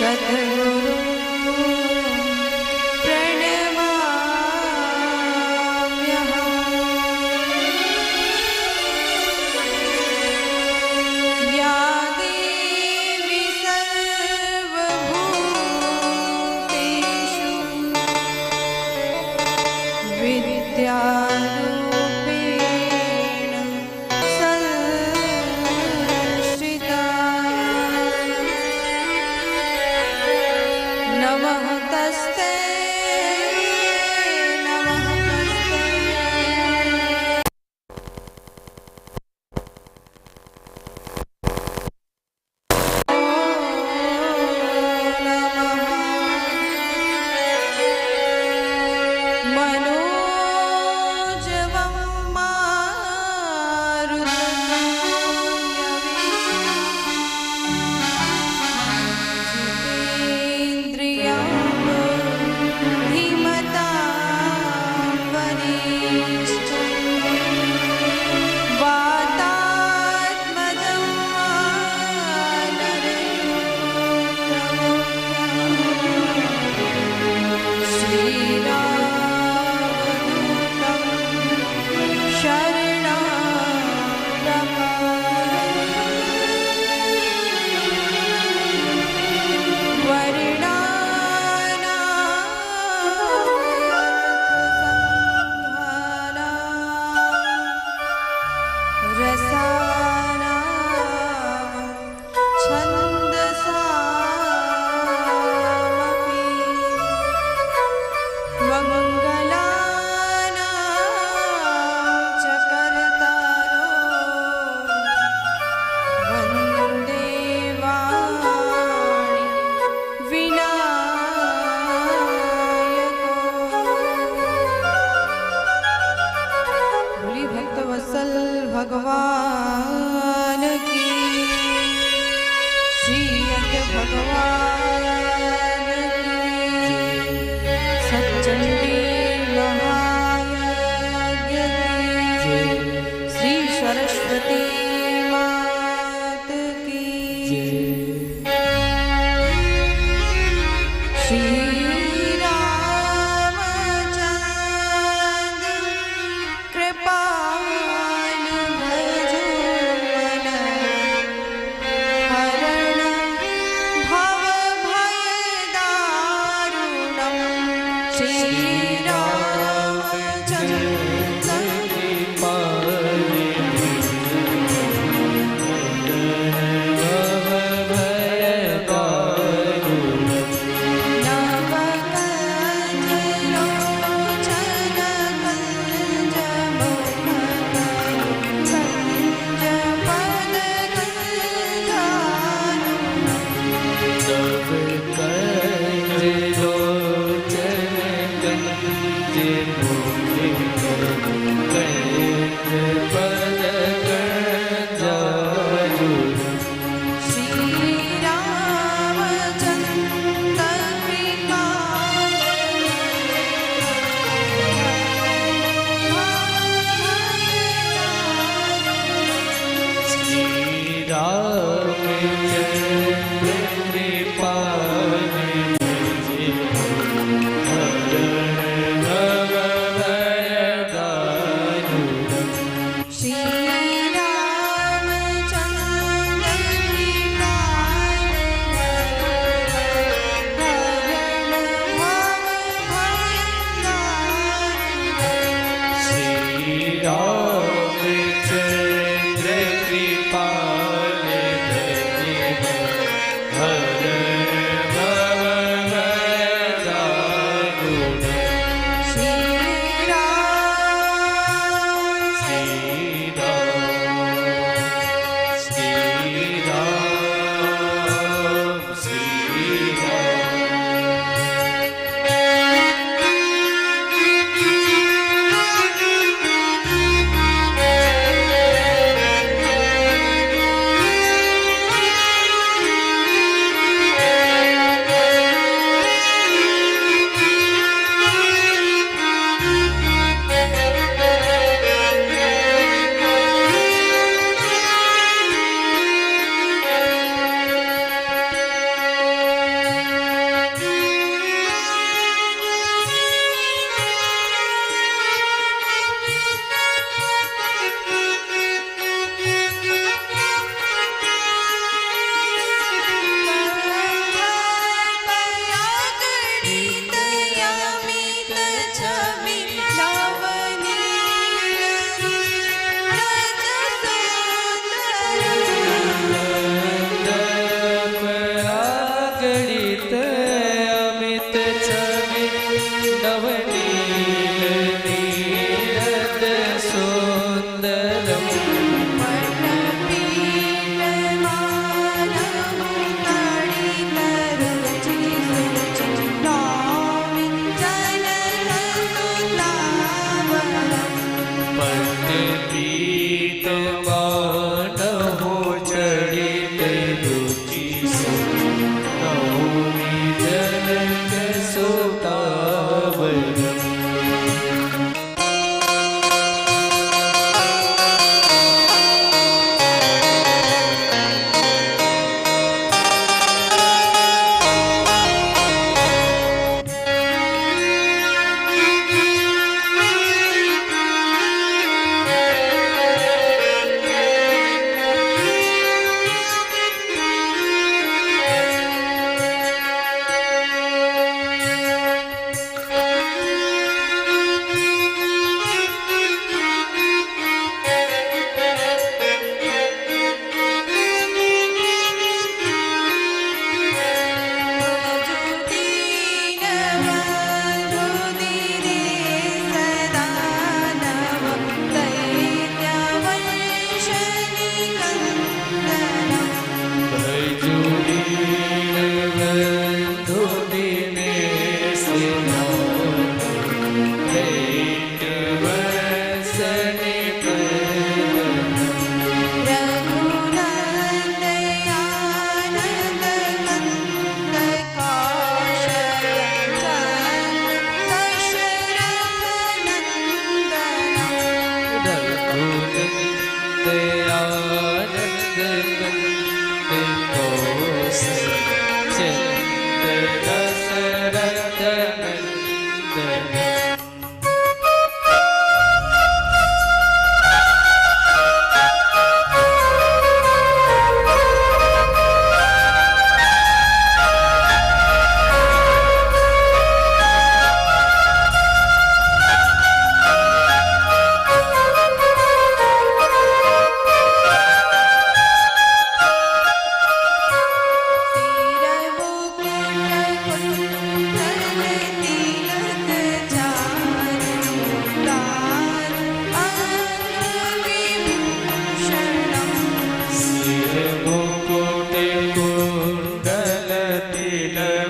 सद्गुरु प्रणमाम्यहम्। या देवी सर्वभूतेषु विद्यारूपेण संस्थिता। नमः तस्ते नमः तस्ते। मनोजवं जितेन्द्रियं धीमतां वरिष्ठं वातात्मजं श्रीरामदूतं शरणं भगवान की श्रीयत भगवान की सच्चंडी महायज्ञ की श्री सरस्वती मात की श्री रामचंद्र कृपाल भजोवन हरण भवभयदारुणं श्री रामचंद्र नमः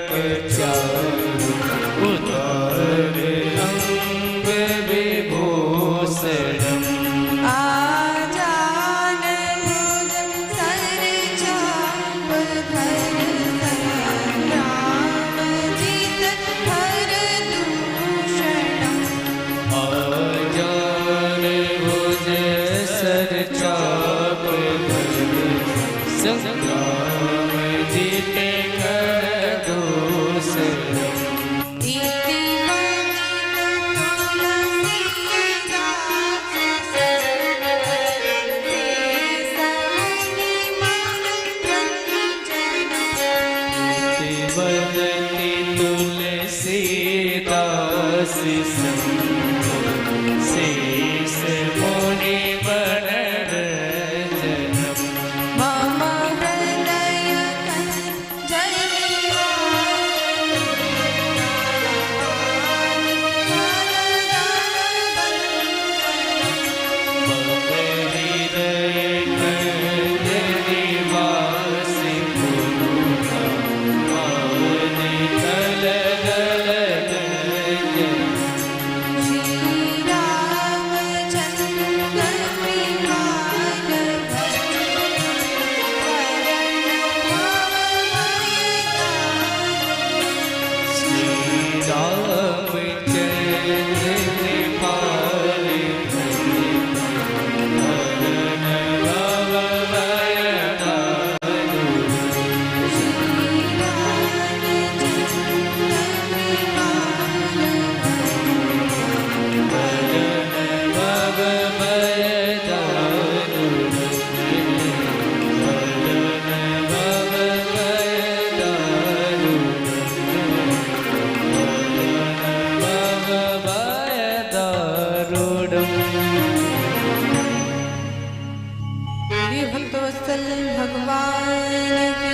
पचारू उतारे अंग विभूषणम् आजान भुज सर चाप धर संग्राम जीत हर दूषणम् आजान भुज सर चाप धर संग्राम जीते कर दूषणम् इति वदति तुलसीदास शेष मुनि वरदजनम् मम हृदय जलिवा मम हृदय निवासि पुरुषा आदि कल श्री रामचंद्र विमान रामचंद्र कृपाल हरण भव भय दारुण भव भय दारुण भव भय दारुण भव भय दारुणम् श्री भक्तवत्सल भगवान की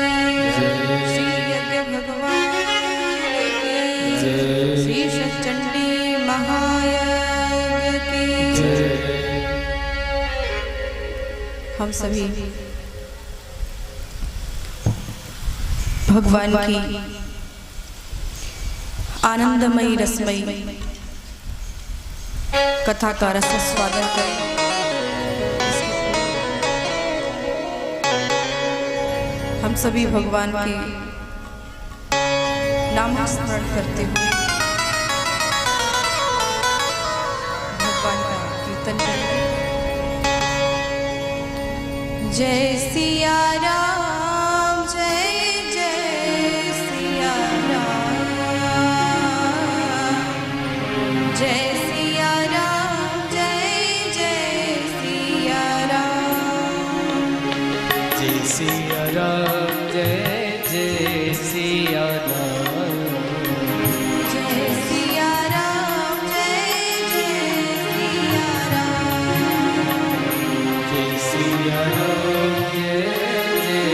श्री यज्ञ भगवान की श्री सचंडी महायज्ञ की हम सभी भगवान की आनंदमयी रसमयी कथा का रस स्वागत करें। हम सभी भगवान के नाम स्मरण करते हुए भगवान का कीर्तन करें। जय सिया राम जय जय सिया राम जय सिया राम जय जय सिया राम जय सिया राम जय जय सिया राम जय सिया राम जय जय सिया राम जय सिया राम जय जय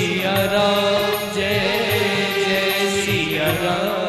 सिया राम जय जय सिया राम।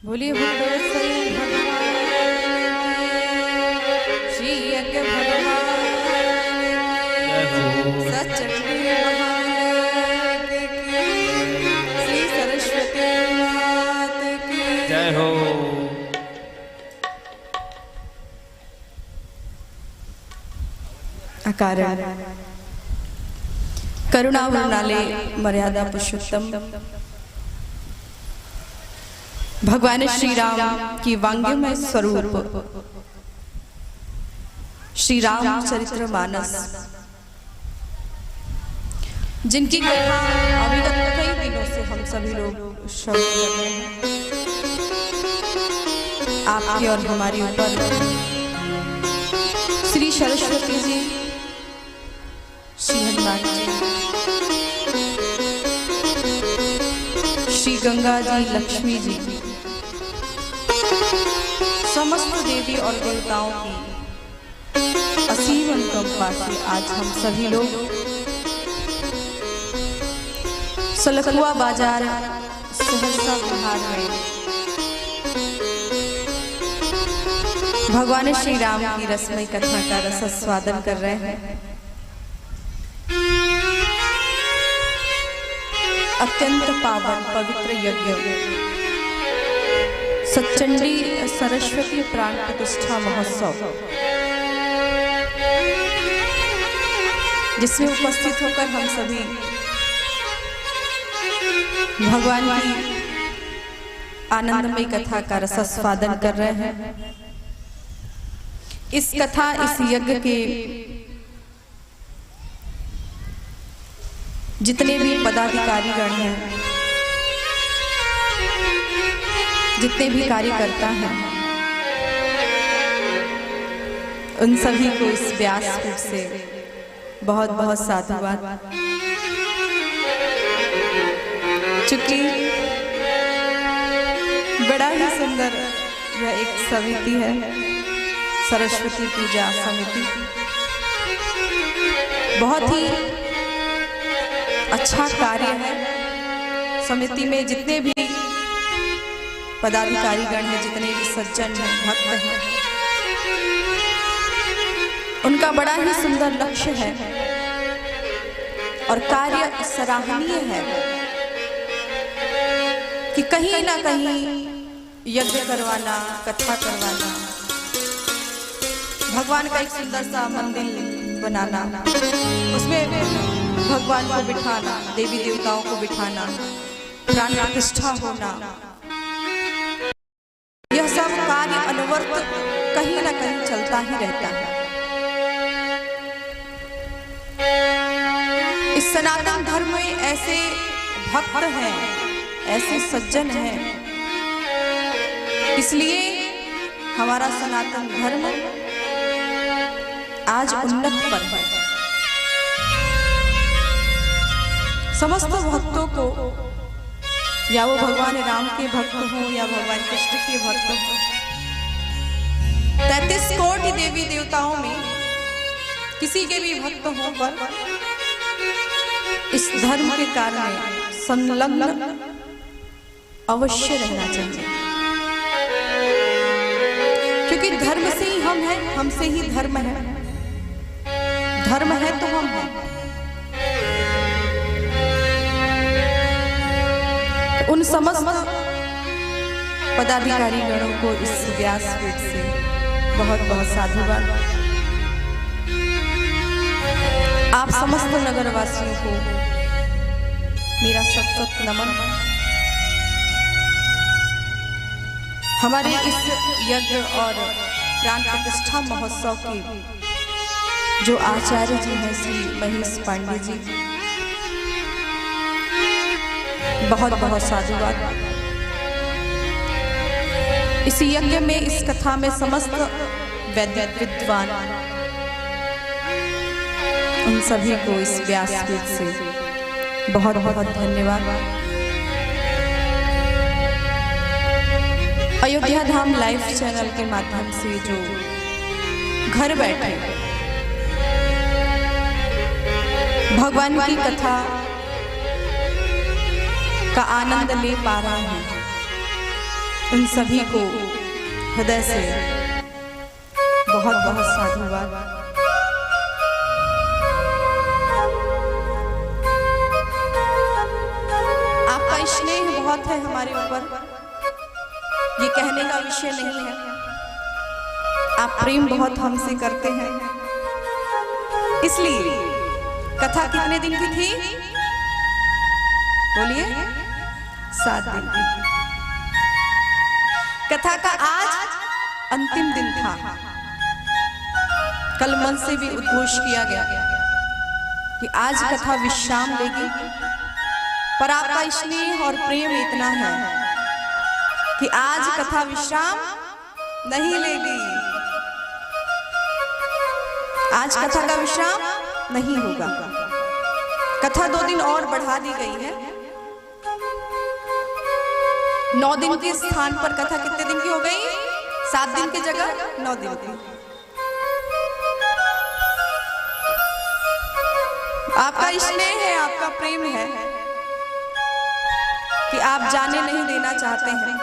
बोलिए भूतवत्सल भगवान श्री यज्ञ भगवान सचखंड महाराज की श्री सरस्वती मात की जय हो। अकारण करुणा वर्णाले मर्यादा पुरुषोत्तम भगवान श्री राम की वांग्यमय स्वरूप श्री राम चरित्र मानस, जिनकी कथा अविगत कई दिनों से हम सभी लोग श्रवण कर रहे हैं, आपके और हमारी ऊपर श्री सरस्वती जी, श्री हनुमान जी, श्री गंगा जी, लक्ष्मी जी, समस्त देवी और देवताओं की असीम अनुकंपा से आज हम सभी लोग सलखुआ बाजार सहरसा बिहार में भगवान श्री राम की रसमय कथा का रसास्वादन कर रहे हैं। अत्यंत पावन पवित्र यज्ञ सच्चंडी सरस्वती प्राण प्रतिष्ठा महोत्सव, जिसमें उपस्थित होकर हम सभी भगवान की आनंदमय कथा का रसास्वादन कर रहे हैं। इस कथा, इस यज्ञ के जितने भी पदाधिकारीगण हैं, जितने भी कार्यकर्ता हैं, उन सभी को इस व्यासपीठ से बहुत बहुत साधुवाद। चूंकि बड़ा ही सुंदर यह एक समिति है, सरस्वती पूजा समिति, बहुत ही अच्छा कार्य है। समिति में जितने भी पदाधिकारीगण हैं, जितने भी सज्जन हैं, भक्त हैं, उनका बड़ा ही सुंदर लक्ष्य है और कार्य सराहनीय है कि कहीं ना कहीं यज्ञ करवाना, कथा करवाना, भगवान का एक सुंदर सा मंदिर बनाना, उसमें भगवान को बिठाना, देवी देवताओं को बिठाना, प्राण प्रतिष्ठा होना, यह सब कार्य अनवरत कहीं ना कहीं चलता ही रहता है। इस सनातन धर्म में ऐसे भक्त हैं, ऐसे सज्जन हैं, इसलिए हमारा सनातन धर्म आज उन्नत पर है। समस्त भक्तों को, या वो भगवान राम के भक्त हों या भगवान कृष्ण के भक्त हों, 33 कोटि देवी देवताओं में किसी के भी भक्त हों पर इस धर्म के कार्य में संलग्न अवश्य रहना चाहिए, क्योंकि धर्म से ही हम हैं, हमसे ही धर्म है, धर्म है तो हम हैं। उन समस्त पदाधिकारी गणों को इस व्यासपीठ से बहुत बहुत साधुवाद। आप समस्त नगरवासियों को मेरा सत नमन। हमारे इस यज्ञ और प्राण प्रतिष्ठा महोत्सव के जो आचार्य जी हैं, श्री महेश पांडे जी, बहुत बहुत साधुवाद। इस यज्ञ में, इस कथा में समस्त वैदिक विद्वान, उन सभी को इस व्यासपीठ से बहुत बहुत धन्यवाद। अयोध्या धाम लाइव चैनल के माध्यम से जो घर बैठे भगवान की कथा का आनंद ले पा रहे हैं, उन सभी को हृदय से बहुत बहुत साधुवाद। आपका स्नेह बहुत है हमारे ऊपर, ये कहने का विषय नहीं है। आप प्रेम बहुत हमसे करते हैं, इसलिए कथा कितने दिन की थी? बोलिए, 7 दिन की। कथा का आज अंतिम दिन था। कल मन से भी उद्घोष किया गया कि आज कथा विश्राम लेगी, पर आपका स्नेह और प्रेम इतना है कि आज कथा विश्राम नहीं लेगी। आज कथा का विश्राम नहीं होगा। कथा 2 दिन और बढ़ा दी गई है। 9 दिन के स्थान पर कथा कितने दिन की हो गई? 7 दिन की जगह 9 दिन की। आपका स्नेह है, आपका प्रेम है कि आप जाने नहीं देना चाहते हैं,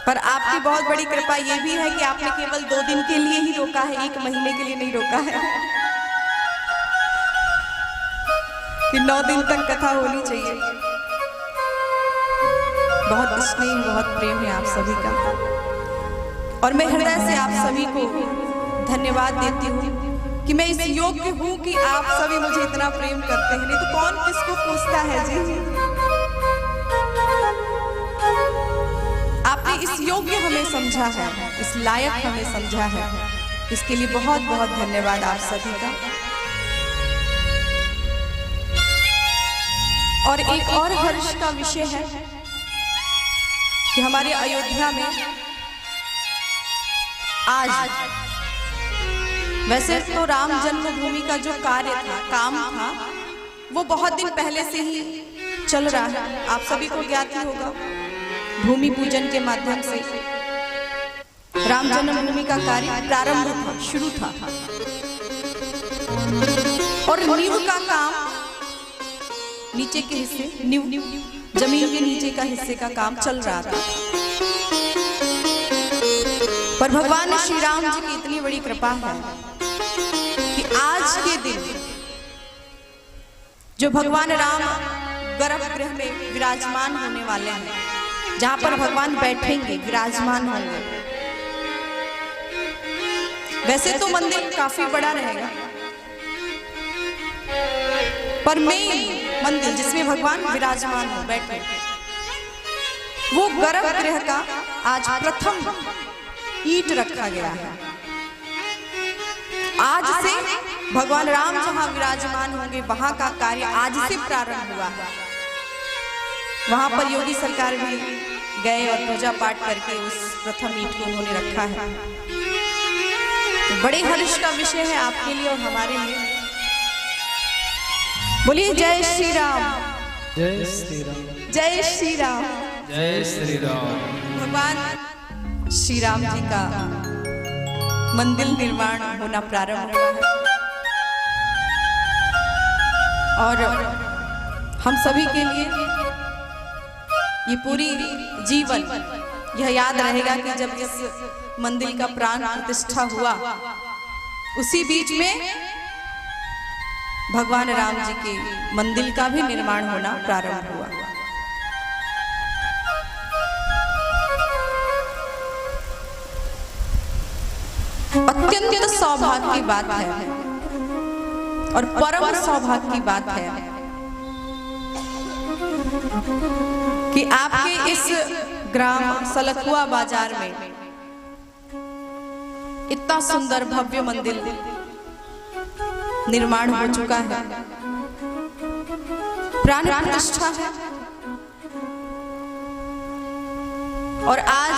पर आपकी बहुत बड़ी कृपा ये भी है कि आपने केवल 2 दिन के लिए ही रोका है, 1 महीने के लिए नहीं रोका है। कि 9 दिन तक कथा होनी चाहिए। बहुत स्नेह, बहुत प्रेम है आप सभी का, और मैं हृदय से आप सभी को धन्यवाद देती हूँ कि मैं इस योग्य हूँ कि आप सभी मुझे इतना प्रेम करते हैं। नहीं तो कौन किसको पूछता है जी। आपने इस योग्य हमें समझा है, इस लायक हमें समझा है, इसके लिए बहुत बहुत धन्यवाद आप सभी का। और एक और हर्ष का विषय है कि हमारे अयोध्या में आज, वैसे तो राम जन्मभूमि का जो कार्य था, काम था, वो बहुत दिन पहले से ही चल रहा है। आप सभी को ज्ञात ही होगा, भूमि पूजन के माध्यम से राम जन्मभूमि का कार्य प्रारंभ था, शुरू था, और नींव का काम, नीचे के हिस्से, नींव, जमीन के नीचे का हिस्से का काम चल रहा था। पर भगवान श्री राम जी की इतनी बड़ी कृपा है कि आज के दिन जो भगवान राम गर्भगृह में विराजमान होने वाले हैं, जहां पर भगवान बैठेंगे, विराजमान होंगे। वैसे तो मंदिर काफी बड़ा रहेगा, पर मेन मंदिर जिसमें भगवान विराजमान हो, बैठे, वो गर्भगृह का आज प्रथम ईंट रखा गया है। आज से भगवान राम जहां विराजमान होंगे, वहां का कार्य आज से प्रारंभ हुआ है। वहां पर योगी सरकार भी गए और पूजा पाठ करके उस प्रथम ईंट को उन्होंने रखा है। तो बड़े हर्ष का विषय है आपके लिए और हमारे लिए। बोलिए जय श्री राम, जय श्री राम, जय श्री राम, जय श्री राम। भगवान श्री राम जी का मंदिर निर्माण होना प्रारंभ हुआ है, और हम सभी के लिए ये पूरी जीवन यह याद रहेगा कि जब इस मंदिर का प्राण प्रतिष्ठा हुआ, उसी बीच में भगवान राम जी के मंदिर का भी निर्माण होना प्रारंभ हुआ। अत्यंत सौभाग्य की बात है और परम सौभाग्य की बात है कि आपके इस ग्राम सलखुआ बाजार में इतना सुंदर भव्य मंदिर निर्माण हो चुका है, प्राण प्रतिष्ठा है, और आज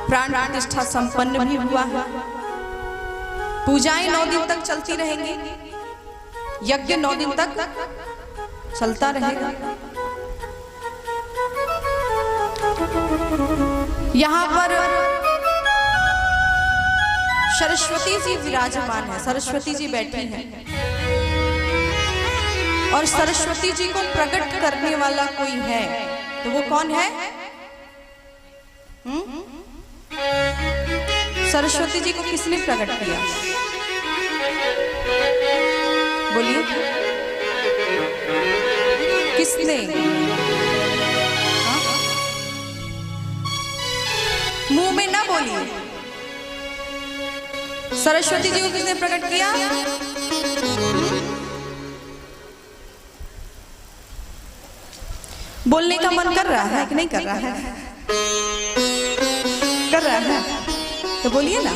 प्राण प्रतिष्ठा संपन्न भी हुआ है। पूजाएं 9 दिन तक चलती रहेंगी, यज्ञ 9 दिन तक चलता रहेगा। यहाँ पर सरस्वती जी विराजमान है, सरस्वती जी बैठी हैं, और सरस्वती जी को प्रकट करने वाला कोई है तो वो कौन है? सरस्वती जी को किसने प्रकट किया? बोलिए, किसने? मुंह में ना बोलिए। सरस्वती जी को किसने प्रकट किया? बोलने का मन कर रहा है कि नहीं कर रहा है? कर रहा है तो बोलिए ना।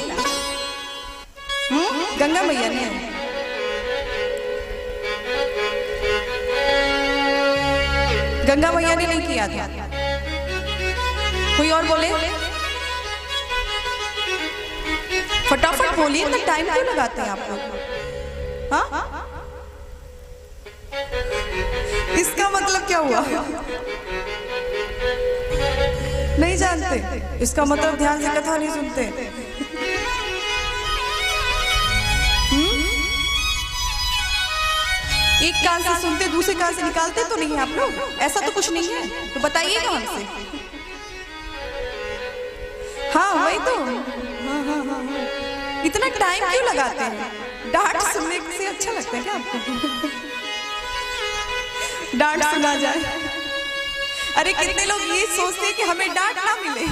गंगा मैया ने, गंगा मैया ने नहीं किया था, कोई और बोले। फटाफट बोलिए ना, टाइम क्यों लगाते हैं आप लोग? हाँ, इसका मतलब क्या हुआ? नहीं जानते? इसका मतलब ध्यान से कथा नहीं सुनते। एक कान से सुनते, दूसरे कान से निकालते तो नहीं है आप लोग? ऐसा तो कुछ नहीं है, तो बताइएगा हमसे। हाँ वही तो। हाँ। इतना टाइम क्यों लगाते हैं? डांट सुनने से अच्छा लगता है क्या आपको? डांट सुना जाए। अरे कितने लोग ये सोचते हैं कि हमें डांट ना मिले,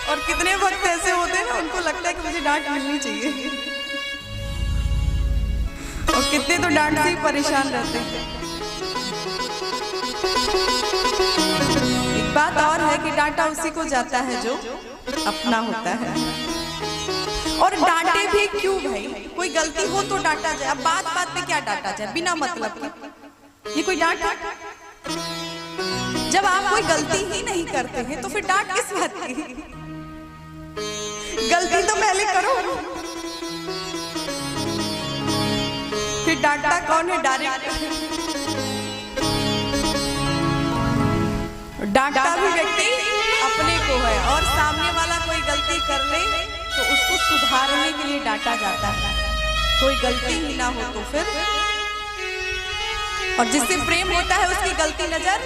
और कितने वक्त ऐसे होते हैं ना उनको लगता है कि मुझे डांट मिलनी चाहिए, और कितने तो डांट से ही परेशान रहते हैं। एक बात और है कि डांटा उसी को जाता है जो अपना होता है। और डांटे भी क्यों भाई? कोई गलती हो तो डांटा जाए। अब बात बात पे क्या डांटा जाए बिना मतलब के? ये कोई डांट है? जब आप कोई गलती ही नहीं करते हैं तो फिर डांट किस बात की? गलती तो पहले करो, फिर डांटता कौन है? डायरेक्ट डांटता भी व्यक्ति अपने को है, और सामने वाला कोई गलती कर ले तो उसको सुधारने के लिए डांटा जाता है। कोई गलती ही ना हो तो फिर, और जिससे प्रेम होता है उसकी गलती नजर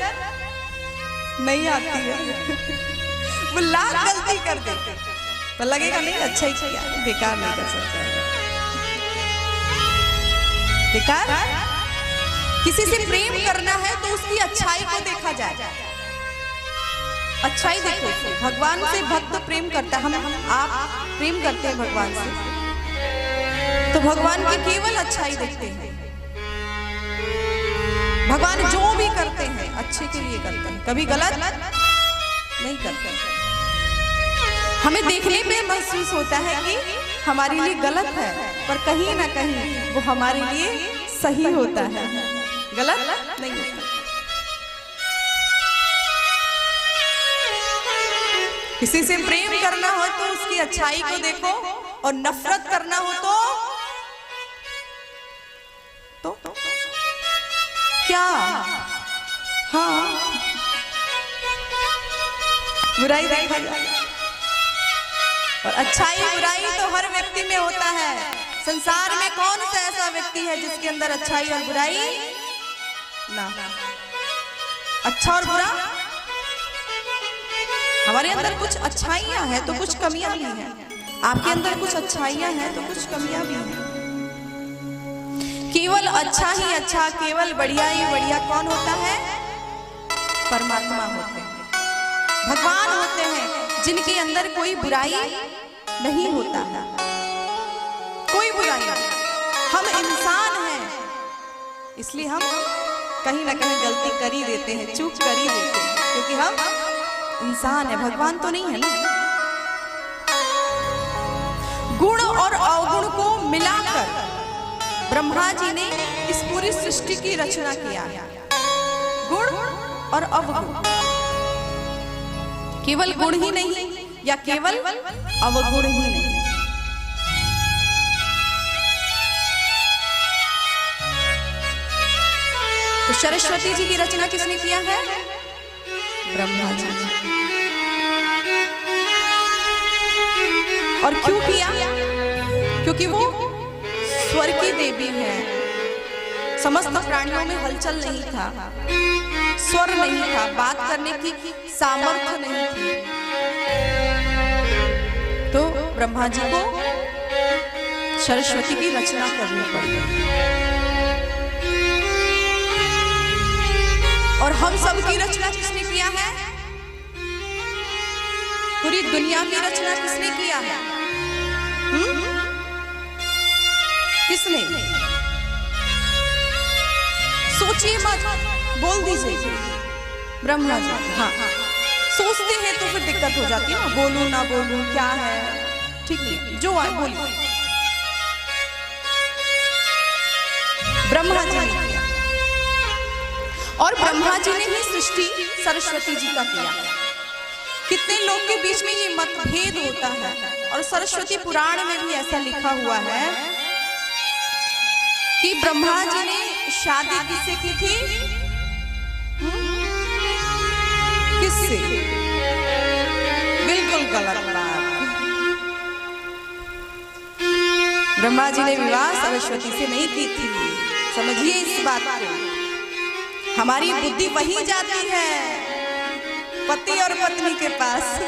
नहीं आती है। वो लाख गलती कर दे तो लगेगा नहीं अच्छा ही किया, बेकार नहीं कर सकता है, बेकार। किसी से प्रेम करना है तो उसकी अच्छाई को देखा जाए, अच्छाई देखो। भगवान से भक्त प्रेम करता है, हम आप प्रेम करते हैं भगवान से तो भगवान की केवल अच्छाई देखते हैं। भगवान जो भी करते हैं अच्छे के लिए करते हैं, कभी गलत नहीं करते। हमें देखने पे महसूस होता है कि हमारे लिए गलत है, पर कहीं ना कहीं वो हमारे लिए सही होता है, गलत नहीं होता। किसी से प्रेम करना हो तो उसकी अच्छाई को देखो, और नफरत करना हो तो क्या? हाँ, बुराई देखा जाए, और अच्छाई बुराई तो हर व्यक्ति में होता है। संसार में कौन सा ऐसा व्यक्ति है जिसके अंदर अच्छाई और बुराई ना? अच्छा और बुरा, हमारे अंदर कुछ अच्छाइयां हैं तो कुछ कमियां भी हैं, आपके अंदर कुछ अच्छाइयां हैं तो कुछ कमियां भी हैं। केवल अच्छा ही अच्छा, केवल बढ़िया ही बढ़िया कौन होता है? परमात्मा होते हैं, भगवान होते हैं, जिनके अंदर कोई बुराई नहीं होता है, कोई बुराई नहीं। हम इंसान हैं, इसलिए हम कहीं ना कहीं गलती कर ही देते हैं, चूक कर ही देते हैं, क्योंकि हम इंसान है, भगवान तो नहीं है ना। गुण और अवगुण को मिलाकर ब्रह्मा जी ने इस पूरी सृष्टि की रचना किया। गुण और अवगुण, केवल गुण ही नहीं या केवल अवगुण ही नहीं। तो सरस्वती जी की रचना किसने किया है? ब्रह्मा जी। और क्यों किया? क्योंकि वो स्वर की देवी है। समस्त प्राणियों में हलचल नहीं था, स्वर नहीं था, बात करने की सामर्थ्य नहीं थी, तो ब्रह्मा जी को सरस्वती की रचना करनी पड़ी। और हम सब की रचना किसने किया है? पूरी दुनिया की रचना किसने किया है? किसने? सोचिए मत, बोल दीजिए। ब्रह्मा जी। हाँ, सोचते हैं तो फिर दिक्कत हो जाती है ना, बोलूं ना बोलूं क्या है, ठीक है, जो आए बोलिए। ब्रह्मा जी ने किया, और ब्रह्मा जी ने ही सृष्टि सरस्वती जी का किया। कितने लोग के बीच में ये मतभेद होता है, और सरस्वती पुराण में भी ऐसा लिखा हुआ है कि ब्रह्मा जी ने शादी किससे की थी? किससे? बिल्कुल गलत बात। ब्रह्मा जी ने विवाह सरस्वती से नहीं की थी, समझिए इस बात को। हमारी बुद्धि वहीं जाती है, पति और पत्नी के पास।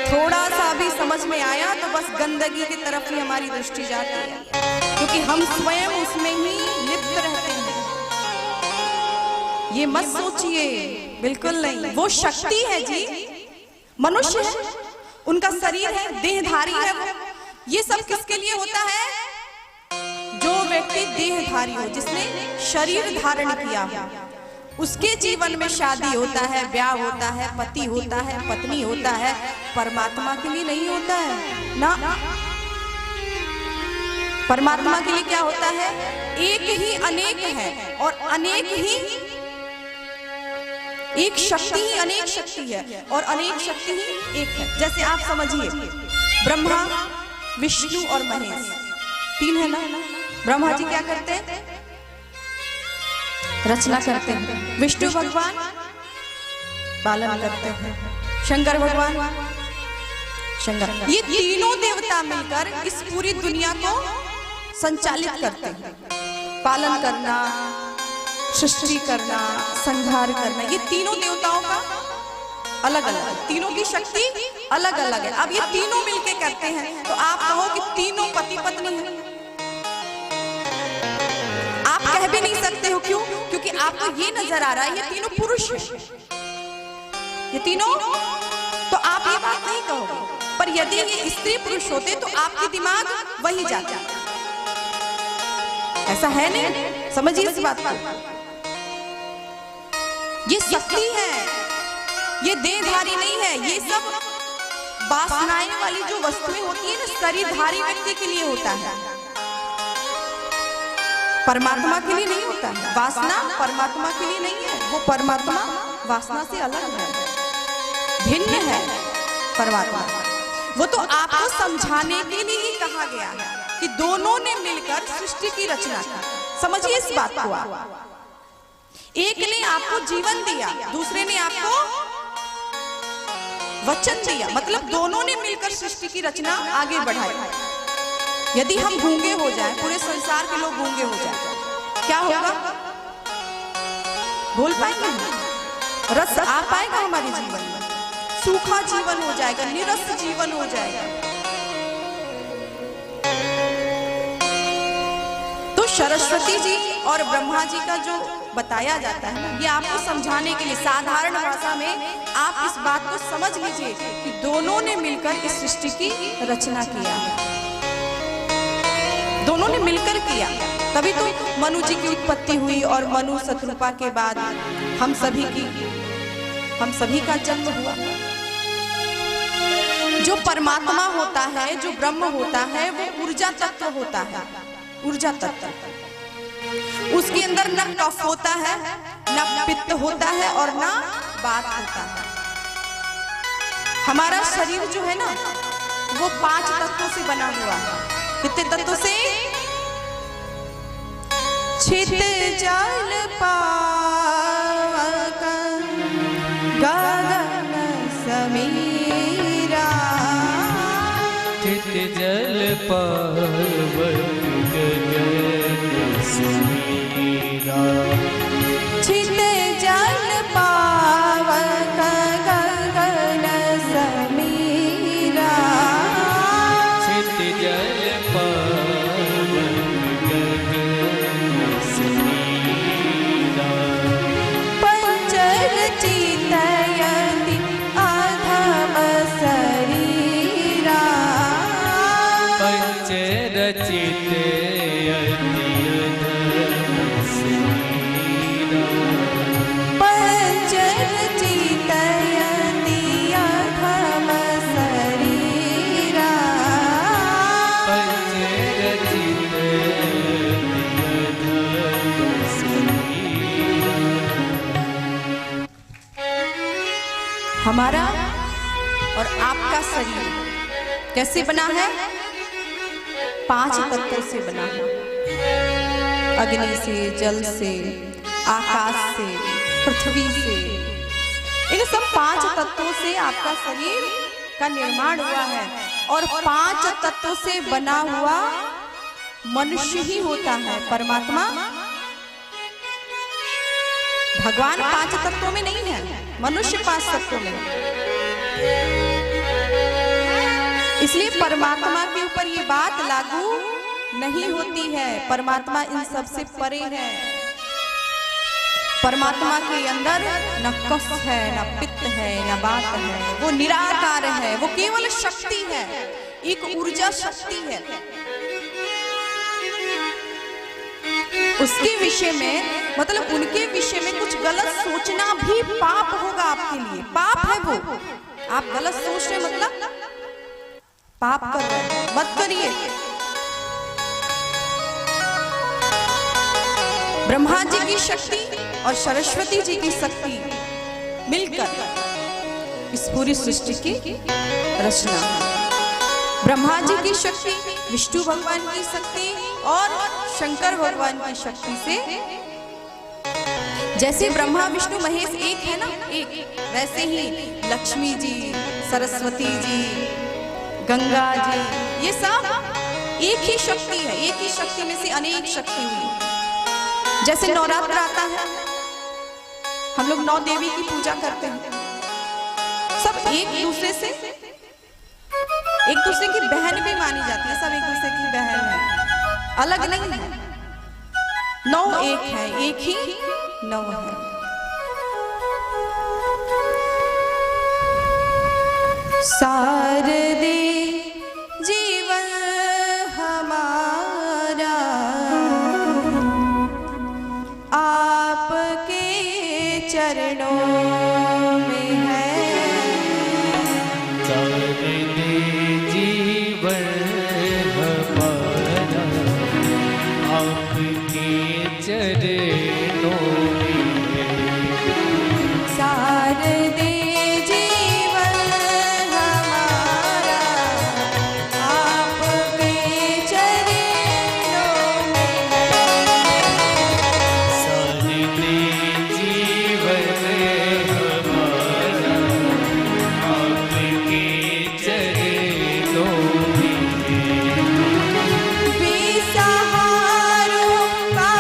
थोड़ा सा भी समझ में आया तो बस गंदगी की तरफ ही हमारी दृष्टि जाती है, क्योंकि हम स्वयं उसमें ही लिप्त रहते हैं। ये मत सोचिए, बिल्कुल नहीं। वो शक्ति है जी, मनुष्य है, उनका शरीर है, देहधारी है वो। ये सब किसके लिए होता है? जो व्यक्ति देहधारी हो, जिसने शरीर धारण किया हो, उसके जीवन में शादी होता है, ब्याह होता है, पति होता है, पत्नी होता है। परमात्मा के लिए नहीं होता है ना। परमात्मा के लिए क्या होता है? एक ही अनेक है, और अनेक ही एक शक्ति ही अनेक शक्ति है, और अनेक शक्ति ही एक है। जैसे आप समझिए, ब्रह्मा, विष्णु और महेश, तीन है ना। ब्रह्मा जी क्या करते हैं? रचना करते हैं। विष्णु भगवान पालन करते हैं। शंकर भगवान शंकर। ये तीनों देवता मिलकर इस पूरी दुनिया को संचालित करते हैं। पालन करना, सृष्टि करना, संहार करना, ये तीनों देवताओं का अलग अलग है। तीनों की शक्ति अलग अलग है। अब ये तीनों मिलके करते हैं, तो आप कहो कि तीनों पति पत्नी हैं। आप कह भी नहीं सकते हो, क्यों? क्योंकि आपको ये नजर आ रहा है ये तीनों पुरुष हैं, ये तीनों। तो आप ये बात नहीं कहोगे। पर यदि ये स्त्री पुरुष होते तो आपके दिमाग वही जाता। ऐसा है नहीं, समझिए इस बात को। ये शक्ति है, ये देहधारी नहीं है। ये सब वासनाएं वाली जो वस्तुएं होती है ना, शरीरधारी व्यक्ति के लिए होता है, परमात्मा के लिए नहीं होता है। वासना परमात्मा के लिए नहीं है। वो परमात्मा वासना से अलग है, भिन्न है परमात्मा। वो तो आपको समझाने के लिए ही कहा गया है कि दोनों ने मिलकर सृष्टि की रचना की। समझिए इस बात को आप। एक ने आपको जीवन दिया, दूसरे ने आपको वचन दिया। मतलब दोनों ने मिलकर सृष्टि की रचना आगे बढ़ाई। यदि हम गूंगे हो जाएं, पूरे संसार के लोग गूंगे हो जाएं, क्या होगा? बोल पाएंगे? रस आ पाएगा हमारे जीवन में? सूखा जीवन हो जाएगा, निरस जीवन हो जाएगा। तो सरस्वती जी और ब्रह्मा जी का जो बताया जाता है ना, ये आपको समझाने के लिए साधारण भाषा में आप इस बात को समझ लीजिए कि दोनों ने मिलकर इस सृष्टि की रचना किया। दोनों ने मिलकर किया, तभी तो मनु जी की उत्पत्ति हुई, और मनु शत्रुपा के बाद हम सभी का जन्म हुआ। जो परमात्मा होता है, जो ब्रह्म होता है, वो ऊर्जा तत्व होता है। ऊर्जा तत्व, उसके अंदर न कफ होता है, न पित्त होता है, और न वात होता है। हमारा शरीर जो है ना, वो 5 तत्वों से बना हुआ है। कितने तत्वों से? छित जल पावक गगन समीरा, चित जल पावक गगन समीरा, छित जल पावक गगन समीरा, चित जल पावक गगन समीरा, पंचर चितयति अधम शरीरा, पंच रचित यति अधम शरीरा, पंचर चितयति अधम शरीरा, पंच रचित यति अधम शरीरा। हमारा और आपका शरीर कैसे बना है? 5 तत्वों से बना है। अग्नि से, जल से, आकाश से, पृथ्वी से। इन सब 5 तत्वों से आपका शरीर का निर्माण हुआ है। और 5 तत्वों से बना हुआ मनुष्य ही होता है। परमात्मा, भगवान 5 तत्वों में नहीं है, मनुष्य 5 तत्वों में है। इसलिए परमात्मा के ऊपर ये बात लागू नहीं होती है। परमात्मा इन सब से परे है। परमात्मा के अंदर न कफ है, न पित्त है, न बात है। वो निराकार है, वो केवल शक्ति है, एक ऊर्जा शक्ति है। उसके विषय में, मतलब उनके विषय में कुछ गलत सोचना भी पाप होगा आपके लिए, पाप है वो। आप गलत सोच रहे मतलब पाप कर रहे हैं, मत करिए। ब्रह्मा जी की शक्ति और सरस्वती जी की शक्ति मिलकर इस पूरी सृष्टि की रचना। ब्रह्मा जी की शक्ति, विष्णु भगवान की शक्ति और शंकर भगवान की शक्ति से, जैसे ब्रह्मा विष्णु महेश एक है ना, एक, वैसे ही लक्ष्मी जी, सरस्वती जी, गंगा जी, ये सब एक ही शक्ति है। एक ही शक्ति में से अनेक शक्ति हुई। जैसे नवरात्र आता है, हम लोग 9 देवी की पूजा करते हैं, सब एक दूसरे से, एक दूसरे की बहन भी मानी जाती है, सब एक दूसरे की बहन है, अलग नहीं है। 9 एक है, एक ही 9 है। शारदे जीवन हमारा आपके चरणों में है। शारदे जीवन हमारा आपके चरणों में है। शारदे जीवन हमारा आपके चरणों में है। शारदे जीवन हमारा आपके चरणों में है। बेसहारों का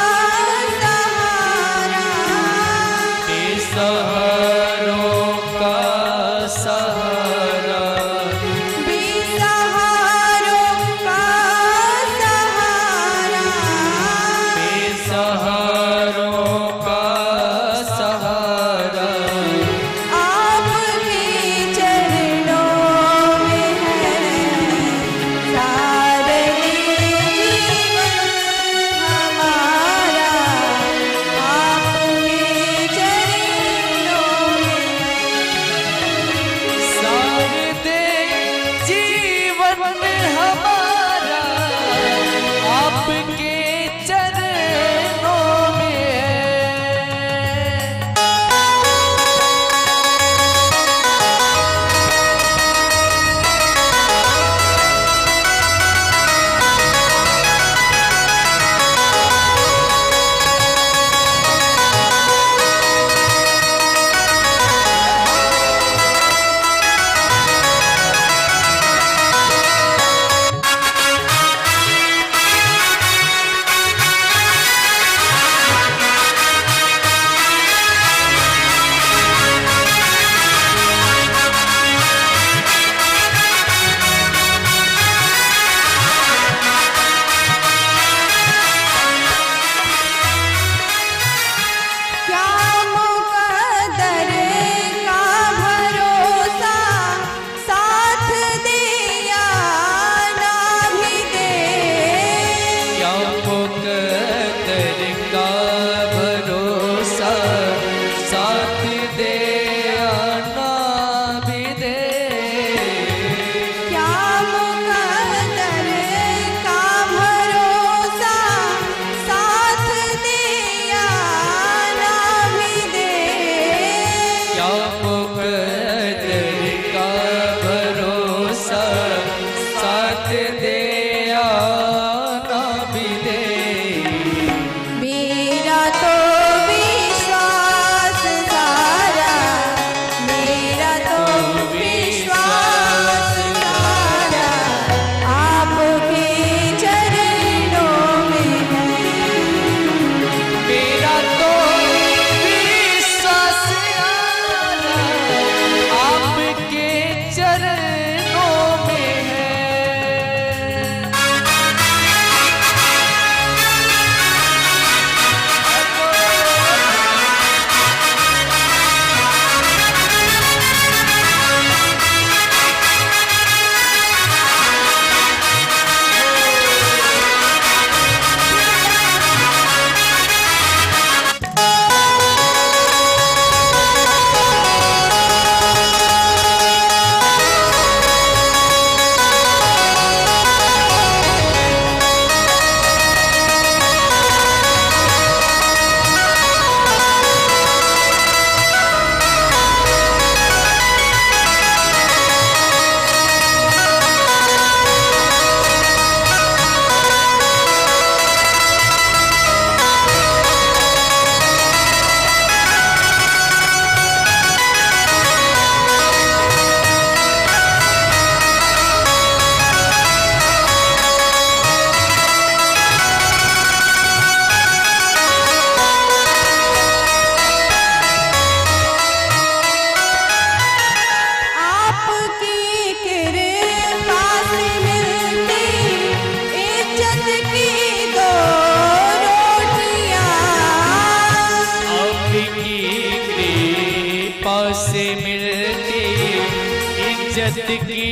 इज्जत की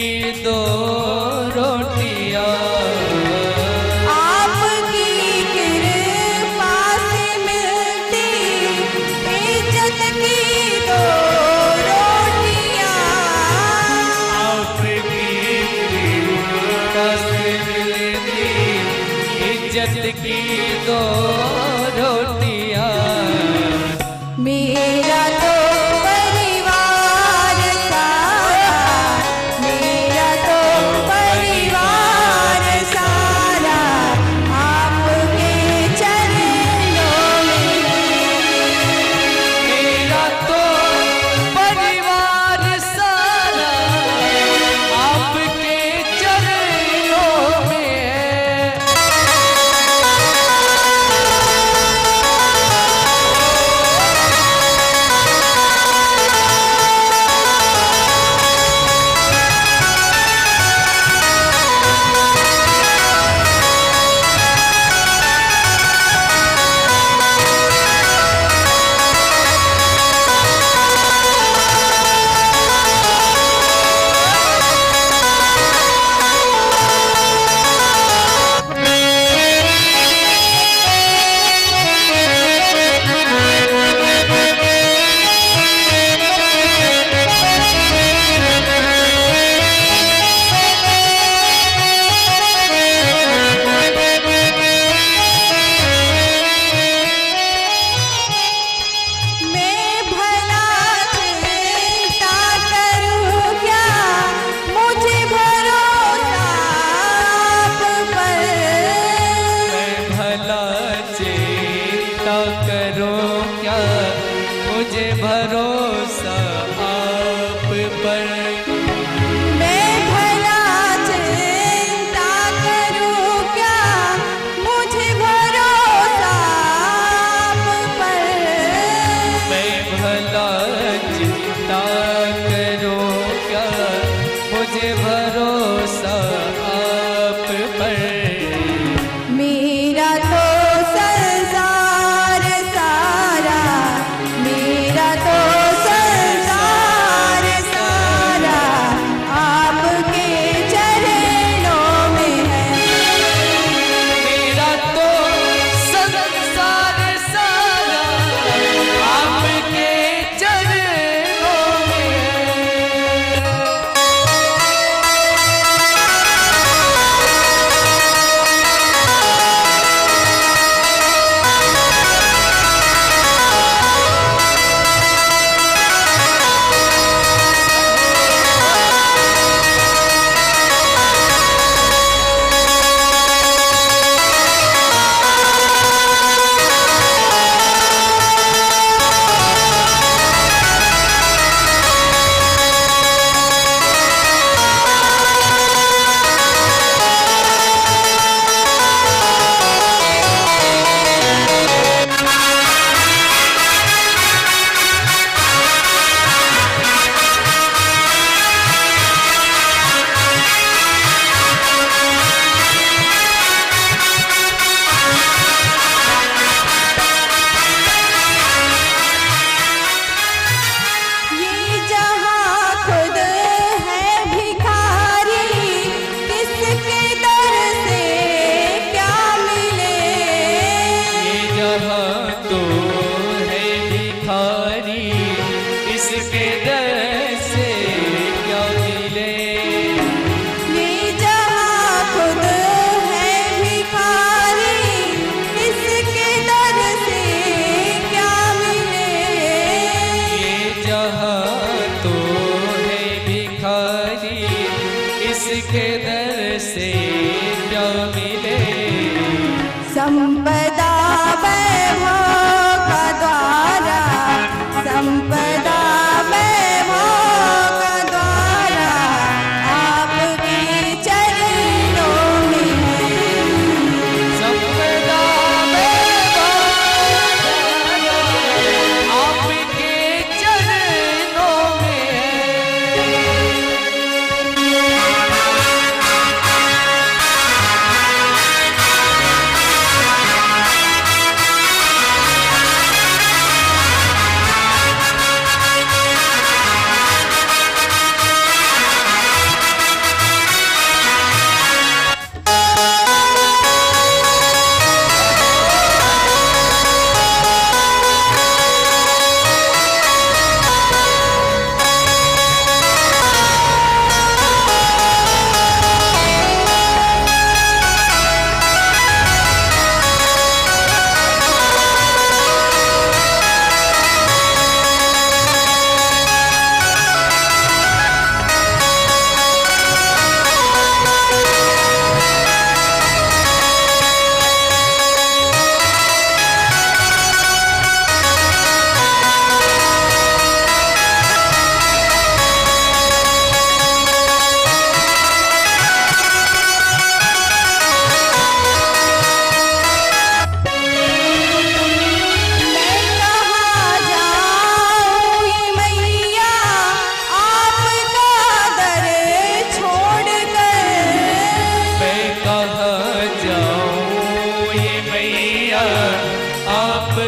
दो रोटियां आपकी कृपा से मिलती इज्जत की दो रोटियां आपकी कृपा से मिलती इज्जत की दो रोटियां मेरा तो परिवार सारा मेरा तो परिवार सारा आपके चरणों में मेरा तो परिवार सारा आपके चरणों में है। मैं भला चिंता करूं क्या मुझे भरोसा आप पर मैं भला चिंता करूं क्या मुझे भरोसा आप पर मैं भला चिंता करूं क्या मुझे भरोसा आप पर मैं भला चिंता करूं क्या मुझे भरोसा आप पर मेरा तो संसार सारा मेरा तो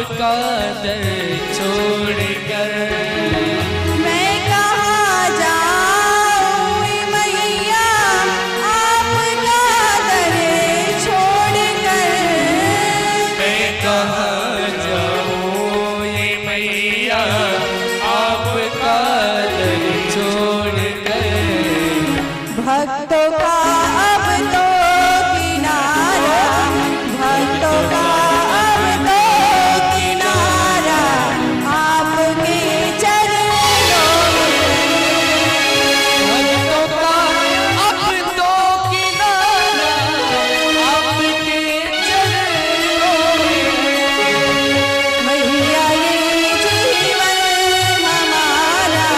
आपका दर छोड़कर। मैं कहाँ जाऊँ मैया आपका दर छोड़कर। मैं कहाँ जाऊँ ये मैया आपका दर छोड़कर। भक्तों का अब तो किनारा, भक्तों का अब तो किनारा आपके चरणों में। भक्तों का अब तो किनारा आपके चरणों में। मैया ये जीवन हमारा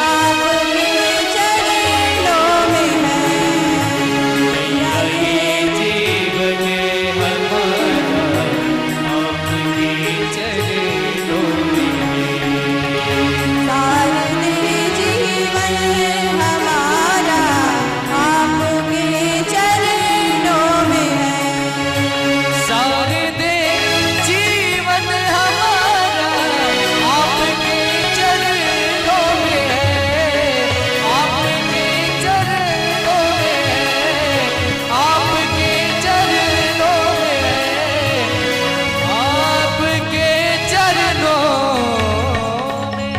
आपके चरणों में है। मैया ये जीवन हमारा आपके चरणों में। शारदे जीवन हमारा आपके चरणों में है। शारदे जीवन हमारा आपके चरणों में है। आपके चरणों में है। आपके चरणों में है। आपके चरणों में।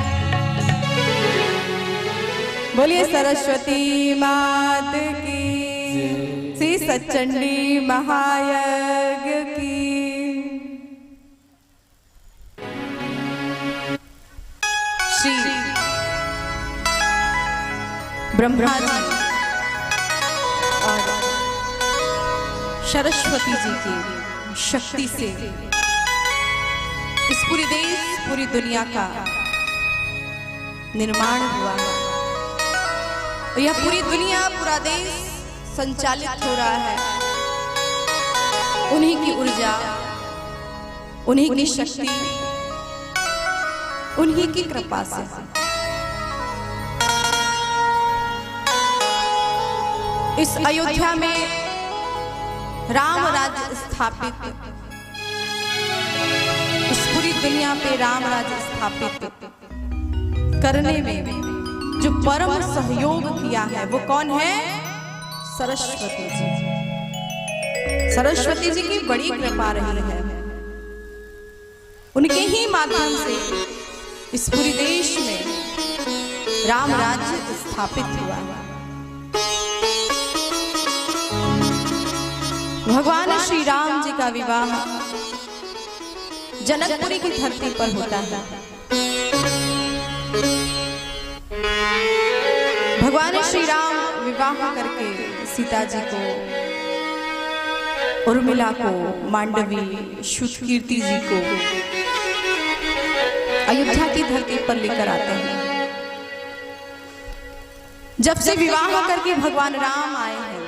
बोलिए सरस्वती मात की, श्री सच्चंडी महायज्ञ की। श्री ब्रह्मा जी और सरस्वती जी की शक्ति से इस पूरे देश पूरी दुनिया का निर्माण हुआ है। और यह पूरी दुनिया पूरा देश संचालित हो रहा है उन्हीं की ऊर्जा, उन्हीं की शक्ति, उन्हीं की कृपा से। इस अयोध्या में राम राज्य स्थापित, इस पूरी दुनिया पे राम राज्य स्थापित करने में जो परम सहयोग किया है वो कौन है? सरस्वती जी। सरस्वती जी की बड़ी कृपा रही है। उनके ही माध्यम से इस पूरे देश में राम राज्य स्थापित हुआ है। भगवान श्री राम जी का विवाह जनकपुरी की धरती पर होता है। भगवान श्री राम विवाह करके सीता जी को, उर्मिला को, मांडवी, श्रुतकीर्ति जी को अयोध्या की धरती पर लेकर आते हैं। जब से विवाह करके भगवान राम आए हैं,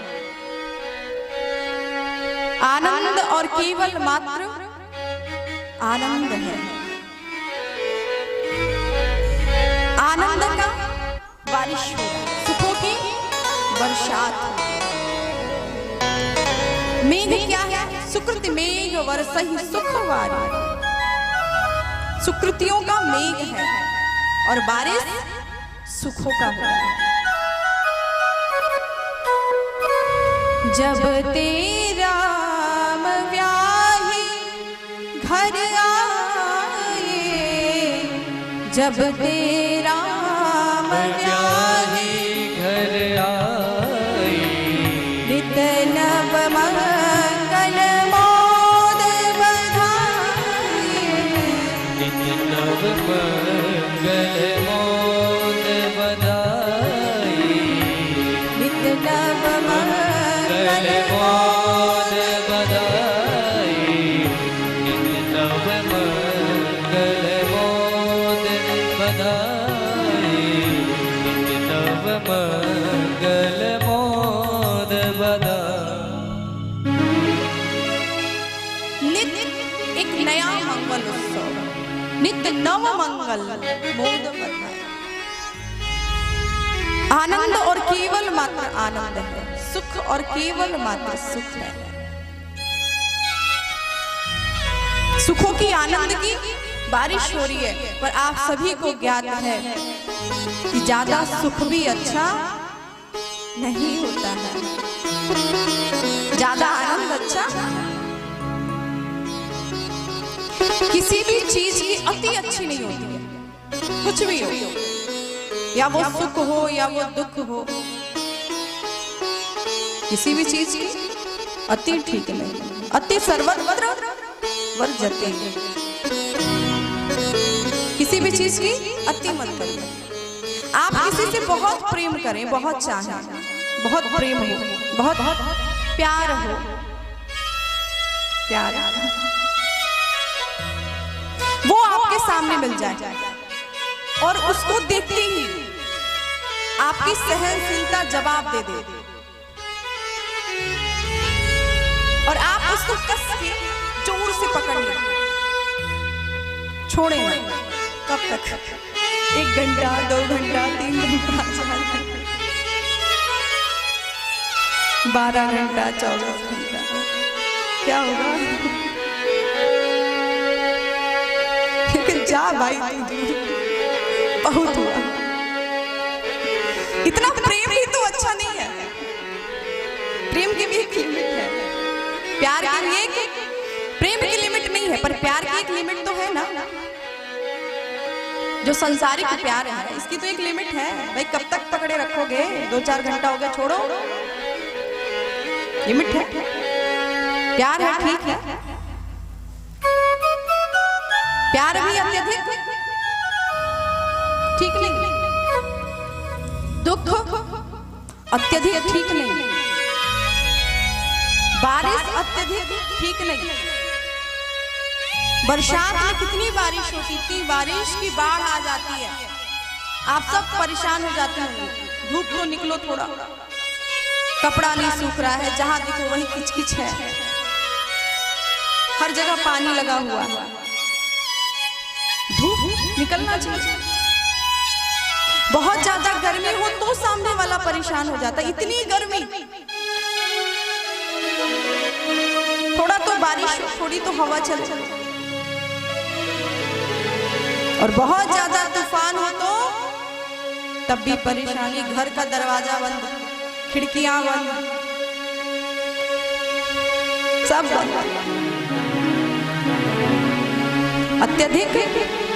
आनंद और केवल मात्र आनंद है। आनंद का बारिश हो, सुखों की बरसात। मेघ क्या है? सुकृत मेघ वर्षहि सुखवारी। सुकृतियों का मेघ है और बारिश सुखों का हो। जब तेरा व्याही घर आए, जब तेरा व्याही घर आए। नित नव मंगल मोद बधाई। नित नव मंगल मोद बधाई। नित नव मंगल मोद बधाई। नित नव मंगल मोद बधाई। नित नव मंगल मोद बधाई। नित्य एक नया मंगल उत्सव, नित्य नव मंगल मोद बधाई। आनंद और केवल मात्र आनंद है, सुख और केवल मात्र सुख है। सुखों की, आनंद की बारिश हो रही है, पर आप सभी को ज्ञात है कि ज्यादा सुख भी अच्छा नहीं होता है, ज्यादा आनंद अच्छा। किसी भी चीज की अति अच्छी नहीं होती है, कुछ भी हो, या वो सुख हो या वो दुख हो, किसी भी चीज की अति ठीक नहीं। अति सर्वत्र वर्जते, किसी भी चीज की अति मत करिए। आप किसी से बहुत प्रेम करें, बहुत चाहें, बहुत प्रेम हो, बहुत प्यार हो, प्यार वो आपके सामने मिल जाए और उसको देखते ही आपकी सहनशीलता जवाब दे दे और आप उसको कस के जोर से पकड़ लें, छोड़े नहीं। कब तक? 1 घंटा, 2 घंटा, 3 घंटा, 4 घंटा, 12 घंटा, 24 घंटा, क्या होगा? जा भाई, बहुत हुआ। इतना प्रेम ही तो अच्छा नहीं है, प्रेम की भी एक लिमिट है, प्यार की भी एक, प्रेम की लिमिट नहीं है पर प्यार की एक लिमिट तो है ना। जो संसारिक प्यार है इसकी तो एक लिमिट है भाई, कब तक पकड़े रखोगे? 2-4 घंटा हो गया, छोड़ो, लिमिट है। प्यार है, ठीक है, प्यार भी अत्यधिक ठीक नहीं, दुख अत्यधिक ठीक नहीं, बारिश अत्यधिक ठीक नहीं। बरसात में कितनी बारिश होती, इतनी बारिश की बाढ़ आ जाती है, आप सब परेशान हो जाते हैं। धूप को निकलो थोड़ा, कपड़ा नहीं सूख रहा है, जहां देखो वही किचकिच है, हर जगह पानी लगा हुआ है, धूप निकलना चाहिए। बहुत ज्यादा गर्मी हो तो सामने वाला परेशान हो जाता है, इतनी गर्मी, थोड़ा तो बारिश, थोड़ी तो हवा चले। और बहुत ज्यादा तूफान हो तो तब भी परेशानी, घर का दरवाजा बंद, खिड़कियां बंद, सब बंद। अत्यधिक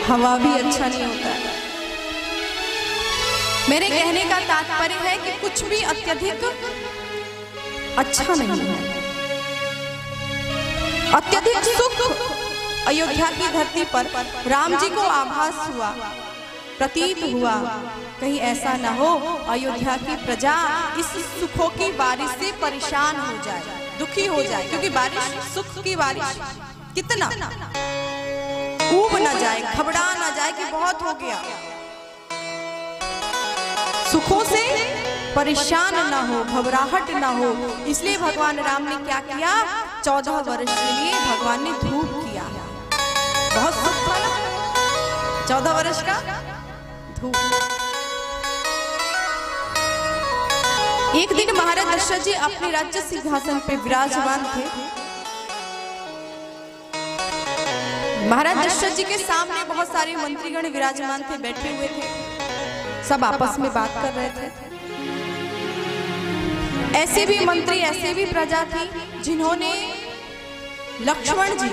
हवा भी अच्छा नहीं होता है। मेरे कहने का तात्पर्य है कि कुछ भी अत्यधिक अच्छा नहीं है। अत्यधिक सुख अयोध्या की धरती पर राम जी को आभास हुआ, प्रतीत हुआ, कहीं ऐसा न हो अयोध्या की प्रजा इस सुखों की बारिश से परेशान हो जाए, दुखी हो जाए, क्योंकि बारिश, सुख की बारिश कितना ऊब न जाए, घबरा न जाए कि बहुत हो गया, सुखों से परेशान न हो, घबराहट न हो। इसलिए भगवान राम ने क्या किया? 14 वर्ष के लिए भगवान ने धूप किया, बहुत सुख था ना, 14 वर्ष का धूप। एक दिन महाराज दशरथ जी अपने राज्य सिंहासन पे विराजमान थे। महाराज दशरथ जी के सामने बहुत सारे मंत्रीगण विराजमान थे, बैठे हुए थे, सब आपस में बात कर रहे थे। ऐसे भी मंत्री, ऐसे भी प्रजा थी जिन्होंने लक्ष्मण जी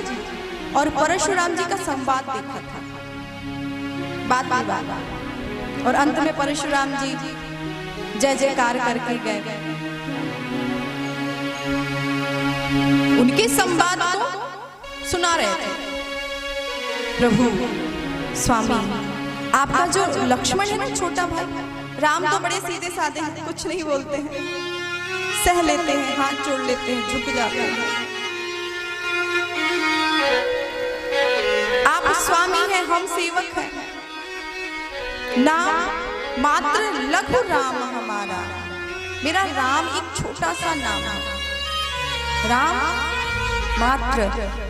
और परशुराम जी का संवाद देखा था, बात, और अंत में परशुराम जी जय जयकार करके गए। उनके संवाद को सुना रहे थे। प्रभु, स्वामी, आपका जो लक्ष्मण है ना, छोटा भाई, राम तो बड़े सीधे साधे हैं, कुछ नहीं बोलते हैं, सह लेते हैं, हाथ जोड़ लेते हैं, झुक जाते हैं। आप स्वामी हैं, हम सेवक हैं, नाम मात्र लघु राम हमारा, मेरा राम एक छोटा सा नाम है, राम मात्र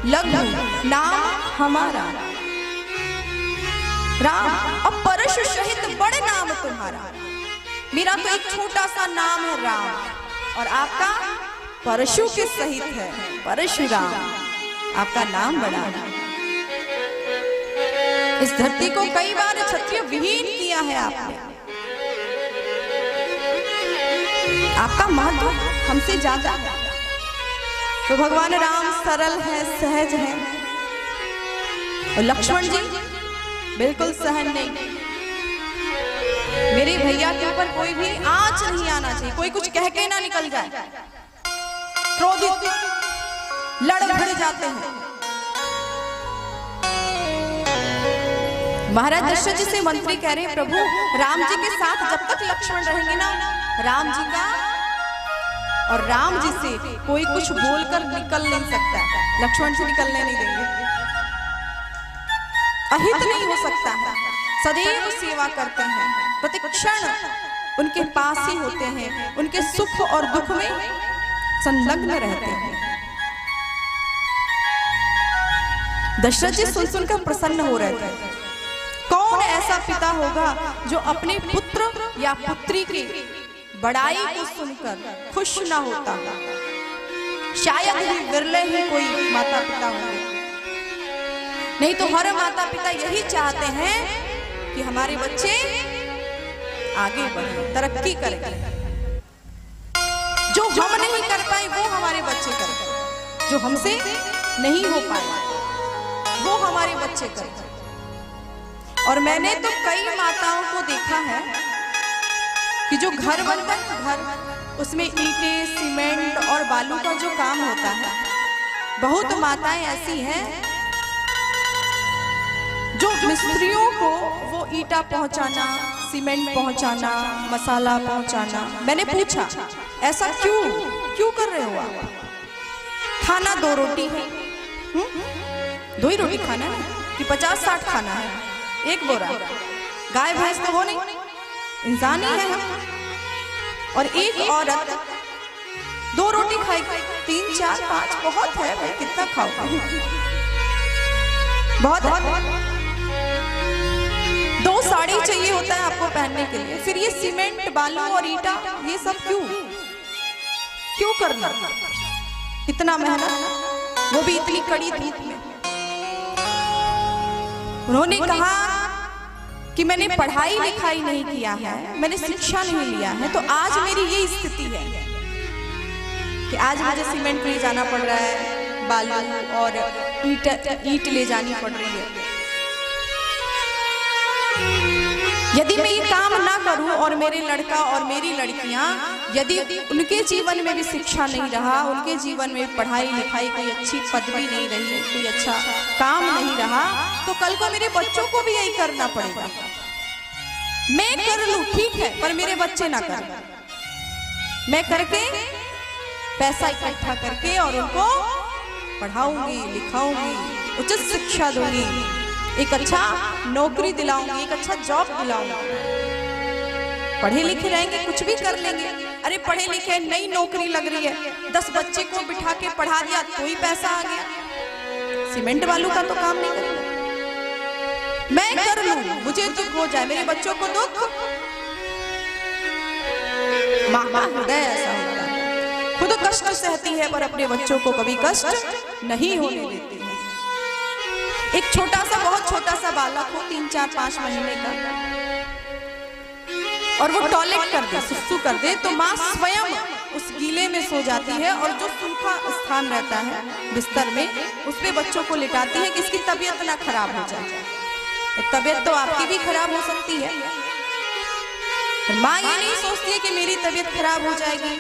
लघु नाम हमारा, राम और परशु सहित बड़े नाम तुम्हारा। मेरा तो एक छोटा सा नाम है राम, और आपका परशु के सहित है परशुराम, आपका नाम बड़ा है। इस धरती को कई बार क्षत्रिय विहीन किया है आपने। आपका महत्व हमसे ज्यादा है। तो भगवान राम सरल है, सहज है, और लक्ष्मण जी बिल्कुल सहन नहीं। मेरे भैया के ऊपर कोई भी आंच नहीं आना चाहिए, कोई कुछ कह के ना निकल जाए। क्रोधित लड़ भिड़ जाते हैं। महाराज दशरथ जी से मंत्री कह रहे हैं, प्रभु राम जी के साथ जब तक लक्ष्मण रहेंगे ना, राम जी का और राम जी से कोई कुछ बोलकर निकल नहीं सकता, लक्ष्मण से निकलने नहीं देंगे, अहित नहीं हो सकता है। सदैव सेवा करते हैं, प्रतिक्षण उनके पास ही होते हैं, उनके सुख और दुख में संलग्न रहते हैं। दशरथ जी सुन सुनकर प्रसन्न हो रहे थे। कौन ऐसा पिता होगा जो अपने पुत्र या पुत्री की बड़ाई को सुनकर खुश ना होता? शायद ही विरले ही कोई माता पिता होंगे, नहीं तो हर माता पिता यही चाहते हैं कि हमारे बच्चे आगे बढ़े, तरक्की करें। जो हम नहीं कर पाए वो हमारे बच्चे करें, जो हमसे नहीं हो पाए वो हमारे बच्चे करें। और मैंने तो कई माताओं को देखा है कि जो घर बनता है, घर उसमें ईंटें, सीमेंट और बालू का जो काम होता है, बहुत माताएं ऐसी हैं जो मिस्त्रियों को वो ईंटा पहुंचाना, सीमेंट पहुंचाना, मसाला पहुंचाना। मैंने पूछा ऐसा क्यों कर रहे हो आप? खाना 2 रोटी है, 2 ही रोटी खाना है कि 50-60 खाना है? 1 बोरा। गाय भैंस तो हो नहीं, इंसान ही है हम। और एक औरत 2 रोटी खाएगी, 3, 4, 5 बहुत है भाई, कितना खाओ? बहुत। 2 साड़ी चाहिए होता है आपको पहनने के लिए, फिर ये सीमेंट, बालू और ईंटा, ये सब क्यों करना? इतना मेहनत, वो भी इतनी कड़ी धूप में। उन्होंने कहा कि मैंने पढ़ाई लिखाई नहीं किया है, मैंने शिक्षा नहीं लिया है, तो आज मेरी ये स्थिति है कि आज मुझे सीमेंट ले जाना पड़ रहा है, बालू और ईंट ले जानी पड़ रही है। यदि मैं ये काम ना करूं और मेरे लड़का और मेरी लड़कियां, यदि उनके जीवन में भी शिक्षा नहीं रहा, उनके जीवन में पढ़ाई लिखाई, कोई अच्छी पदवी नहीं रही, कोई अच्छा काम नहीं रहा, तो कल को मेरे बच्चों को भी यही करना पड़ेगा। मैं कर लूं ठीक है, पर मेरे बच्चे ना करें। मैं करके पैसा इकट्ठा करके और उनको पढ़ाऊंगी, लिखाऊंगी, उचित शिक्षा दूंगी, एक अच्छा नौकरी दिलाऊंगी, एक अच्छा जॉब दिलाऊंगी। पढ़े लिखे रहेंगे कुछ भी कर लेंगे। अरे पढ़े लिखे नई नौकरी लग रही है, 10 बच्चे को बिठा के पढ़ा दिया तो ही पैसा आ गया। सीमेंट वालों का तो काम नहीं करेगा। मैं कर लूं, मुझे दुख हो जाए, मेरे बच्चों को दुख। माँ का हृदय ऐसा होता है, खुद कष्ट सहती है पर अपने बच्चों को कभी कष्ट नहीं होने देती है। एक छोटा सा, बहुत छोटा सा बालक हो, 3, 4, 5 महीने का, और वो टॉयलेट कर दे, सुसु कर दे, तो माँ स्वयं उस गीले में सो जाती है और जो सूखा स्थान रहता है बिस्तर में, उस पे बच्चों को लिटाती है कि इसकी तबीयत ना खराब हो जाए। तबीयत तो आपकी भी खराब हो सकती है। माँ ये नहीं सोचती है कि मेरी तबीयत खराब हो जाएगी।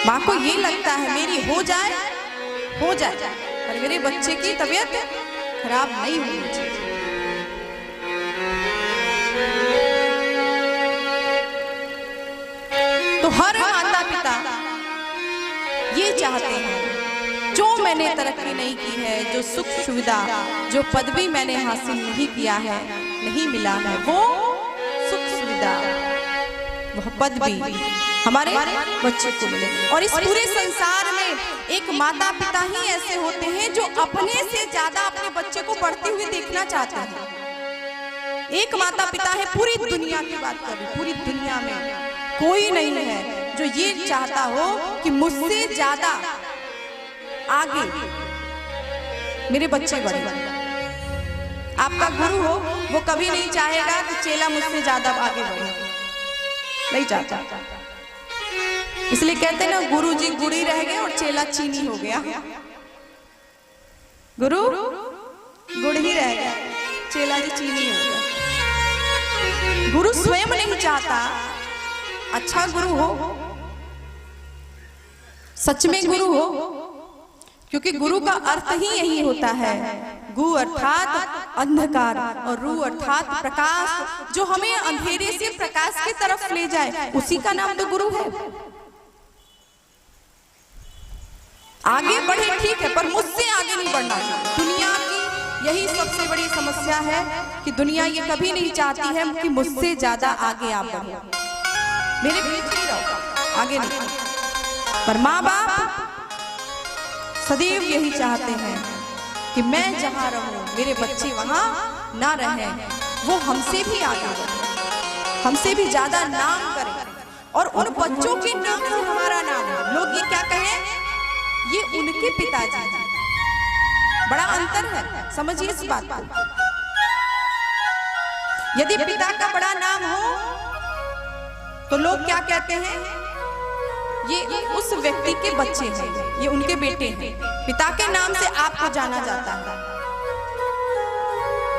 माँ को ये लगता है मेरी हो जाए, पर मेरे बच्चे की तबीयत खराब नहीं होनी चाहिए। तो हर माता पिता ये चाहते हैं, जो मैंने तरक्की नहीं की है, जो सुख सुविधा, जो पदवी मैंने हासिल नहीं किया है, नहीं मिला है, वो सुख सुविधा, वह पदवी हमारे बच्चे को मिले। और इस पूरे संसार में एक माता पिता ही ऐसे होते हैं जो अपने से ज्यादा अपने बच्चे को बढ़ते हुए देखना चाहते हैं। एक माता पिता है, पूरी दुनिया की बात कर रही, पूरी दुनिया में कोई नहीं है जो ये चाहता हो कि मुझसे ज्यादा आगे मेरे बच्चे बड़े। आपका गुरु हो वो कभी नहीं चाहेगा कि चेला मुझसे ज्यादा आगे बढ़े, नहीं चाहता। इसलिए कहते ना गुरु जी गुड़ी रह गए और चेला चीनी हो गया। गुरु गुड़ ही रह गया, चेला जी चीनी हो गया। गुरु स्वयं नहीं चाहता अच्छा गुरु हो, सच में गुरु हो, क्योंकि गुरु का अर्थ ही यही होता है। गु अर्थात अंधकार और रू अर्थात प्रकाश, जो हमें अंधेरे से प्रकाश की तरफ ले जाए, उसी का नाम तो गुरु है। आगे बढ़े ठीक है, पर मुझसे आगे नहीं बढ़ना चाहिए। दुनिया की यही सबसे बड़ी समस्या है कि दुनिया ये कभी नहीं चाहती है कि मुझसे ज्यादा आगे आप बढ़ो, मेरे पीछे रहो, आगे नहीं। पर माँ बाप सदैव यही चाहते हैं कि मैं जहां रहूं मेरे बच्चे वहां ना रहें, वो हमसे भी आगे बढ़े, हमसे भी ज्यादा नाम करें, और उन बच्चों के नाम से हमारा नाम हो। लोग ये क्या कहें, ये उनके पिताजी हैं। बड़ा अंतर है, समझिए इस बात को। यदि पिता का बड़ा नाम हो तो लोग क्या कहते हैं, ये उस व्यक्ति के बच्चे हैं, ये उनके बेटे हैं। पिता के नाम से आपको जाना जाता है।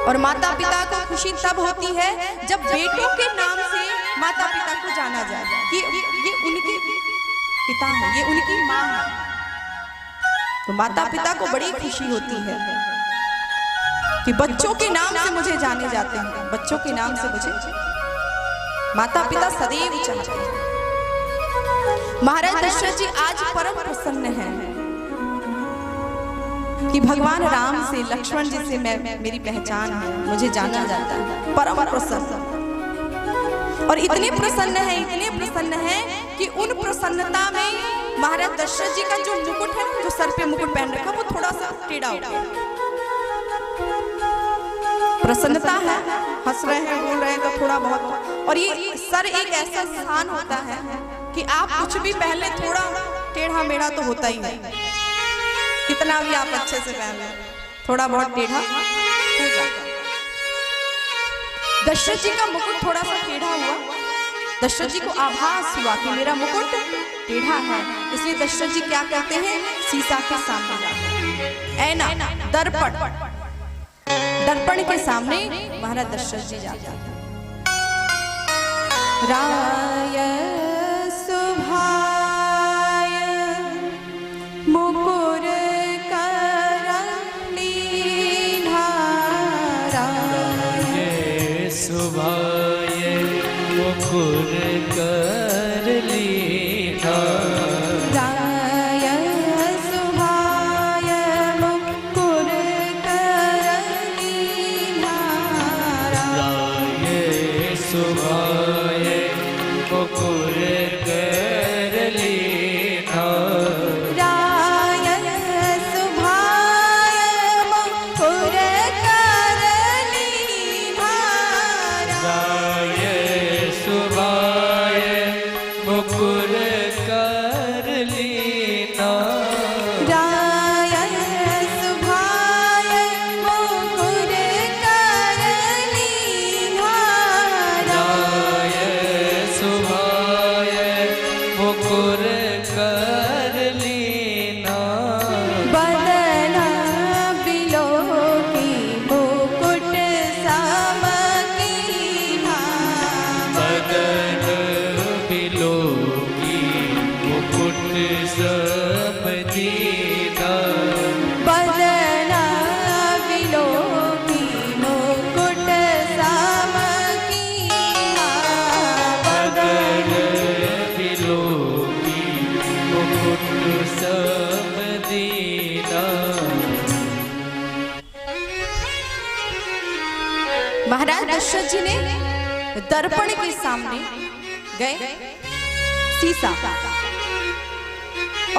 और माता पिता को खुशी तब होती है जब बेटों के नाम से माता पिता को जाना जाए कि ये उनके पिता हैं, ये उनकी माँ है। तो माता पिता को बड़ी खुशी होती है कि बच्चों के नाम से मुझे जाने जाते हैं, बच्चों के नाम से मुझे माता पिता सदैव चाहते हैं। महाराज दशरथ जी आज परम प्रसन्न हैं कि भगवान राम से, लक्ष्मण जी से मेरी पहचान है, मुझे जाना जाता है। परम प्रसन्न, और इतने प्रसन्न है, इतने प्रसन्न है कि उन प्रसन्नता में महाराज दशरथ जी का जो मुकुट है, जो सर पे मुकुट पहन रखा, वो थोड़ा सा टेढ़ा हो गया। प्रसन्नता है, हंस रहे हैं, बोल रहे हैं तो थोड़ा बहुत। और ये सर एक ऐसा स्थान होता है कि आप कुछ भी पहले थोड़ा टेढ़ा मेढ़ा तो होता ही है, कितना भी आप अच्छे से पहन लो, थोड़ा बहुत टेढ़ा हो जाता है। दशरथ जी का मुकुट थोड़ा सा टेढ़ा हुआ, दशरथ जी को आभास हुआ कि मेरा मुकुट टेढ़ा है। इसलिए दशरथ जी क्या कहते हैं, सीसा के सामने जाते हैं, ऐना, दर्पण, दर्पण के सामने महाराज दशरथ जी जाते हैं। राय सुभाय मुकुर करली धारा, सुभाय मुकुर करली धारा, राय सुभाय मुकुर करली धारा, राय सुभाय मुकुर करली धारा, राय सुभाय मुकुर करली धारा, राय सुभाय मुकुर करली धारा, राय सुभाय मुकुर करली धारा, राय सुभाय मुकुर करली धारा, बदन बिलोकी मुकुट समकीना, बदन बिलोकी मुकुट समदीना, बदन बिलोकी मुकुट समकीना, बदन बिलोकी मुकुट समदीना। महाराज दशरथ जी ने दर्पण के सामने गए, सीसा,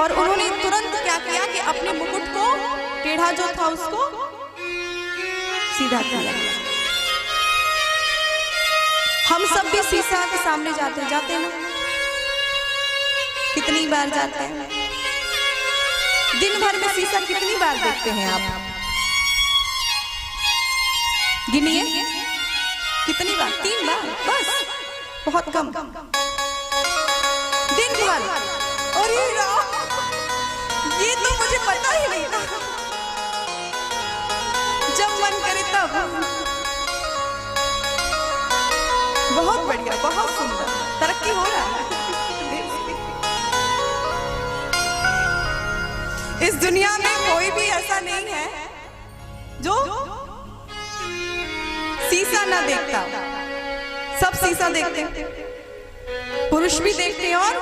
और उन्होंने तुरंत क्या किया कि अपने मुकुट को टेढ़ा जो था उसको सीधा किया। हम सब भी शीशा के सामने जाते हैं ना, कितनी बार जाते हैं? दिन भर में शीशा कितनी बार देखते हैं आप? गिनिए कितनी बार? 3 बार बस, बहुत कम। दिन भर। अरे राम, ये तो मुझे पता ही नहीं था। जब मन करे तब। बहुत बढ़िया, बहुत सुंदर, तरक्की हो रहा है। इस दुनिया में कोई भी ऐसा नहीं है जो शीशा ना देखता। सब शीशा देखते हैं, पुरुष भी देखते हैं और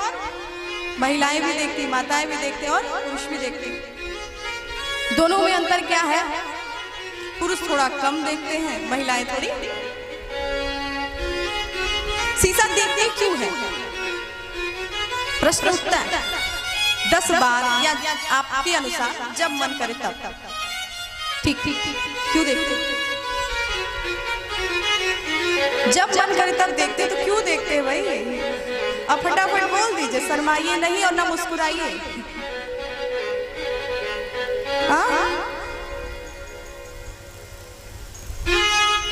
महिलाएं भी देखती, माताएं भी देखते हैं और पुरुष भी देखते हैं। दोनों में अंतर क्या है? पुरुष थोड़ा कम देखते हैं, महिलाएं थोड़ी। शीशा देखते क्यों है? प्रश्न उठता है। 10 बार या आपके अनुसार जब मन करे तब। ठीक ठीक ठीक, क्यों देखते? जब मन करे तब देखते, तो क्यों देखते हैं भाई? अब फटाफट बोल दीजिए, शर्माइए नहीं और ना मुस्कुराइए।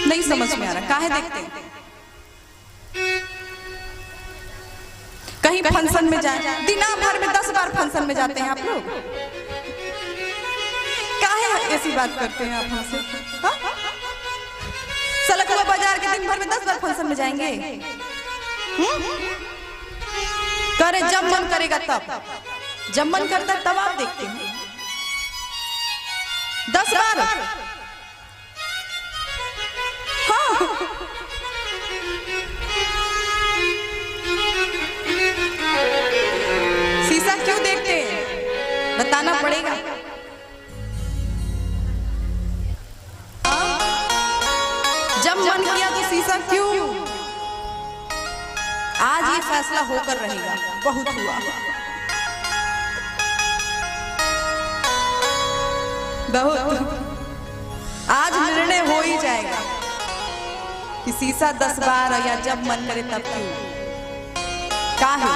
नहीं समझ में आ रहा, काहे देखते हैं? कहीं फंक्शन में जाए, दिना भर में 10 बार फंक्शन में जाते हैं आप लोग। काहे ऐसी बात करते हैं आप हमसे? सलकुआ बाजार के दिन भर में 10 बार फंक्शन में जाएंगे? करे जब मन करेगा तब, जब मन करता है तब आप देखते हैं। 10 बार। हाँ, शीशा क्यों देखते हैं बताना पड़ेगा। जब मन किया तो शीशा क्यों? आज ये फैसला होकर रहेगा, बहुत हुआ। बहुत, आज निर्णय हो ही जाएगा कि शीशा 10 बार या जब मन करे तब क्यों। काहे?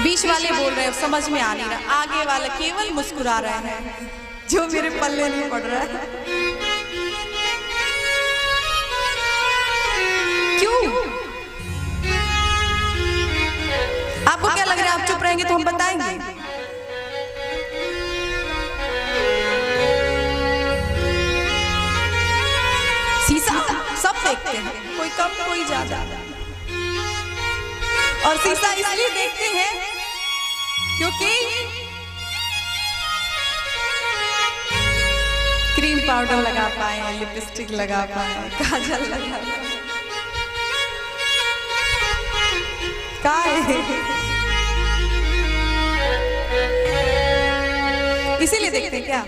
बीच वाले बोल रहे हैं, समझ में आ नहीं रहा। आगे वाले केवल मुस्कुरा रहे हैं, जो मेरे पल्ले नहीं पड़ रहा है। क्यों? आपको क्या लग रहा है? आप चुप रहेंगे तो हम बताएंगे। शीशा सब देखते हैं, कोई कम कोई ज्यादा। और शीशा इसलिए देखते हैं क्योंकि क्रीम पाउडर लगा पाए, लिपस्टिक लगा पाए, काजल लगा पाए। इसीलिए देखते हैं क्या?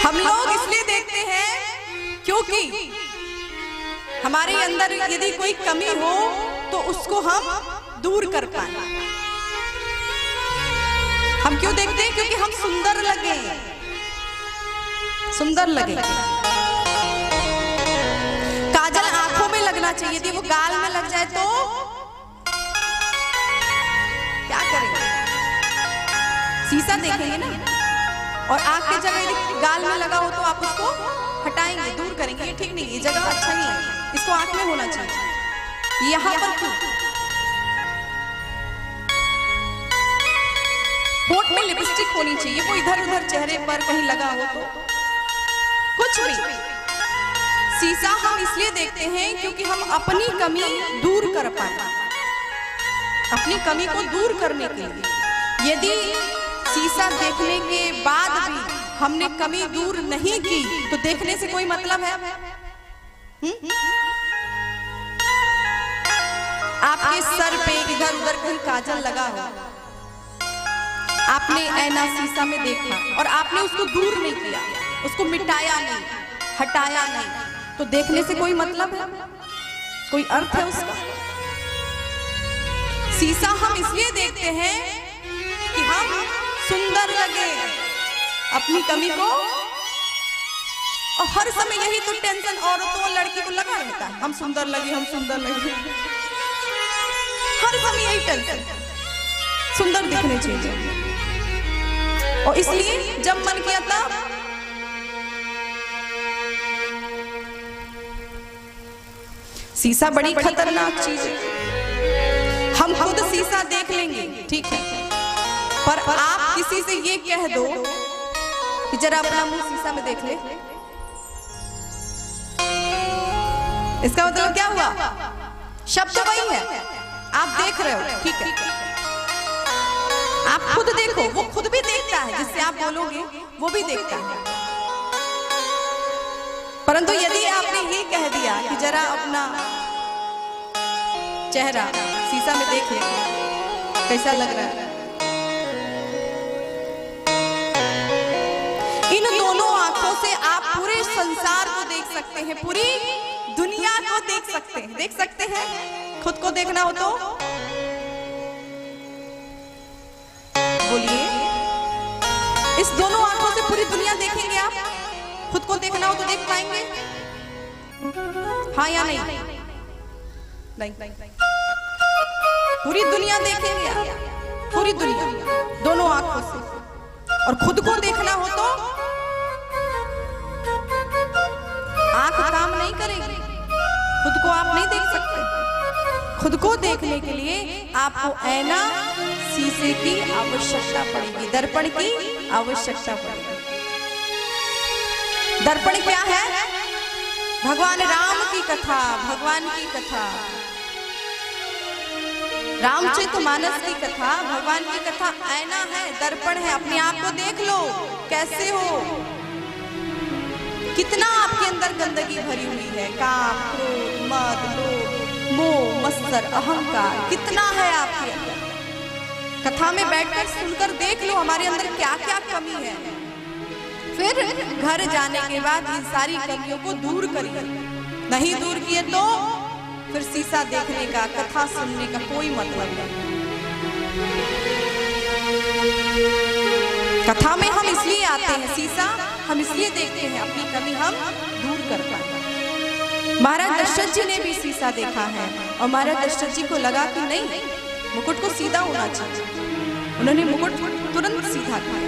हम लोग इसलिए देखते हैं क्योंकि हमारे अंदर यदि कोई कमी हो तो उसको हम दूर कर पाए। हम क्यों देखते हैं? क्योंकि हम सुंदर लगे, सुंदर लगे। काजल आंखों में लगना चाहिए, यदि वो गाल में लग जाए तो क्या करेंगे? शीशा देखेंगे ना। और आंख की जगह यदि गाल में लगा हो तो आप उसको हटाएंगे, दूर करेंगे। ये ठीक नहीं, ये जगह अच्छा नहीं है, इसको आंख में होना चाहिए। यहाँ पर क्यों? होठ में लिपस्टिक होनी चाहिए, वो इधर उधर चेहरे पर कहीं लगा हो तो कुछ भी। शीशा हम इसलिए देखते हैं क्योंकि हम अपनी कमी दूर कर पाए। अपनी कमी को दूर करने के लिए यदि शीशा देखने के बाद भी हमने कमी दूर नहीं की तो देखने से कोई मतलब है? आपके सर पे इधर उधर कहीं काजल लगा हो, आपने ऐना शीशा में देखा और आपने उसको दूर नहीं किया, उसको मिटाया नहीं, हटाया नहीं, तो देखने से कोई मतलब है? कोई अर्थ है उसका? शीशा हम इसलिए देखते हैं कि हम सुंदर लगे, अपनी कमी को। और हर समय यही तो टेंशन औरतों और लड़की को लगा रहता है, हम सुंदर लगे, हम सुंदर लगे। हर समय यही टेंशन, सुंदर दिखने चाहिए। और इसलिए जब मन किया तब शीशा बड़ी खतरनाक चीज है। हम खुद शीशा देख लेंगे, ठीक है, पर आप किसी से ये कह दो कि जरा अपना मुंह शीशा में देख ले, इसका मतलब क्या हुआ? शब्द वही है, आप देख रहे हो, ठीक है, आप खुद देखो, वो खुद भी देखता है, जिससे आप बोलोगे वो भी देखता है। परंतु यदि आपने ये कह दिया कि जरा अपना चेहरा शीशा में देख ले, कैसा लग रहा है, इन दोनों आंखों से आप पूरे संसार को देख सकते हैं, पूरी दुनिया को देख सकते हैं। देख सकते हैं? खुद को देखना हो तो बोलिए, इस दोनों आंखों से पूरी दुनिया देखेंगे आप? खुद को देखना हो तो देख पाएंगे? हाँ या नहीं? नहीं। पूरी दुनिया देखेंगे आप, पूरी दुनिया, दोनों आंखों से। और खुद को देखना हो तो आंख काम नहीं करेगी, खुद को आप नहीं देख सकते। खुद को देखने के लिए आपको ऐना, शीशे की आवश्यकता पड़ेगी, दर्पण की आवश्यकता पड़ेगी। दर्पण क्या है? भगवान राम की कथा, भगवान की कथा, रामचरितमानस की कथा, भगवान की कथा ऐना है, दर्पण है। अपने आप को देख लो, कैसे हो, कितना आपके अंदर गंदगी भरी हुई है, काम, क्रोध, मद, लोभ, मोह, मत्सर, अहंकार, कितना है आपके अंदर। कथा में बैठकर सुनकर देख लो हमारे अंदर क्या क्या कमी है। फिर घर जाने के बाद इन सारी कमियों को दूर करिए। नहीं दूर किए तो फिर शीशा देखने का, कथा सुनने का कोई मतलब नहीं। कथा में हम इसलिए आते हैं, शीशा हम इसलिए देखते हैं, अपनी कमी हम दूर कर पाए। महाराज दशरथ जी ने भी शीशा देखा है और महाराज दशरथ जी को लगा कि नहीं, मुकुट को सीधा होना चाहिए। उन्होंने मुकुट तुरंत सीधा किया।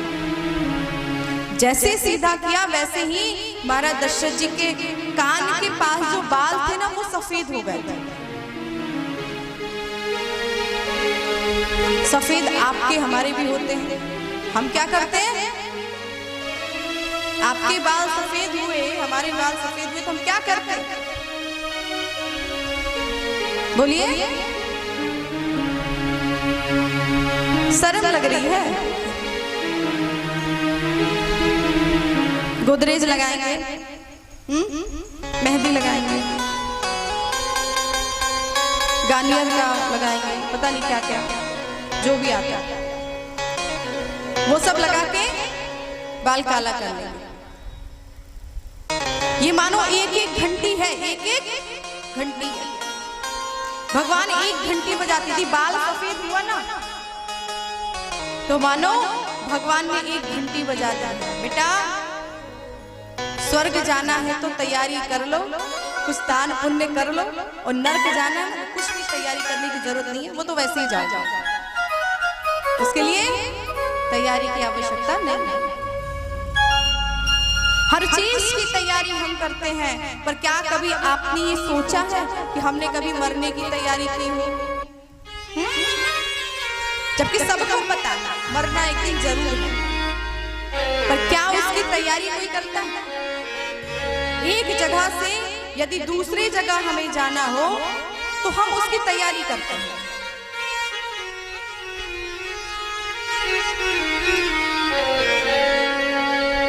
जैसे सीधा किया वैसे ही महाराज दशरथ जी के कान के पास जो बाल थे ना, वो सफेद हो गए थे। सफेद आपके हमारे भी होते हैं। हम क्या करते हैं? आपके बाल सफेद हुए, हमारे बाल सफेद हुए तो हम क्या करते हैं? बोलिए, शर्म लग रही है? गोदरेज लगाएंगे, मेहंदी लगाएंगे, गार्नियर का लगाएंगे, पता नहीं क्या क्या जो भी आता है वो सब लगा के बाल काला कर लेंगे। ये मानो एक एक घंटी है, एक एक घंटी है। भगवान एक घंटी बजाती थी, बाल सफेद हुआ ना तो मानो भगवान ने एक घंटी बजा दी। बेटा स्वर्ग जाना है तो तैयारी कर लो, कुछ दान पुण्य कर लो, और नर्क जाना है कुछ भी तैयारी करने की जरूरत नहीं है, वो तो वैसे ही जाओ। उसके लिए तैयारी की आवश्यकता नहीं है। हर चीज की तैयारी हम करते हैं, पर क्या कभी आपने ये सोचा है कि हमने कभी मरने की तैयारी की हो? जबकि सबको पता है मरना एक दिन जरूर है, पर क्या उसकी तैयारी कोई करता है? एक जगह से यदि दूसरी जगह हमें जाना हो तो हम उसकी तैयारी करते हैं।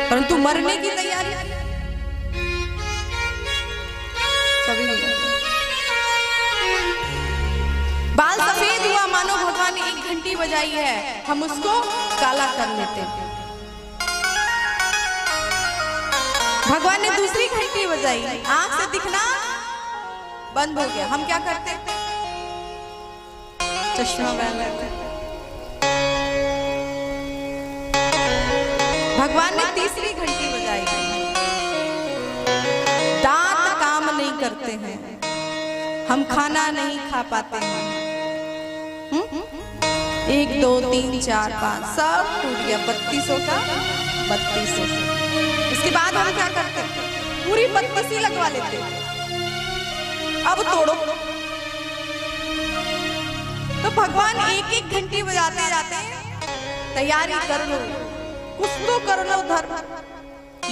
परंतु मरने की तैयारी कभी नहीं। बाल सफेद हुआ, मानो भगवान ने एक घंटी बजाई है, हम उसको काला कर लेते हैं। भगवान ने दूसरी घंटी बजाई, आंख से दिखना बंद हो गया, हम क्या करते? चश्मा पहन लेते। भगवान ने तीसरी घंटी बजाई, दांत काम नहीं करते हैं, हम खाना नहीं खा पाते हैं, 1 2 3 4 5 सब टूट गया, 3200 का 3200। इसके बाद हम क्या करते, पूरी 32 ही लगवा लेते। अब तोड़ो तो भगवान एक एक घंटी बजाते जाते हैं, तैयारी कर लो, कुछ तो कर लो धर्म।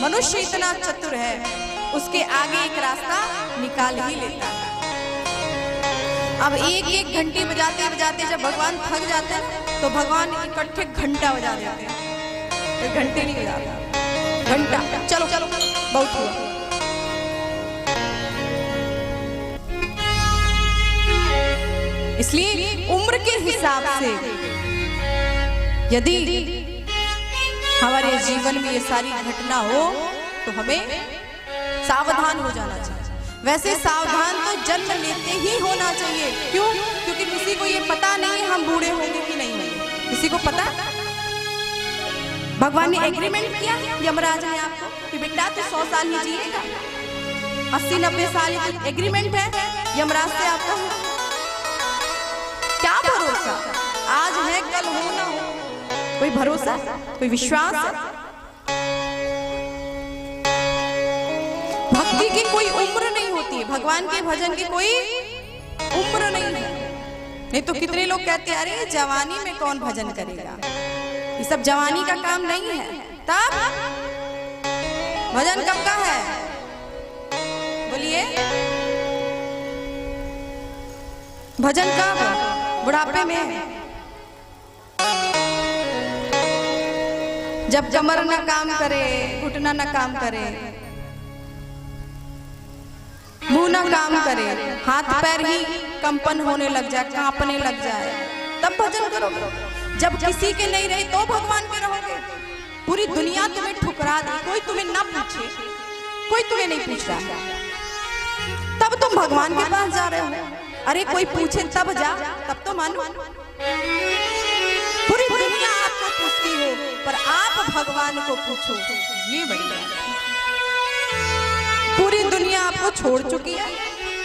मनुष्य इतना चतुर है, उसके आगे एक रास्ता निकाल ही लेता है। अब एक एक घंटी बजाते बजाते जब भगवान थक जाते हैं तो भगवान इकट्ठे घंटा बजा देते हैं। घंटे नहीं बजाते, घंटा। चलो चलो बहुत हुआ। इसलिए उम्र के हिसाब से यदि हमारे जीवन में ये सारी घटना हो तो हमें सावधान हो जाना चाहिए। वैसे सावधान तो जन्म लेते ही होना चाहिए। क्यों? क्योंकि किसी को ये पता नहीं है हम बूढ़े होंगे कि नहीं होंगे। किसी को पता? भगवान ने एग्रीमेंट किया यमराज ने आपको कि बेटा तू 100 साल ही जिएगा, 80-90 साल की एग्रीमेंट है यमराज से आपका। क्या भरोसा, आज है कल हो ना हो, कोई भरोसा, कोई विश्वास? भक्ति की कोई उम्र नहीं होती है, भगवान के भजन की कोई उम्र नहीं है। नहीं तो कितने लोग कहते हैं अरे जवानी में कौन भजन करेगा, ये सब जवानी का काम नहीं है। तब भजन कब का है बोलिए? भजन कब? बुढ़ापे में, जब कमर न काम करे, घुटना न काम करे, मुंह न काम करे, हाथ पैर ही कंपन होने लग जाए, कांपने लग जाए, तब भजन करोगे। जब किसी के नहीं रहे तो भगवान के रहोगे। पूरी दुनिया तुम्हें ठुकरा दी, कोई तुम्हें ना पूछे, कोई तुम्हें नहीं पूछ रहा, तब तुम भगवान के पास जा रहे हो। अरे कोई पूछे तब जा, तब तो मानो। पूरी दुनिया आपको पूछती हो पर आप भगवान को पूछो, ये बड़ी बात है। पूरी दुनिया आपको छोड़ चुकी है,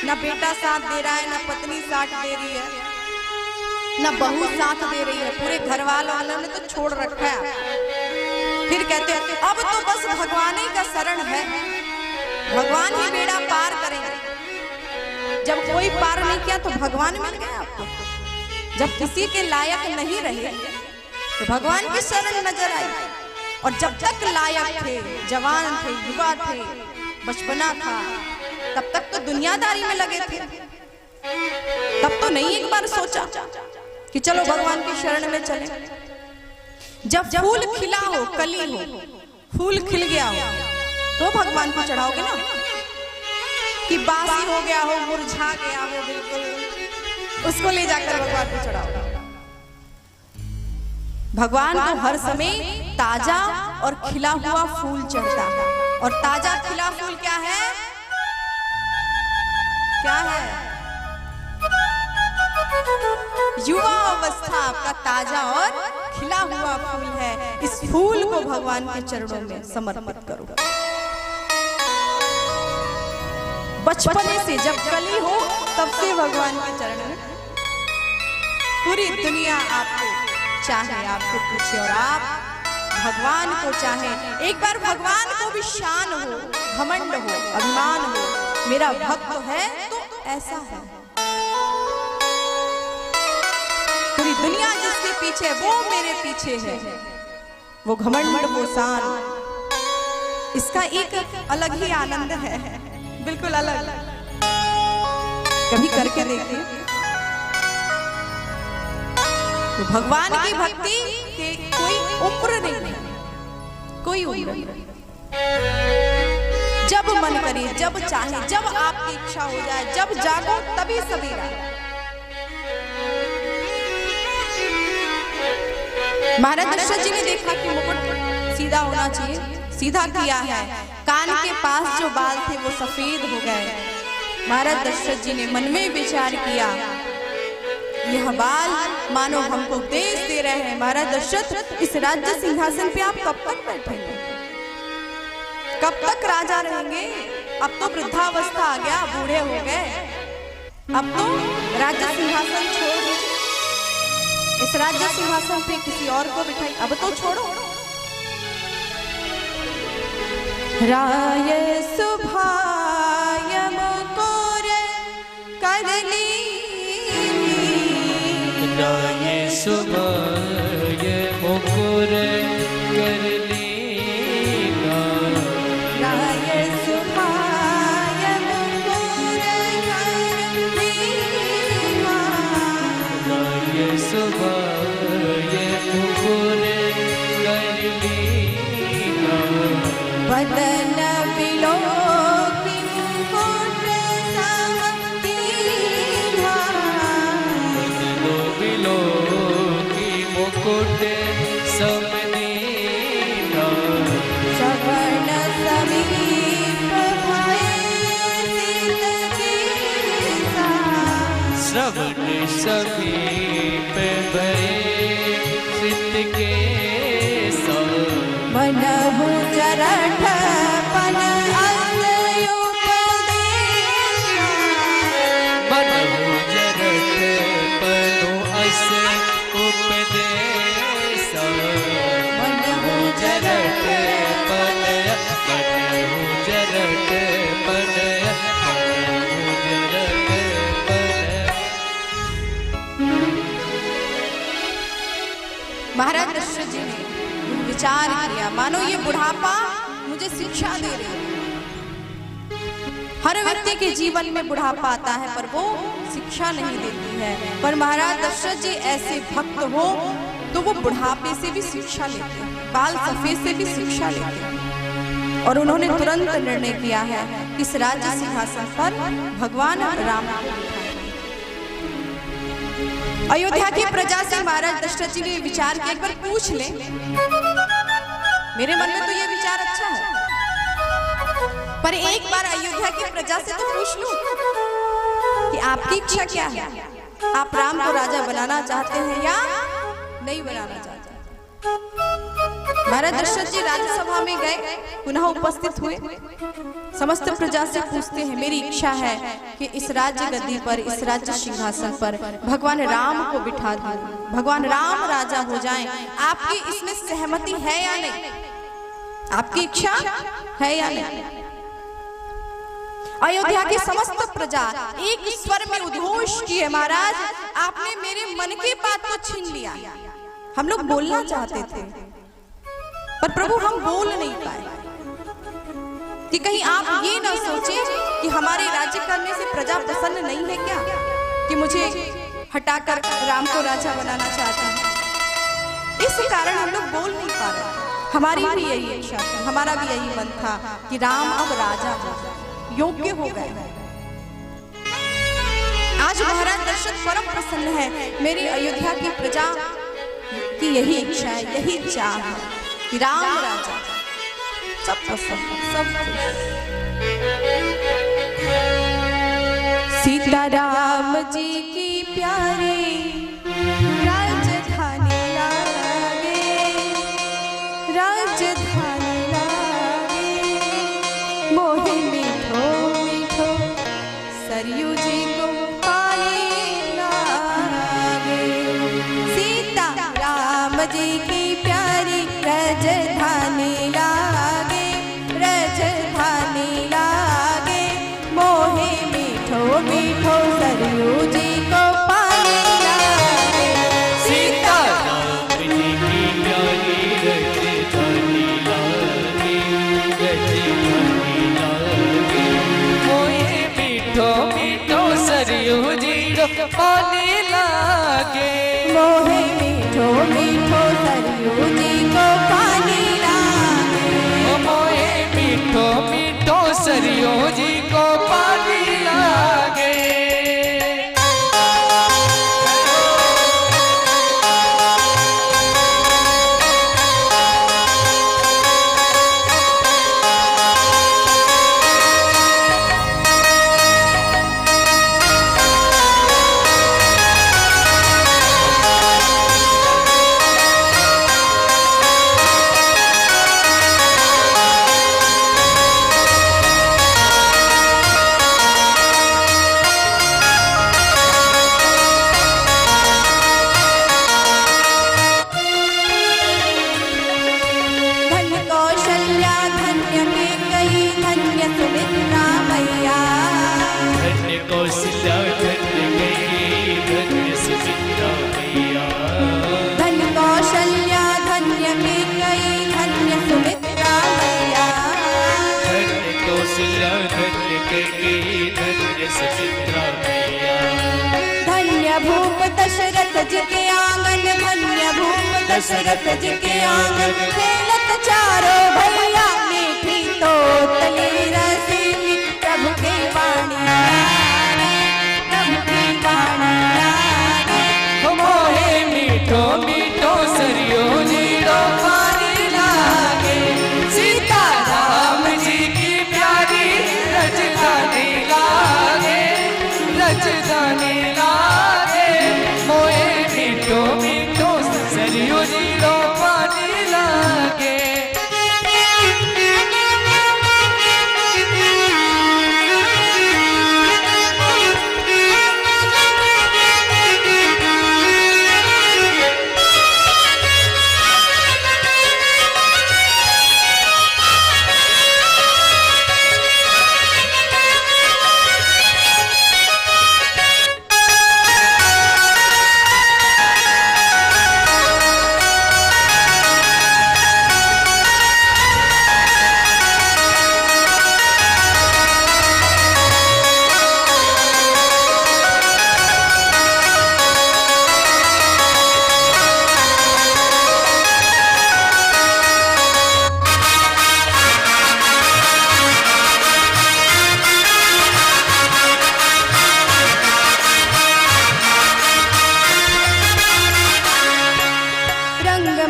ना बेटा साथ दे रहा है, ना पत्नी साथ दे रही है, ना बहू साथ दे रही है, पूरे घर वालों ने तो छोड़ रखा है। फिर कहते हैं अब तो बस भगवान ही का शरण है, भगवान ही बेड़ा पार करेंगे। जब कोई पार नहीं किया तो भगवान मिल गए आपको। जब किसी के लायक नहीं रहे तो भगवान की शरण नजर आई। और जब तक लायक थे, जवान थे, युवा थे, बचपना था, तब तक तो दुनियादारी में लगे थे। तब तो नहीं एक बार सोचा कि चलो भगवान की शरण में चले। जब फूल खिला हो, कली हो, फूल खिल गया हो तो भगवान को चढ़ाओगे ना, कि बासी हो गया हो, मुरझा गया हो, बिल्कुल उसको ले जाकर भगवान को चढ़ाओ। भगवान को हर समय ताजा और खिला हुआ फूल चढ़ता है। और ताजा खिला फूल क्या है? क्या है? युवा अवस्था आपका ताजा और खिला हुआ फूल है। इस फूल को भगवान के चरणों में समर्पित करो। बचपने से जब कली हो तब से भगवान के चरण में। पूरी दुनिया आपको चाहे, आपको पूछे और आप भगवान को चाहे। एक बार भगवान को भी शान हो, घमंड हो, अभिमान हो, मेरा भक्त है तो ऐसा है। पूरी दुनिया जिसके पीछे वो मेरे पीछे है, वो घमंड, वो शान, इसका एक अलग ही आनंद है, बिल्कुल अलग। कभी करके देखिए। तो भगवान की भक्ति के कोई उम्र नहीं है, कोई उम्र नहीं। जब मन करे, जब चाहे, जब आपकी इच्छा हो जाए, जब जागो तभी सवेरा। महाराज दशरथ जी ने देखा कि मुकुट सीधा होना चाहिए, सीधा किया है। कान के पास जो बाल थे वो सफेद हो गए। महाराज दशरथ जी ने मन में विचार किया, यह बाल मानो हमको उपदेश दे रहे हैं। महाराज दशरथ, इस राज्य सिंहासन पे आप कब तक बैठेंगे? कब तक राजा रहेंगे? अब तो वृद्धावस्था आ गया, बूढ़े हो गए, अब तो राज्य सिंहासन छोड़ दीजिए। इस राज्य सिंहासन पे किसी और को बिठाई, अब तो छोड़ो। राय सुभाय मुकुर करली, राय सुभाय मुकुर करली, राय सुभाय मुकुर करली, राय सुभाय मुकुर करली, वदन विलोकी मुकुट समकीन्हा, बदलो बिलो की मुकुट समदीना, श्रवण समीप भय सित केसा, श्रवण समीप भय सित के मनहु जरठ पन अयोपदेशा, मनहु जरठ पनु अस उपदेशा, मनहु जरठ पन, मनहु जरठ पन, मनहु जरठ पन। महाराज दशरथ जी ने विचार किया, मानो ये बुढ़ापा मुझे शिक्षा दे रही है। हर व्यक्ति के जीवन में बुढ़ापा आता है पर वो शिक्षा नहीं देती है, पर महाराज दशरथ जी ऐसे भक्त हो तो वो बुढ़ापे से भी शिक्षा लेते हैं, बाल सफेद से भी शिक्षा लेते हैं। और उन्होंने तुरंत निर्णय किया है कि इस राज्य सिंहासन पर भगवान राम को बिठाएं। अयोध्या की प्रजा से महाराज दशरथ जी ने विचार किया, एक बार पूछ ले, मेरे मन में तो ये विचार अच्छा है, पर एक बार अयोध्या की प्रजा से तो पूछ लूं कि आपकी इच्छा क्या है, आप राम को राजा बनाना चाहते हैं या नहीं बनाना चाहते। महाराज दशरथ जी राज्यसभा में गए, पुनः उपस्थित हुए, समस्त प्रजा से पूछते हैं, मेरी इच्छा है कि इस राज्य गद्दी पर, इस राज्य सिंहासन पर भगवान राम को बिठा दूं, भगवान राम राजा हो जाएं, आपकी इसमें सहमति है या नहीं, आपकी इच्छा है या नहीं। अयोध्या की समस्त प्रजा एक स्वर में उद्घोष किए, महाराज आपने मेरे मन की बात को छीन लिया, हम लोग बोलना चाहते थे पर प्रभु हम बोल नहीं पाए, कि कहीं आप ये ना सोचे कि हमारे राज्य करने से प्रजा प्रसन्न नहीं है क्या, कि मुझे हटाकर राम को राजा बनाना चाहते हैं। इस कारण हम लोग बोल नहीं पा रहे। हमारी भी यही इच्छा थी, हमारा भी यही मन था कि राम अब राजा हो जाए, योग्य हो गए। आज महाराज दशरथ परम प्रसन्न है, मेरी अयोध्या की प्रजा की यही इच्छा है, यही चाह है कि राम राजा, सब प्रसन्न, सब सीता राम जी की प्यारी राजधानी लागे, राजधानी लागे, मोहे मीठो मीठो सरयू जी को पानी लागे। सीता राम जी की प्यारी राजधानी लागे, राजधानी लागे, मोहे मीठो मीठो सरयू जी को पानी लागे। सीता राम जी की प्यारी राजधानी लागे, राजधानी लागे, मोहे मीठो मीठो सरयू जी को पानी लागे, मोहे मीठो मीठो सरयू जी को पानी लागे। मोहे मीठो मीठो सरयू जी को पानी लागे। कौशल्या धन्य कैकेयी धन्य सुमित्रा मैया। धन्य कौशल्या धन्य कैकेयी धन्य सुमित्रा मैया। धन्य कौशल्या धन्य कैकेयी धन्य सुमित्रा मैया। धन्य भूप दशरथ जी के आंगन, धन्य भूप दशरथ जी के आंगन, खेलत चारों भैया मीठी तोतली रसीली प्रभु की वाणी, प्रभु की वाणी। मोहे मीठो मीठो सरियो नीरो पानी लागे, सीता राम जी की प्यारी रजदानी लागे, रजदानी लागे। मोहे मीठो मीठो सरियो नीरो पानी लागे।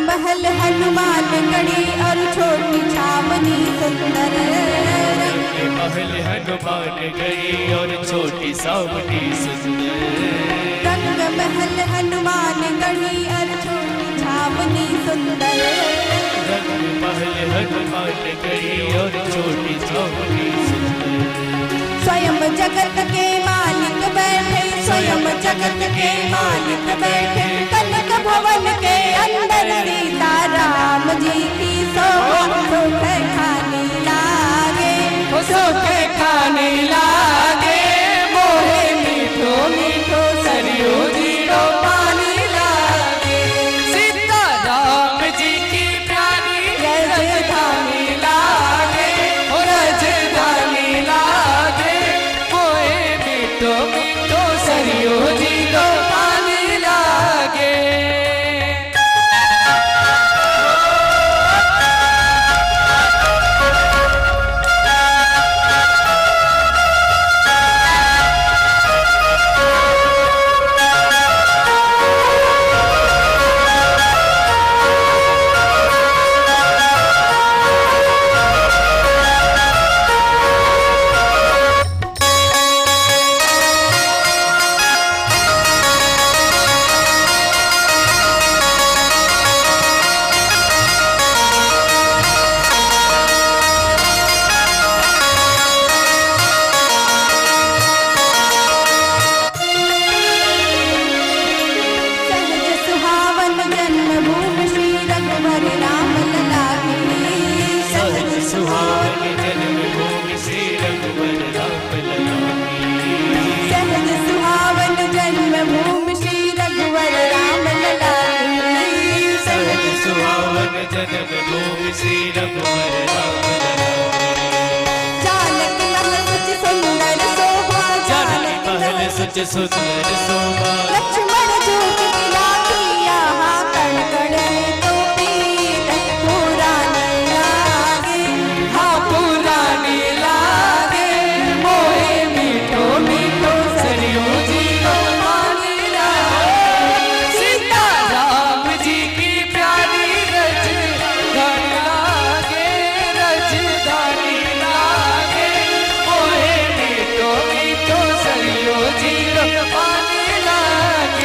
महल हनुमान गढ़ी और छोटी छावनी सुंदर। महल हनुमान गढ़ी और छोटी छावनी सुंदर। रंग महल हनुमान गढ़ी और छोटी छावनी सुंदर। रंग महल हनुमान गढ़ी और छोटी छावनी सुंदर। स्वयं जगत के मालिक बैठे, स्वयं जगत के मालिक बैठे, कनक भवन के अंदर सीता राम जी की शोभा सुख खाने लागे, सुख खाने लागे। मोहे मीठो मीठो सरियो जीरो पानी लागे, सीता राम जी की प्यारी रजधानी लागे, रजधानी लागे। मोहे मीठो मीठो सरियो जीरो पानी लागे। जन्मभूमि श्री रघुवर राम जानकी महल सच सुंदर शोभा, जानकी महल सच सुंदर शोभा। लक्ष्मण झूठ गिला किया कण कण तो पीत पुरानी लागे, हाँ पुरानी लागे। मोहे मीठो मीठो सरियो जीरो पानी लागे, सीता राम जी की प्यारी रजधानी लागे, रजधानी लागे। मोहे मीठो मीठो सरियो जीरो पानी लागे।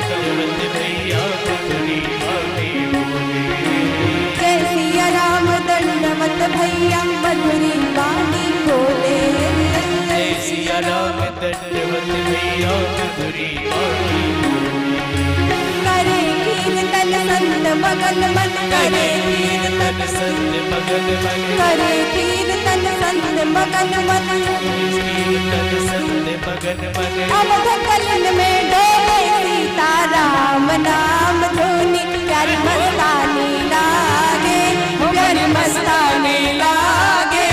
दंडवत भैया मधुरी बातें बोले। जय सिया राम दंडवत भैया मधुरी बानी बोले। जय सिया राम दंडवत भैया मधुरी बातें बोले। करे कीर्तन संत मगन मन, करे कीर्तन संत मगन मन, करे कीर्तन संत मगन मन, कीर्तन संत मगन मन। अवध कलन में डोले सीता राम नाम धुनी। प्यारी मस्तानी लागे, प्यारी मस्तानी लागे,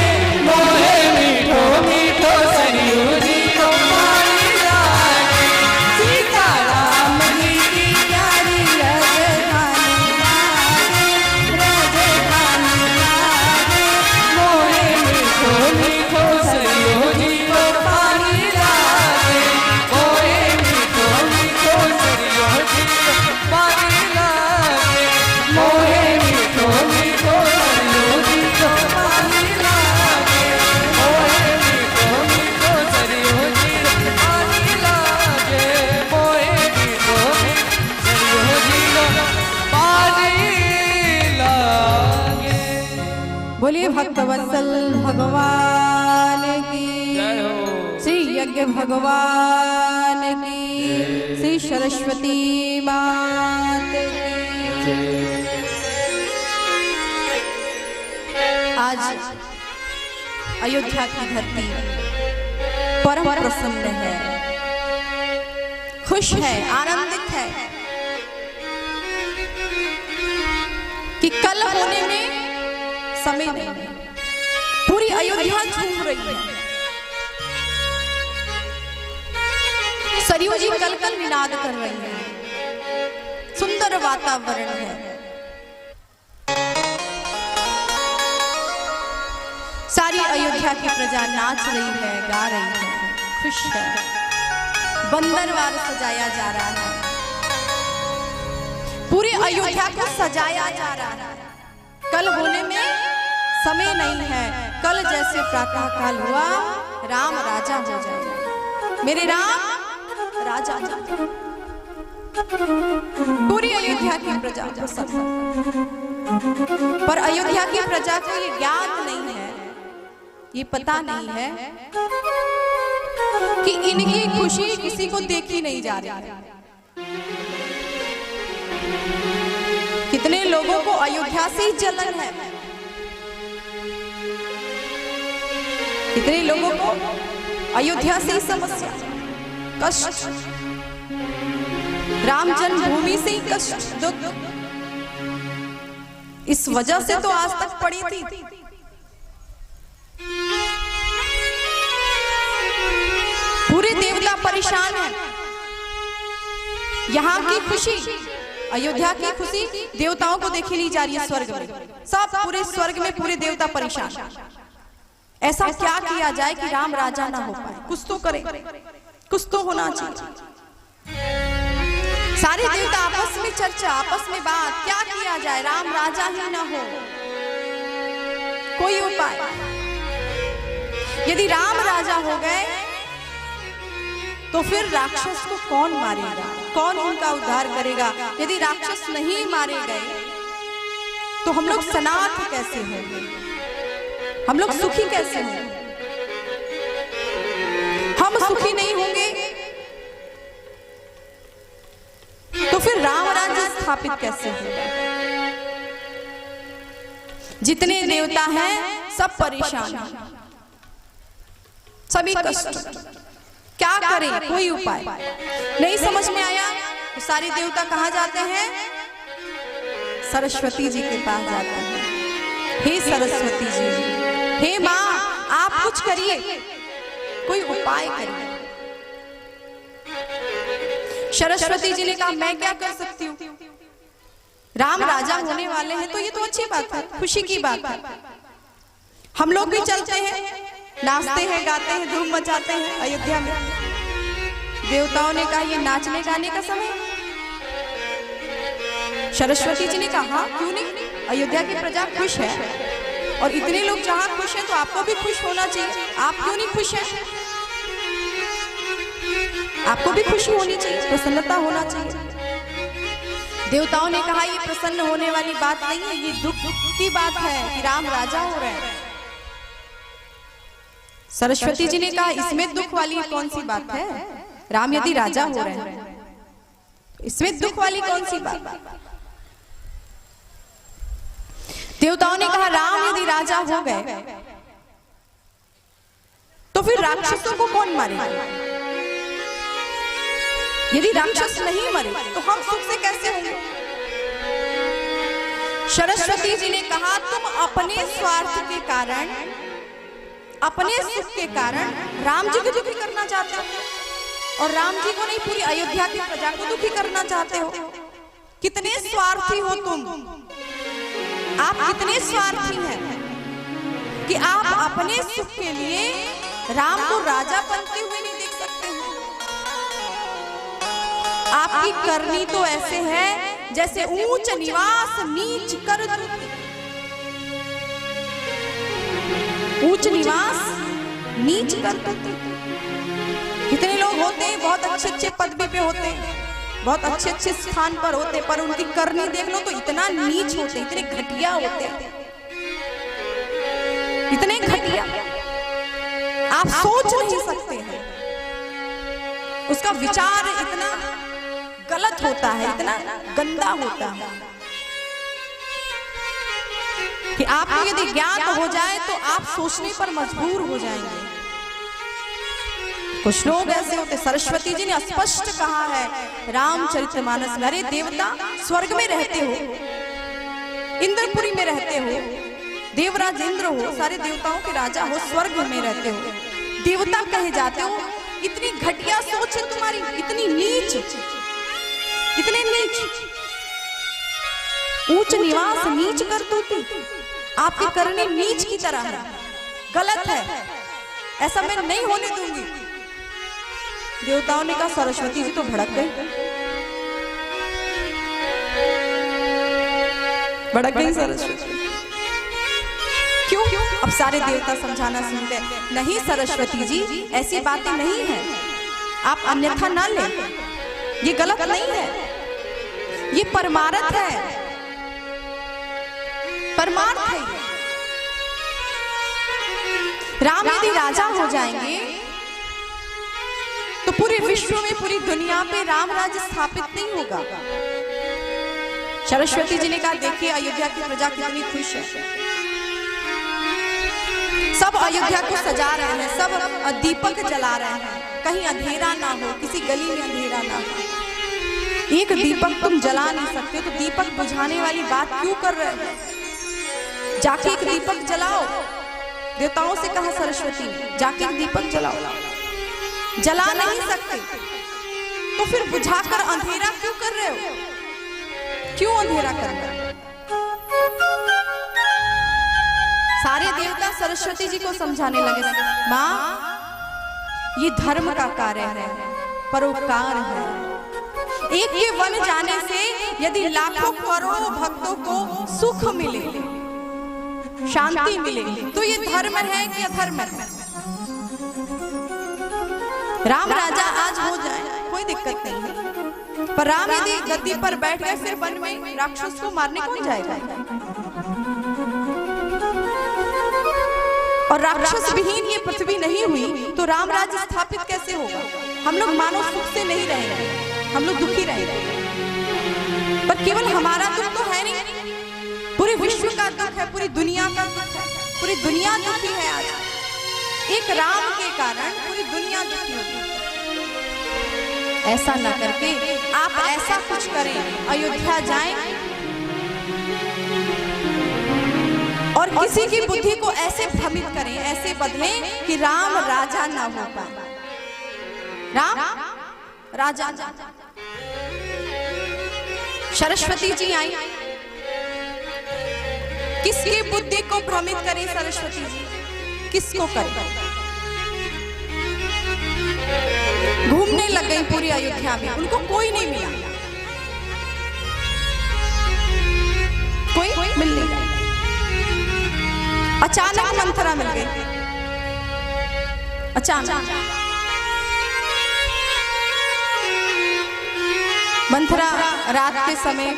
मोहे मीठो मीठो सरयू जी को पानी लागे। सीता राम जी की प्यारी राजधानी लागे, राजधानी लागे, मोहे मीठो मीठो सरयू जी को पानी लागे। मोहे मीठो मीठो सरयू जी को पानी लागे। मोहे मीठो मीठो सरयू जी को पानी लागे। मोहे मीठो मीठो सरयू जी को पानी लागे। मोहे मीठो मीठो सरयू जी को पानी लागे। बोलिए भक्तवत्सल भगवान की, जय हो। श्री यज्ञ भगवान की, श्री सरस्वती मात की। आज अयोध्या की धरती परम प्रसन्न है, खुश है, आनंदित है कि कल होने में समय नहीं है। पूरी अयोध्या झूम रही है। सरयू जी कल कल निनाद कर रही है। सुंदर वातावरण है। सारी अयोध्या की प्रजा नाच रही है, गा रही है, खुश है। बंदरवार सजाया जा रहा है। पूरी अयोध्या को सजाया जा रहा है। कल होने में समय नहीं है। कल जैसे प्रातः काल हुआ, राम राजा हो जाए। मेरे राम राजा हो जाए। पूरी अयोध्या की प्रजा को सब, पर अयोध्या की प्रजा को ये ज्ञात नहीं है, ये पता नहीं है कि इनकी खुशी किसी को देखी नहीं जा रही है। कितने लोगों को अयोध्या से ही जलन है, कितने लोगों को अयोध्या से ही समस्या, कष्ट, राम जन्मभूमि से ही कष्ट, दुख। इस वजह से तो आज तक पड़ी थी। पूरे देवता परेशान हैं। यहाँ की खुशी, अयोध्या की खुशी देवताओं को देखी ली जा रही है। स्वर्ग में सब, पूरे स्वर्ग में पूरे देवता परेशान। ऐसा क्या किया जाए कि राम राजा ना हो पाए? कुछ तो करे, कुछ तो होना चाहिए। सारे देवता आपस में चर्चा, आपस में बात, क्या किया जाए राम राजा ही ना हो। कोई उपाय। यदि राम राजा हो गए तो फिर राक्षस को कौन मारेगा, कौन उनका उद्धार करेगा? यदि राक्षस नहीं मारे गए तो हम लोग सनाथ कैसे होंगे, हम लोग सुखी कैसे होंगे? हम सुखी नहीं होंगे तो फिर राम राज्य स्थापित कैसे होगा? जितने देवता हैं सब परेशान हैं, सभी कष्ट। क्या करें? कोई उपाय नहीं समझ में आया तो सारे देवता कहाँ जाते हैं? सरस्वती जी के पास जाते हैं। हे सरस्वती जी, हे माँ, आप कुछ करिए, कोई उपाय करिए। सरस्वती जी ने कहा, मैं क्या कर सकती हूँ? राम राजा होने वाले हैं तो ये तो अच्छी बात है, खुशी की बात है। हम लोग भी चलते हैं, नाचते हैं, गाते हैं, धूम मचाते हैं अयोध्या में। देवताओं ने कहा, ये नाचने गाने का समय। सरस्वती जी ने कहा, हाँ क्यों नहीं, अयोध्या की प्रजा खुश है और इतने लोग जहां खुश हैं तो आपको भी खुश होना चाहिए। आप क्यों नहीं खुश हैं? आपको भी खुशी होनी चाहिए, प्रसन्नता होना चाहिए। देवताओं ने कहा ये प्रसन्न होने वाली बात नहीं है, ये दुख की बात है कि राम राजा हो रहे हैं। सरस्वती जी ने कहा इसमें दुख वाली कौन सी बात है, राम यदि राजा हो रहे हैं इसमें दुख वाली कौन सी बात। देवताओं ने कहा राम यदि राजा हो गए तो फिर राक्षसों को कौन मारेगा, यदि राक्षस नहीं मरे तो हम सुख से कैसे होंगे। सरस्वती जी ने कहा तुम अपने स्वार्थ के कारण, अपने सुख के कारण राम जी को दुखी करना चाहते हो और राम जी को नहीं पूरी अयोध्या की प्रजा को दुखी करना चाहते हो। कितने स्वार्थी हो तुम, आप कितने स्वार्थी हैं कि आप अपने सुख के लिए राम को राजा बनते हुए नहीं देख सकते हैं। आपकी करनी तो ऐसे है जैसे ऊंच निवास नीच कर दूती, ऊंच निवास नीच कर दूती। कितने लोग होते हैं बहुत अच्छे अच्छे पदवी पे होते हैं, बहुत अच्छे अच्छे स्थान पर होते, पर उनकी करनी देख लो तो इतना नीच होते, इतने घटिया होते, इतने घटिया आप सोच नहीं सकते हैं। उसका विचार इतना गलत होता है, इतना गंदा होता है कि आपको यदि ज्ञात हो जाए तो आप सोचने पर मजबूर हो जाएंगे। कुछ लोग ऐसे होते, सरस्वती जी ने स्पष्ट कहा है रामचरितमानस में, अरे देवता स्वर्ग में रहते हो, इंद्रपुरी में रहते हो, देवराज इंद्र हो, सारे देवताओं के राजा हो, स्वर्ग में रहते हो, देवता कहे जाते हो, इतनी घटिया सोच है तुम्हारी, इतनी नीच, इतने नीच, ऊंच निवास नीच कर दूती। आपकी करनी नीच की तरह है, गलत है, ऐसा मैं नहीं होने दूंगी। देवताओं ने कहा सरस्वती जी तो भड़क गई, भड़क गई सरस्वती। क्यों? अब सारे देवता समझाना सुनते, नहीं सरस्वती जी ऐसी बातें नहीं है, आप अन्यथा ना लें, ये गलत नहीं है, ये परमार्थ है, परमार्थ है। राम यदि राजा हो जाएंगे तो पूरे विश्व में, पूरी दुनिया पे राम राज्य स्थापित नहीं होगा। सरस्वती जी ने कहा देखिए अयोध्या की प्रजा कितनी खुश है, सब अयोध्या को सजा रहे हैं, सब दीपक जला रहे हैं, कहीं अंधेरा ना हो, किसी गली में अंधेरा ना हो। एक दीपक तुम जला नहीं सकते तो दीपक बुझाने वाली बात क्यों कर रहे हो, जाके एक दीपक जलाओ। देवताओं से कहा सरस्वती जाके एक दीपक जलाओ, जला नहीं सकते तो फिर बुझाकर अंधेरा क्यों कर रहे हो, क्यों अंधेरा कर रहे हो। सारे देवता सरस्वती जी को समझाने लगे, माँ ये धर्म का कार्य है, परोपकार है, एक के वन जाने से यदि लाखों करोड़ों भक्तों को सुख मिले, शांति मिले, तो ये धर्म है कि अधर्म है। राम राजा आज हो जाए कोई दिक्कत नहीं है, पर राम यदि गद्दी पर बैठ गए फिर वन में राक्षस को मारने कौन जाएगा, और राक्षस विहीन ये पृथ्वी नहीं हुई तो राम राज्य स्थापित कैसे होगा। हम लोग मानो सुख से नहीं रहेंगे, हम लोग दुखी रहेंगे। पर केवल हमारा दुख तो है नहीं, पूरे विश्व का दुख है, पूरी दुनिया का दुख है, पूरी दुनिया दुखी है। आज एक राम के कारण पूरी दुनिया दुखी होगी। ऐसा ना करके आप ऐसा कुछ करें, अयोध्या जाएं और किसी की बुद्धि को ऐसे भ्रमित करें, ऐसे बदलें कि राम राजा ना हो पाए, राम राजा। सरस्वती जी आई, किसकी बुद्धि को भ्रमित करें सरस्वती जी, किसको करें। घूमने लग गई पूरी अयोध्या में, उनको कोई नहीं मिला, कोई मिल नहीं रहा। अचानक मंथरा मिल गई, अचानक मंथरा रात के समय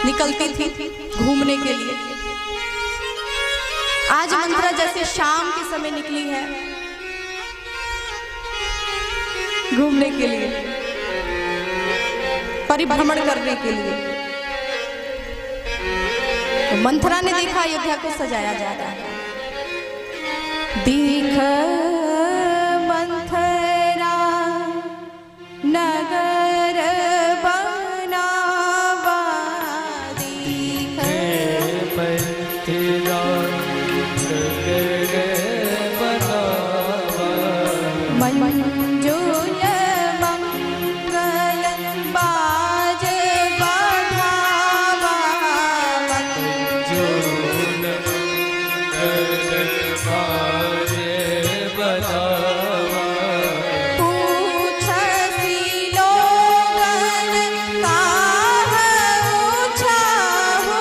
निकलती थी घूमने के लिए। आज मंथरा जैसे शाम के समय निकली है घूमने के लिए, परिभ्रमण करने के लिए। तो मंथरा ने देखा अयोध्या को सजाया जा रहा है। देख मंथरा नगर बनावा, देख मंथरा नगर बनावा, मंजुल मंगल बाज बढ़ावा, मंजुल मंगल बाज बढ़ावा। पूछसी लोगन काहे ऊँचाहू,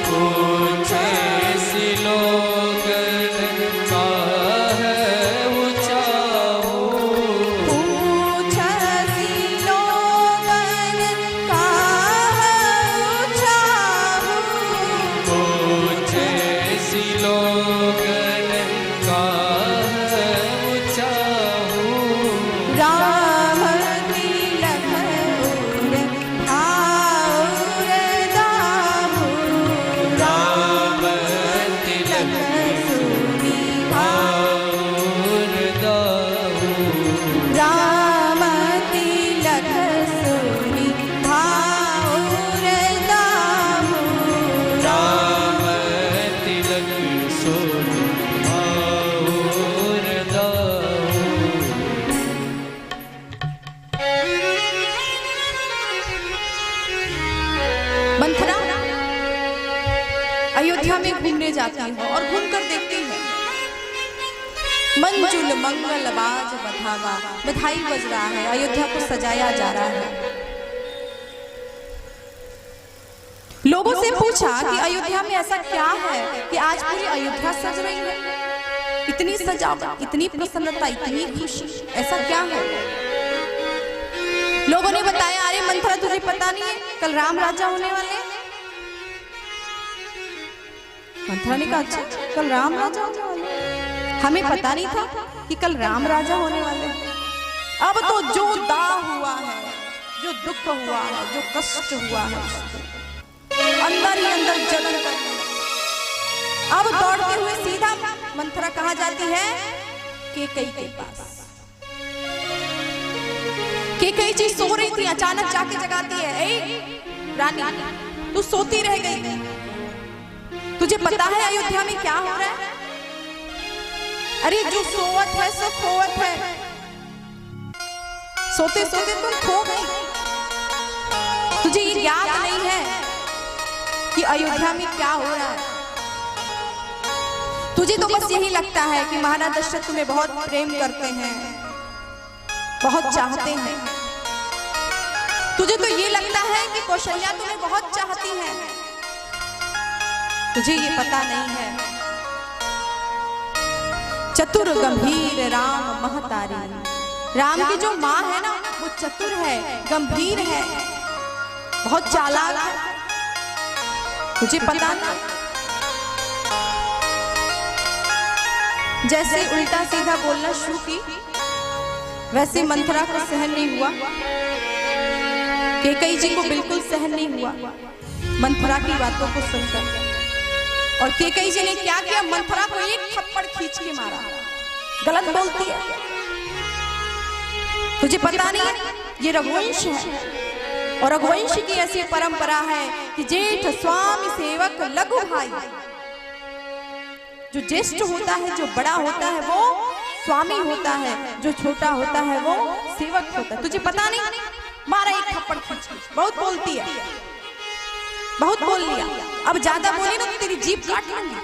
पूछसी लोगन काहे ऊँचाहू, पूछसी लोगन काहे ऊँचाहू, पूछसी लोगन काहे ऊँचाहू। राम तिलक उर आउर दामू, राम तिलक सुनी और दाऊ, राम तिलक सुनी भाउर दामू, राम तिलक सोन और दाऊ। मंथरा अयोध्या में घूमने जाती है और घूमकर देखती है मंजुल मंगल बाज बधावा, बधाई बज रहा है, अयोध्या को सजाया जा रहा है। लोगों से पूछा कि अयोध्या में ऐसा क्या है कि आज पूरी अयोध्या सज रही है, इतनी सजावट, इतनी प्रसन्नता, इतनी खुशी, ऐसा क्या है? लोगों ने बताया, अरे मंथरा तुझे पता नहीं है कल राम राजा होने वाले हैं? मंथरा ने कहा अच्छा कल राम राजा होने वाले हैं? हमें पता नहीं था कि कल राम राजा होने वाले हैं। अब तो जो दाह हुआ है, जो दुख हुआ है, जो कष्ट हुआ है, अंदर ही अंदर जलन कर रही है। अब दौड़ते हुए सीधा मंथरा कहाँ जाती है? केकई के पास। केकई जी सो रही थी, अचानक जाके जगाती है, ए रानी तू सोती रह गई, तुझे पता है अयोध्या में क्या हो रहा है? अरे जो सोवत है सो खोवत है, सोते सोते तुम खो गई। तुझे ये याद नहीं है कि अयोध्या में क्या हो रहा है? तुझे तो बस यही लगता है कि महाराज दशरथ तुम्हें बहुत प्रेम करते हैं, बहुत चाहते हैं। तुझे तो ये लगता है कि कौशल्या तुम्हें बहुत चाहती है। तुझे ये पता नहीं है चतुर गंभीर राम महतारी, राम की जो माँ है ना वो चतुर है, गंभीर है, बहुत चालाक है। तुझे पता नहीं? जैसे उल्टा सीधा बोलना शुरू की, वैसे मंथरा को सहन नहीं हुआ, केकई जी को बिल्कुल सहन नहीं हुआ मंथरा की बातों को सुनकर। और केकई जी ने क्या किया? मंथरा को एक थप्पड़ खींच के मारा। गलत बोलती है, तुझे पता नहीं ये रघुवंश है, और रघुवंश की ऐसी परंपरा है कि जेठ स्वामी सेवक लघु भाई, जो ज्येष्ठ होता है, जो बड़ा होता है वो स्वामी होता है, जो छोटा होता है वो सेवक होता है। तुझे पता नहीं? मारा एक थप्पड़ खींच के। बहुत बोलती है, बहुत बोल लिया, अब ज्यादा बोली ना तो तेरी जीभ काट लूंगी।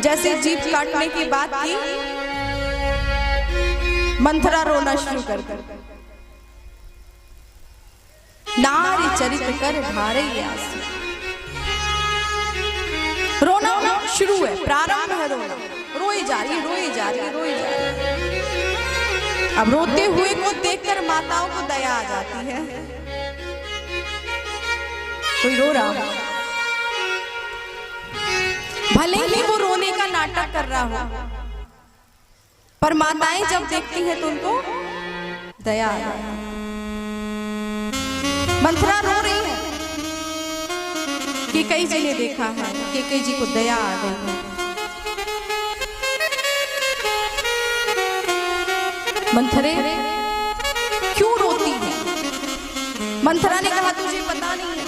जैसे जीभ काटने की बात की, मंथरा रोना शुरू कर दी। नारी चरित कर ढारे आंसू, रोना शुरू है, प्रारंभ है रोना, रोई जा रही है, रोई जा रही है, रोई जा रही है। अब रोते हुए को देखकर माताओं को दया आ जाती है। कोई रो रहा हो, भले ही वो रोने का नाटक कर रहा हो, पर माताएं जब देखती हैं तो उनको दया आ जाती है। मंथरा रो रही है, केकई जी ने देखा है, केकई जी को दया आ गई है। मंथरे क्यों रोती है? मंथरा ने कहा तुझे पता नहीं है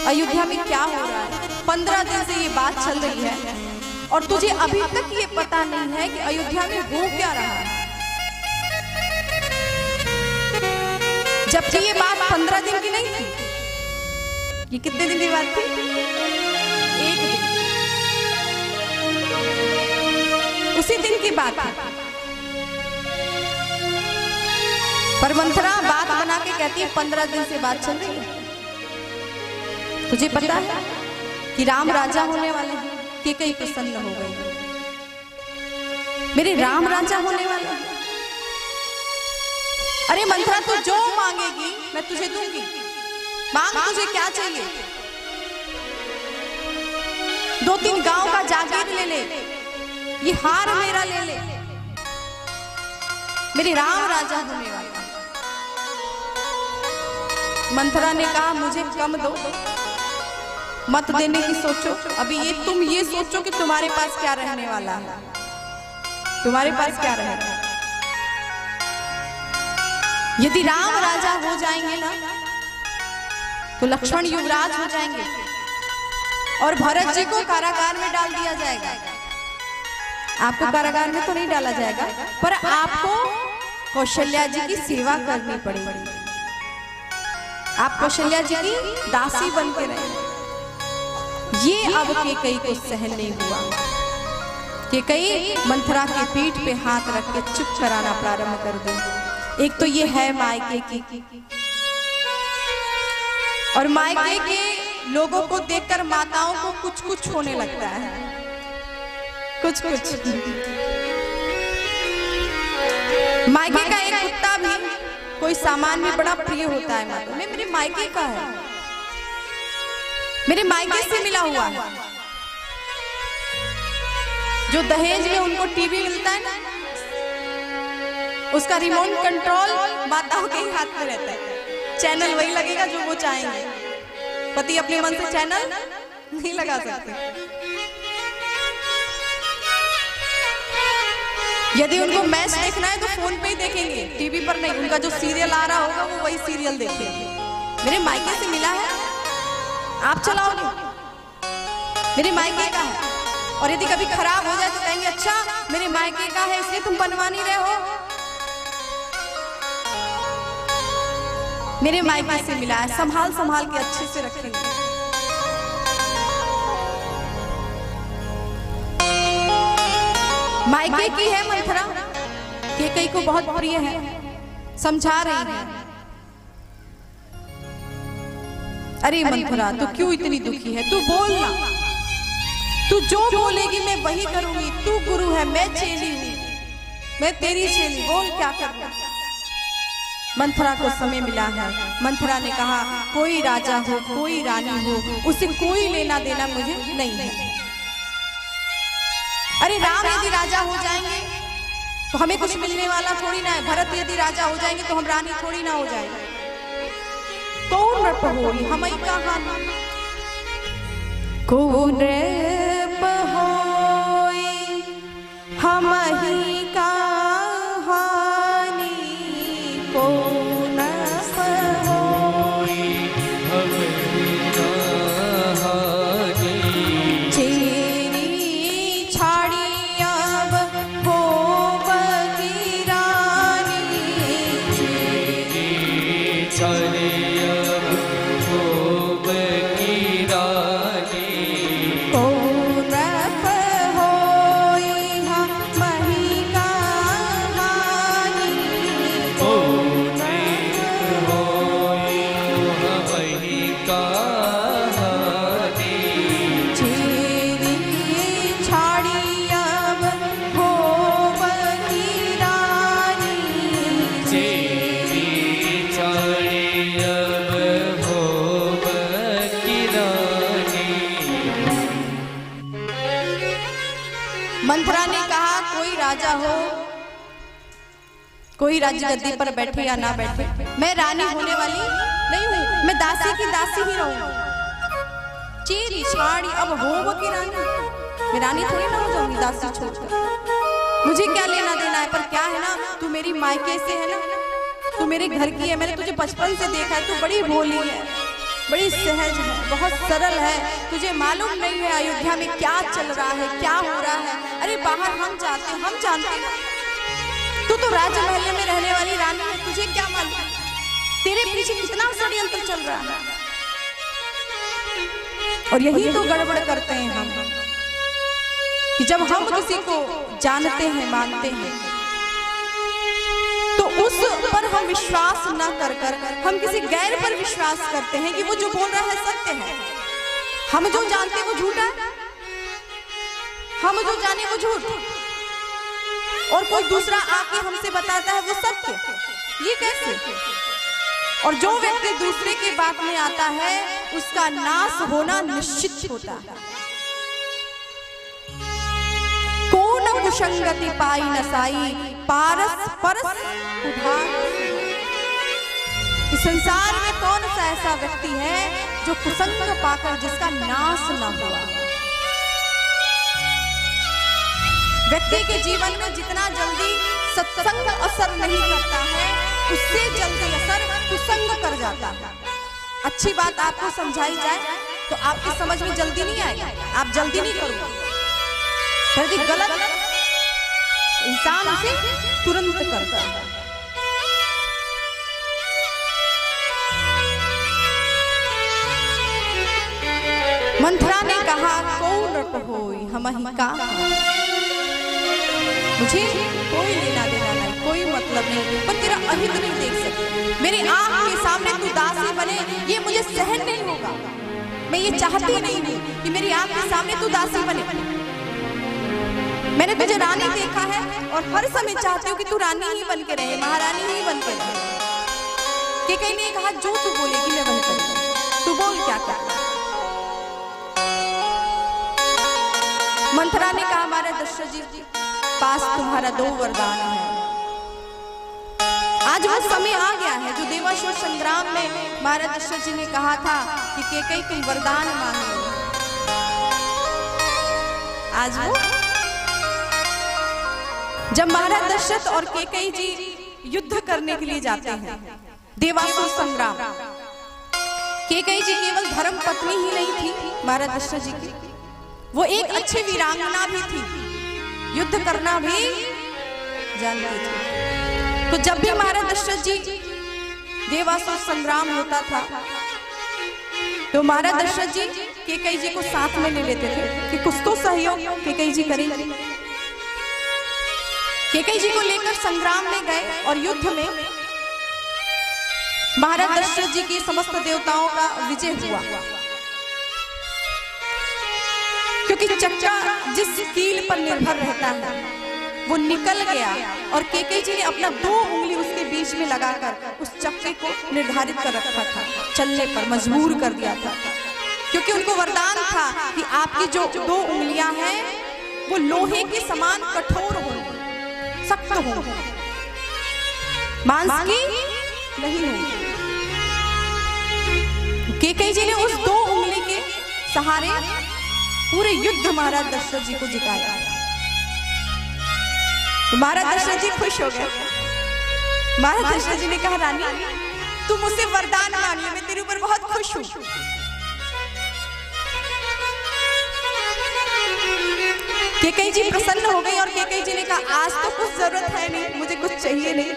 अयोध्या में क्या हो रहा है? 15 दिन से ये बात चल रही है और तुझे अभी तक ये पता नहीं है कि अयोध्या में हो क्या रहा है। जबकि ये बात 15 दिन की नहीं थी। ये कितने दिन की बात थी? 1 दिन। उसी दिन की बात थी। पर मंथरा बात बना के कहती है 15 दिन से बात चल रही है। तुझे पता है कि राम राजा होने वाले हैं? केकई प्रसन्न हो गई। मेरे राम राजा होने वाले हैं? अरे मंथरा तू जो मांगेगी मैं तुझे दूंगी। मांग, तुझे क्या चाहिए? 2-3 गांव का जागीर ले ले, ये हार मेरा ले ले, मेरे राम राजा होने वाले। मंथरा ने कहा मुझे कम दो, मत देने की सोचो। अभी तुम ये सोचो कि तुम्हारे पास क्या रहने वाला है। तुम्हारे पास क्या रहेगा? यदि राम राजा हो जाएंगे ना तो लक्ष्मण युवराज हो जाएंगे और भरत जी को कारागार में डाल दिया जाएगा। आपको कारागार में तो नहीं डाला जाएगा, पर आपको कौशल्या जी की सेवा करनी पड़ेगी। आप कौशल्या जी की दासी बन के रहे। ये अब केकई को सहन नहीं हुआ। केकई मंथरा के पीठ पे हाथ रख के चुप कराना प्रारंभ कर दी। एक तो ये है मायके की, और मायके के लोगों को देखकर माताओं को कुछ कुछ होने लगता है। कुछ कुछ मायके का एक कुत्ता भी कोई सामान में बड़ा प्रिय होता है माता में। मेरे मायके का है, मेरे मायके से मिला हुआ है। जो दहेज में उनको टीवी मिलता है ना, उसका रिमोट कंट्रोल माताओं के ही हाथ में रहता है। चैनल वही लगेगा जो वो चाहेंगे। पति अपने मन से चैनल नहीं लगा सकते। यदि उनको मैच देखना है तो फोन पे ही देखेंगे, टीवी पर नहीं। उनका जो सीरियल आ रहा होगा वो वही सीरियल देखेंगे। मेरे मायके से मिला है, आप चलाओगे, मेरे मायके का है। और यदि कभी खराब हो जाए तो कहेंगे अच्छा मेरे मायके का है इसलिए तुम बनवा नहीं रहे हो। मेरे मायके से मिला है, संभाल संभाल के अच्छे से रखेंगे। मायके की है मंथरा, केकई को बहुत प्रिय है, समझा रही है। अरे मंथरा तू क्यों इतनी दुखी है? तू बोलना, तू जो बोलेगी मैं वही करूंगी। तू गुरु है, मैं चेली हूं, मैं तेरी चेली, बोल क्या करना। मंथरा को समय मिला है। मंथरा ने कहा कोई राजा हो कोई रानी हो उसे कोई लेना देना मुझे नहीं है। अरे राम यदि राजा हो जाएंगे तो हमें कुछ मिलने वाला थोड़ी ना है। भरत यदि राजा हो जाएंगे तो हम रानी थोड़ी ना हो जाएंगे। कौन रप होई हम ही कहानी, कौन रप होई हम ही कहानी, कौन रप होई हम ही कहानी। चेरी छाड़ी अब होब की रानी, चेरी छाड़ी अब होब की रानी। मंथरा ने कहा कोई राजा हो, कोई राजगद्दी पर बैठे या ना बैठे, मैं रानी होने वाली नहीं हूँ, मैं दासी की दासी ही रहूंगी। चीरी छाड़ी अब हो की रानी, मैं रानी थोड़ी ना हो जाऊंगी दासी छोड़कर। मुझे क्या लेना देना है, पर क्या है ना, तू मेरी मायके से है ना, तू मेरे घर की है, मैंने तुझे बचपन से देखा है, तू बड़ी भोली है, बड़ी सहज है, बहुत सरल है। तुझे मालूम नहीं है अयोध्या में क्या चल रहा है, क्या हो रहा है। अरे बाहर हम जाते, हम जानते ना, तू तो राजमहल में रहने वाली रानी है, तुझे क्या मालूम तेरे पीछे कितना षड्यंत्र चल रहा है। और यही तो गड़बड़ करते हैं हम, कि जब हम किसी को जानते हैं, मानते हैं, तो उस पर हम विश्वास ना कर कर हम किसी गैर पर विश्वास करते हैं कि वो जो बोल रहा है सत्य है। हम जो जानते हैं वो झूठा है, हम जो जाने वो झूठ, और कोई दूसरा आके हमसे बताता है वो सत्य। ये कैसे? और जो व्यक्ति दूसरे की बात में आता है उसका नाश होना निश्चित होता है। कौन कुसंगति पाई नसाई, पारस परस उधार। इस संसार में कौन सा ऐसा व्यक्ति है जो कुसंग पाकर जिसका नाश न हुआ। व्यक्ति के जीवन में जितना जल्दी सत्संग असर नहीं करता है, उससे जल्दी असर कुसंग कर जाता है। अच्छी बात आपको समझाई जाए तो आपकी समझ में जल्दी नहीं आएगा, आप जल्दी नहीं करोगे। यदि गलत इंसान उसे तुरंत करता है। मंथरा ने कहा कौन रट होई हमहि का, मुझे कोई लेना देना नहीं, कोई मतलब नहीं, पर तेरा अहित नहीं देख सकती। मेरी आंख के सामने तू दासी बने, ये मुझे सहन नहीं होगा। मैं ये चाहती नहीं हूँ कि मेरी आंख के सामने तू दासी बने। मैंने तुझे रानी देखा है और हर समय चाहती हूँ कि तू रानी ही बन के रहे, महारानी ही बन के रहे। कि कहीं ने कहा जो तू बोलेगी मैं वही करूंगी, तू बोल क्या क्या। मंथरा ने कहा हमारे दशरथ जी पास तुम्हारा 2 वरदान है। आज वो समय आ गया है जो देवासुर संग्राम में महाराज दशरथ जी ने कहा था कि कैकेयी तुम वरदान मांग लो। आज वो जब महाराज दशरथ और कैकेयी जी युद्ध करने के लिए जाते हैं देवासुर संग्राम, कैकेयी जी केवल धर्म पत्नी ही नहीं थी महाराज दशरथ जी की, वो एक अच्छी वीरांगना भी थी, युद्ध करना भी जानती थी। तो जब भी महाराज दशरथ जी देवासुर संग्राम होता था तो महाराज दशरथ जी कैकेयी जी को साथ में ले लेते थे कि कुछ तो सहयोग कैकेयी जी करेंगे। कैकेयी जी को लेकर संग्राम में गए और युद्ध में महाराज दशरथ जी के समस्त देवताओं का विजय हुआ, क्योंकि चक्का जिस कील पर निर्भर रहता है वो निकल गया और कैकेयी जी ने अपना 2 उंगली उसके बीच में लगाकर उस चक्के को निर्धारित कर रखा था, चलने पर मजबूर कर दिया था, क्योंकि उनको वरदान था कि आपकी जो 2 उंगलियां हैं वो लोहे के समान कठोर होंगी, सख्त होंगी, मांस की नहीं होंगी। कैकेयी जी ने उस 2 उंगली के सहारे पूरे युद्ध महाराज दशरथ जी को जिताया। तो महाराज दशरथ जी खुश हो गए। महाराज दशरथ जी ने कहा रानी तू मुझसे वरदान मांग ले, मैं तेरे ऊपर बहुत खुश हूं। कैकेयी जी प्रसन्न हो गई और कैकेयी जी ने कहा आज तो कुछ जरूरत है नहीं, मुझे कुछ चाहिए नहीं,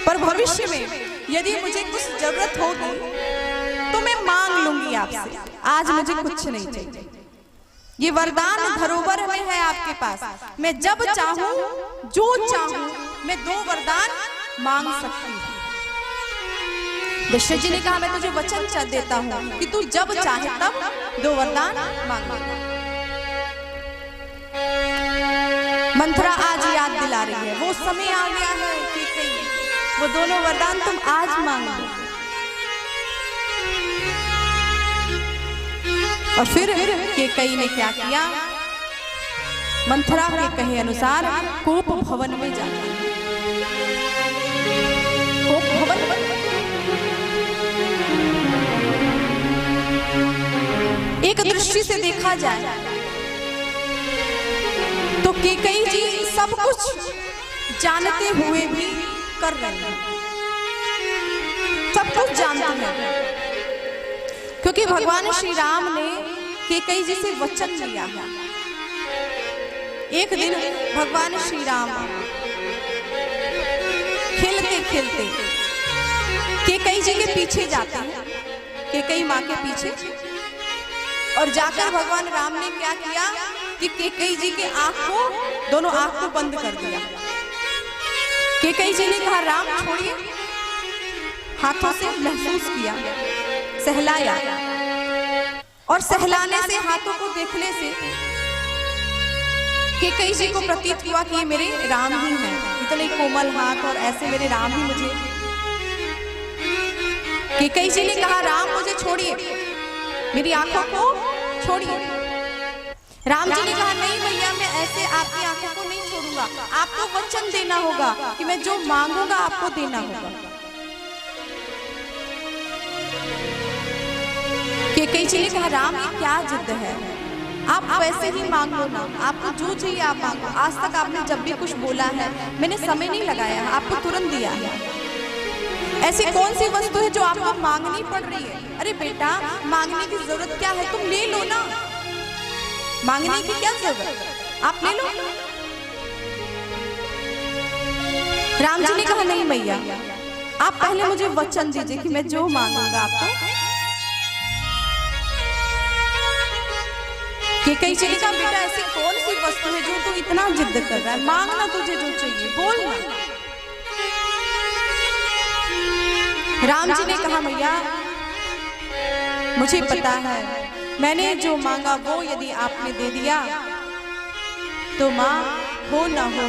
पर भविष्य में यदि मुझे कुछ जरूरत होगी तो मैं मांग लूंगी आपसे, आज मुझे कुछ नहीं चाहिए। ये वरदान धरोहर में है आपके पास, मैं जब चाहूं जो चाहूं मैं 2 वरदान मांग सकती हूं। दशरथ जी ने कहा मैं तुझे वचन देता हूं कि तू जब चाहे तब 2 वरदान मांग। मंथरा आज याद दिला रही है वो समय आ गया है कि वो दोनों वरदान तुम आज मांग लो। और फिर कैकेयी ने क्या किया, मंथरा के कहे अनुसार कोप भवन में जाती है। कोप भवन एक दृष्टि से देखा जाए तो कैकेयी जी सब कुछ जानते हुए भी कर रहे हैं, सब कुछ जानते हैं, क्योंकि भगवान श्री राम ने कैकेयी जी से वचन लिया है। एक दिन भगवान श्री राम खेलते खेलते कैकेयी जी के पीछे जाते हैं, कैकेयी माँ के पीछे, और जाकर भगवान राम ने क्या किया कि कैकेयी जी के दोनों आंख को बंद कर दिया। कैकेयी जी ने कहा राम छोड़िए, हाथों से महसूस किया, सहलाया, और सहलाने से हाथों को देखने से कैकेयी जी को प्रतीत हुआ कि ये मेरे राम ही हैं, इतने कोमल हाथ और ऐसे मेरे राम ही मुझे। कैकेयी जी ने कहा राम मुझे छोड़िए, मेरी आंखों को छोड़िए। राम जी ने कहा नहीं भैया, मैं ऐसे आपकी आंखों को नहीं छोड़ूंगा, आपको वचन देना होगा कि मैं जो मांगूंगा आपको देना होगा। कैकेयी जी ने कहा राम ये क्या जिद है, आप वैसे ही मांग लो ना, आपको जो चाहिए आप मांगो। आज तक आपने जब भी कुछ बोला है मैंने समय नहीं लगाया, आपको तुरंत दिया है। ऐसी कौन सी वस्तु है जो आपको मांगनी पड़ रही है? अरे बेटा मांगने की जरूरत क्या है, तुम ले लो ना, मांगने की क्या जरूरत, आप ले लो। राम जी ने कहा नहीं भैया, आप पहले मुझे वचन दीजिए कि मैं जो मांगूंगा आपको। कैकेयी जी ने कहा बेटा ऐसी कौन सी वस्तु है जो तू इतना जिद कर रहा है, मांगना तुझे जो चाहिए बोलना। राम जी ने कहा भैया मुझे पता है, मैंने जो मांगा वो यदि आपने दे दिया तो माँ हो ना हो,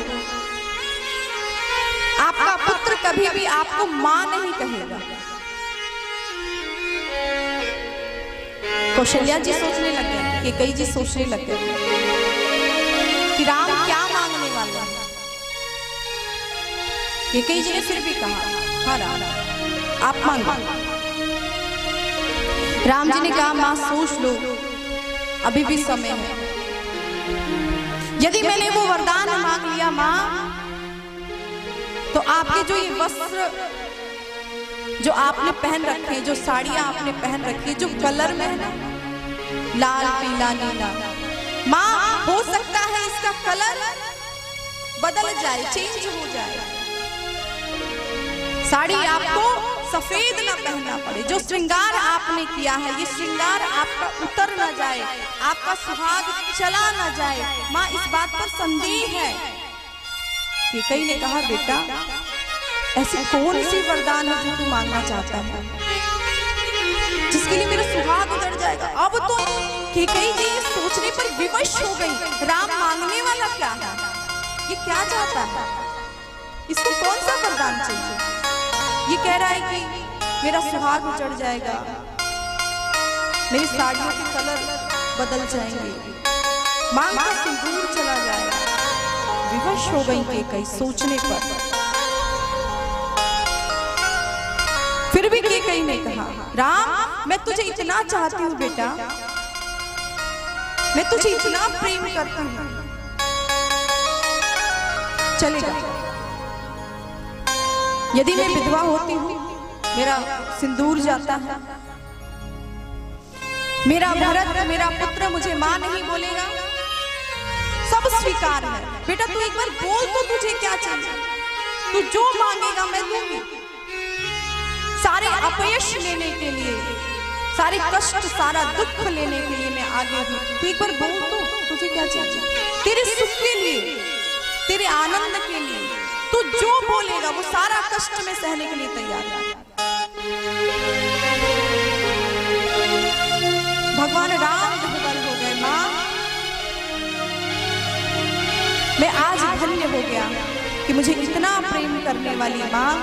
आपका पुत्र कभी भी आपको माँ नहीं कहेगा। कौशल्या जी सोचने लग गए, कैकेयी जी सोचने लग गए कि राम क्या मांगने वाला है। कैकेयी जी ने फिर भी कहा हाँ राम आप मांगो। राम जी ने कहा माँ सोच लो, अभी भी समय है। यदि मैंने वो वरदान मांग लिया माँ, तो आपके जो ये वस्त्र जो आपने पहन रखे हैं, जो साड़ियां आपने पहन रखी है, जो कलर में है ना लाल पीला नीला, माँ हो सकता है इसका कलर बदल जाए, चेंज हो जाए। साड़ी आपको सफेद ना पहनना पड़े, जो श्रृंगार आपने किया है ये श्रृंगार आपका उतर ना जाए, आपका सुहाग चला ना जाए। माँ इस बात पर संदेह है। कैकेयी ने कहा बेटा ऐसी कौन सी वरदान है जो तू मांगना चाहता है जिसके लिए मेरा सुहाग उतर जाएगा। अब तो कैकेयी जी सोचने पर विवश हो गई, राम मांगने वाला क्या है, ये क्या चाहता है, इसको कौन सा वरदान चाहिए। ये कह रहा है कि मेरा सुहाग उचड़ जाएगा, मेरी साड़ियों के कलर बदल जाएंगे, मांग का सिंदूर चला जाएगा। विवश हो गई कैकेयी सोचने पर। फिर भी कैकेयी ने कहा राम मैं तुझे इतना चाहती हूँ बेटा, मैं तुझे इतना प्रेम करती हूँ, चलेगा यदि मैं विधवा होती हूँ, मेरा सिंदूर जाता है, मेरा भरत मेरा पुत्र मुझे मां नहीं बोलेगा, सब स्वीकार है। बेटा तू एक बार बोल तो तुझे क्या चाहिए, तू जो मांगेगा मैं दूंगी। सारे अपयश लेने के लिए, सारे कष्ट सारा दुख लेने के लिए मैं आगे हूँ। तू एक बार बोल तो तुझे क्या चाहिए, तेरे सुख के लिए, तेरे आनंद के लिए तू जो बोलेगा वो सारा कष्ट में सहने के लिए तैयार है। भगवान राम विह्वल हो गए, मां मैं आज धन्य हो गया कि मुझे इतना प्रेम करने वाली मां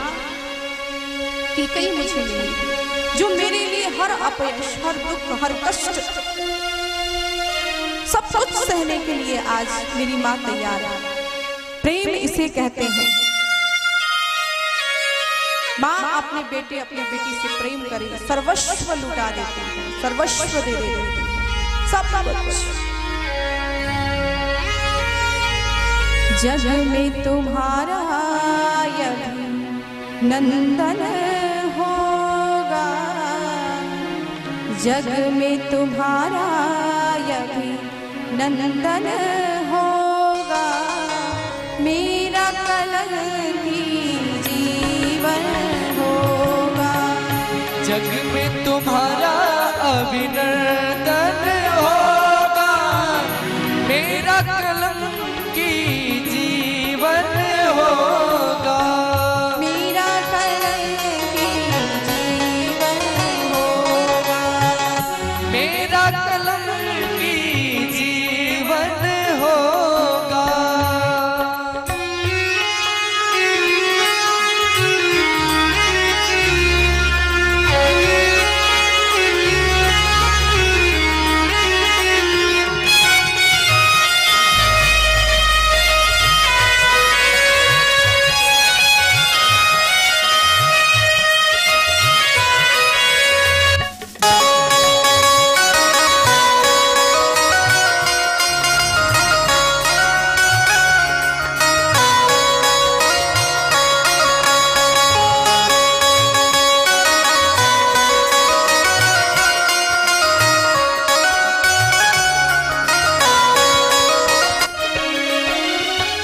कैकेयी मुझे मिली, जो मेरे लिए हर अपयश, हर दुख, हर कष्ट सब कुछ सहने के लिए आज मेरी माँ तैयार है। प्रेम इसे कहते हैं। माँ अपने बेटे अपनी बेटी से प्रेम करे, सर्वस्व लुटा देते हैं, सर्वस्व दे देते हैं, सब कुछ। जग में तुम्हारा नंदन होगा, जग में तुम्हारा नंदन होगा, मेरा कलंकी जीवन होगा। जग में तुम्हारा अभिनंदन होगा, मेरा कलंकी जीवन होगा, मेरा कलंकी जीवन होगा, मेरा कलंकी जीवन होगा।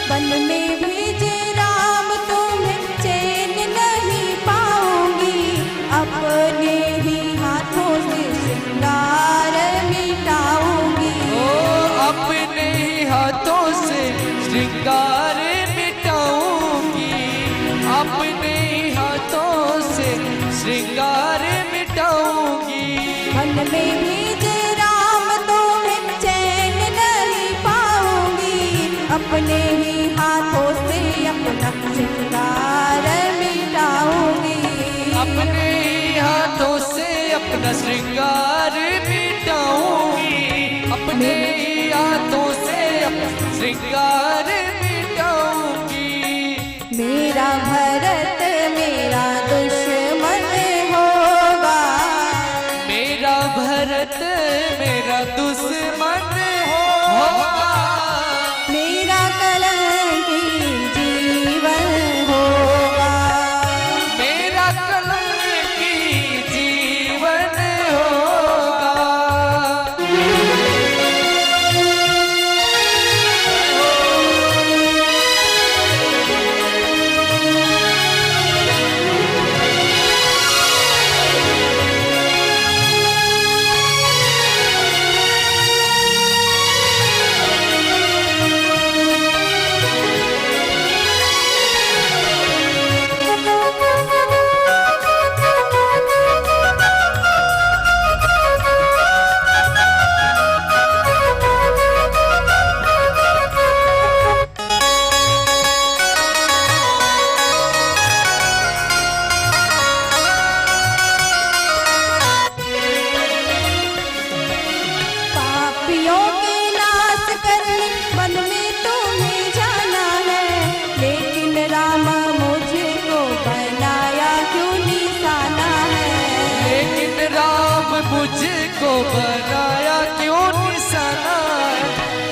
वन में भेजे राम तुम्हें चैन नहीं पाऊंगी, अपने ही हाथों से श्रृंगार मिटाऊंगी। ओ अपने ही हाथों से श्रृंगार मिटाऊंगी, अपने ही हाथों से श्रृंगार मिटाऊंगी। वन में भेजे राम तुम्हें चैन नहीं पाऊंगी, अपने ही हाथों से अपना श्रृंगार मिटाऊंगी। अपने ही हाथों से अपना श्रृंगार मिटाऊंगी, अपने ही हाथों से अपना श्रृंगार मिटाऊंगी। मेरा भरत मेरा दुश्मन होगा, मेरा भरत मेरा दुश्मन होगा, मेरा कलंकी जीवन होगा, मेरा कलंकी जीवन होगा। पापियों के नाश करने वन में तुम्हें जाना है, लेकिन राम मुझको बनाया क्यों निशाना है। लेकिन राम मुझको बनाया क्यों निशाना है,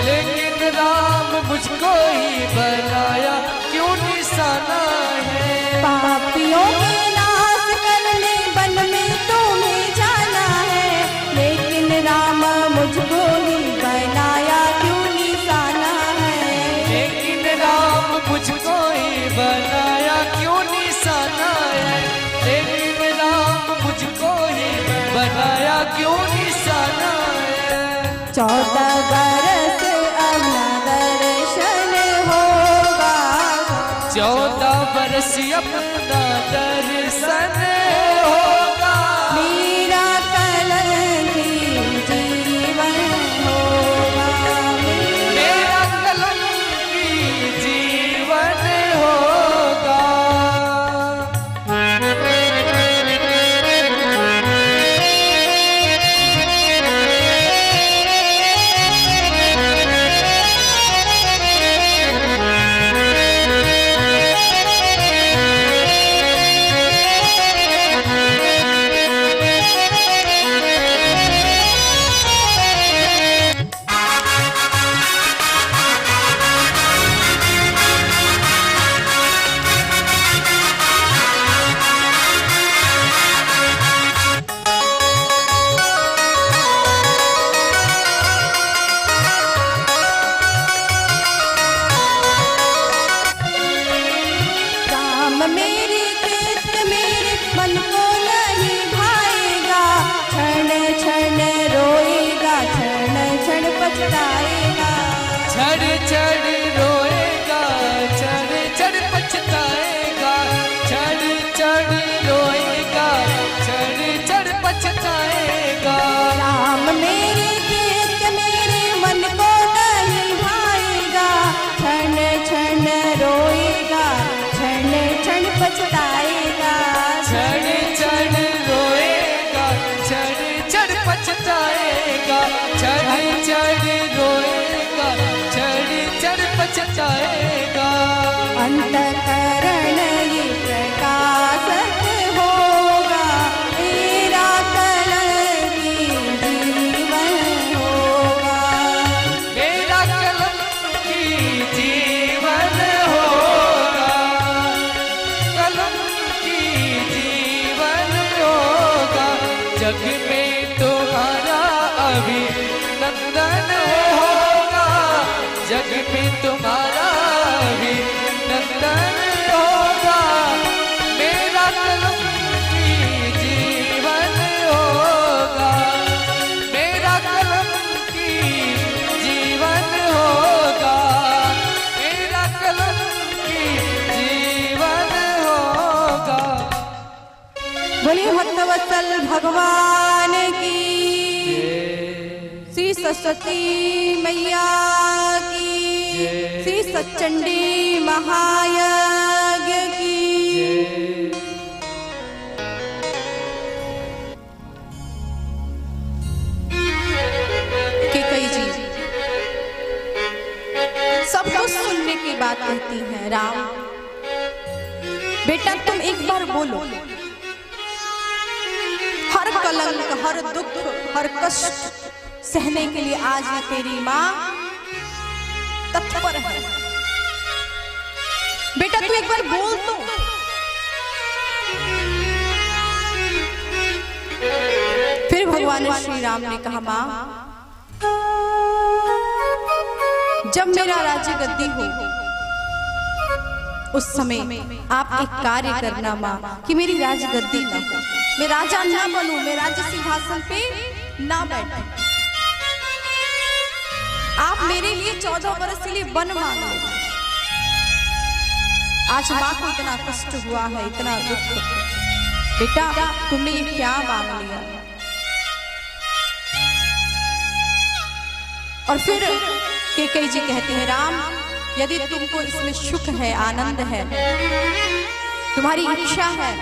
लेकिन राम मुझको ही बनाया क्यों निशाना है। पापियों के नाश करने वन में तुम्हें जाना है, लेकिन राम मुझको ही बनाया क्यों निशाना है। लेकिन राम मुझको ही बनाया क्यों निशाना है, लेकिन राम मुझको ही बनाया क्यों निशाना है। 14 बरस अब न दर्शन होगा, 14 बरस अपना दर्शन होगा, मेरा कलंकी जीवन होगा, मेरा कलंकी जीवन होगा। चढ़ रोएगा, चढ़ चढ़ पछताएगा, चढ़ चढ़ रोएगा, चढ़ चढ़ पछताएगा। राम मेरे गीत मेरे मन को नहीं भाएगा, क्षण क्षण रोएगा, क्षण क्षण पछताएगा। चढ़ चढ़ रोएगा, चढ़ चढ़ पछताएगा, चढ़ चढ़ रोएगा, चढ़ चढ़ पछताएगा। अंतःकरण ये प्रकाशक होगा, मेरा कलंकी जीवन होगा। मेरा कलंकी जीवन होगा, कलंकी जीवन होगा। जग में तुम्हारा अभिनंदन होगा, जग में तुम्हारा अभिनंदन होगा। मेरा कलंकी जीवन होगा, मेरा कलंकी जीवन होगा, मेरा कलंकी जीवन होगा। बोलिए भक्तवत्सल भगवान की, श्री सरस्वती मैया की, श्री सच्चंडी महायज्ञ की। केकई जी सब कुछ सुनने की बात कहती हैं, राम बेटा तुम एक बार बोलो। हर कलंक, हर दुख, हर कष्ट सहने के लिए आज तेरी माँ तत्पर है। बेटा तू एक बार बोल तो। फिर भगवान श्री राम ने कहा, माँ जब मेरा राज्य गद्दी हो उस समय आप एक कार्य करना माँ कि मेरी राज्य गद्दी न हो, मैं राजा ना बनूं, मैं राज्य सिंहासन पे ना बैठूं। आप मेरे लिए 14 वर्ष के लिए वन मांग लो। आज माँ को इतना कष्ट हुआ है, इतना दुख। बेटा तुमने ये क्या मांग लिया? और फिर केकई जी कहते हैं, राम यदि तुमको इसमें सुख है, आनंद है, तुम्हारी इच्छा है,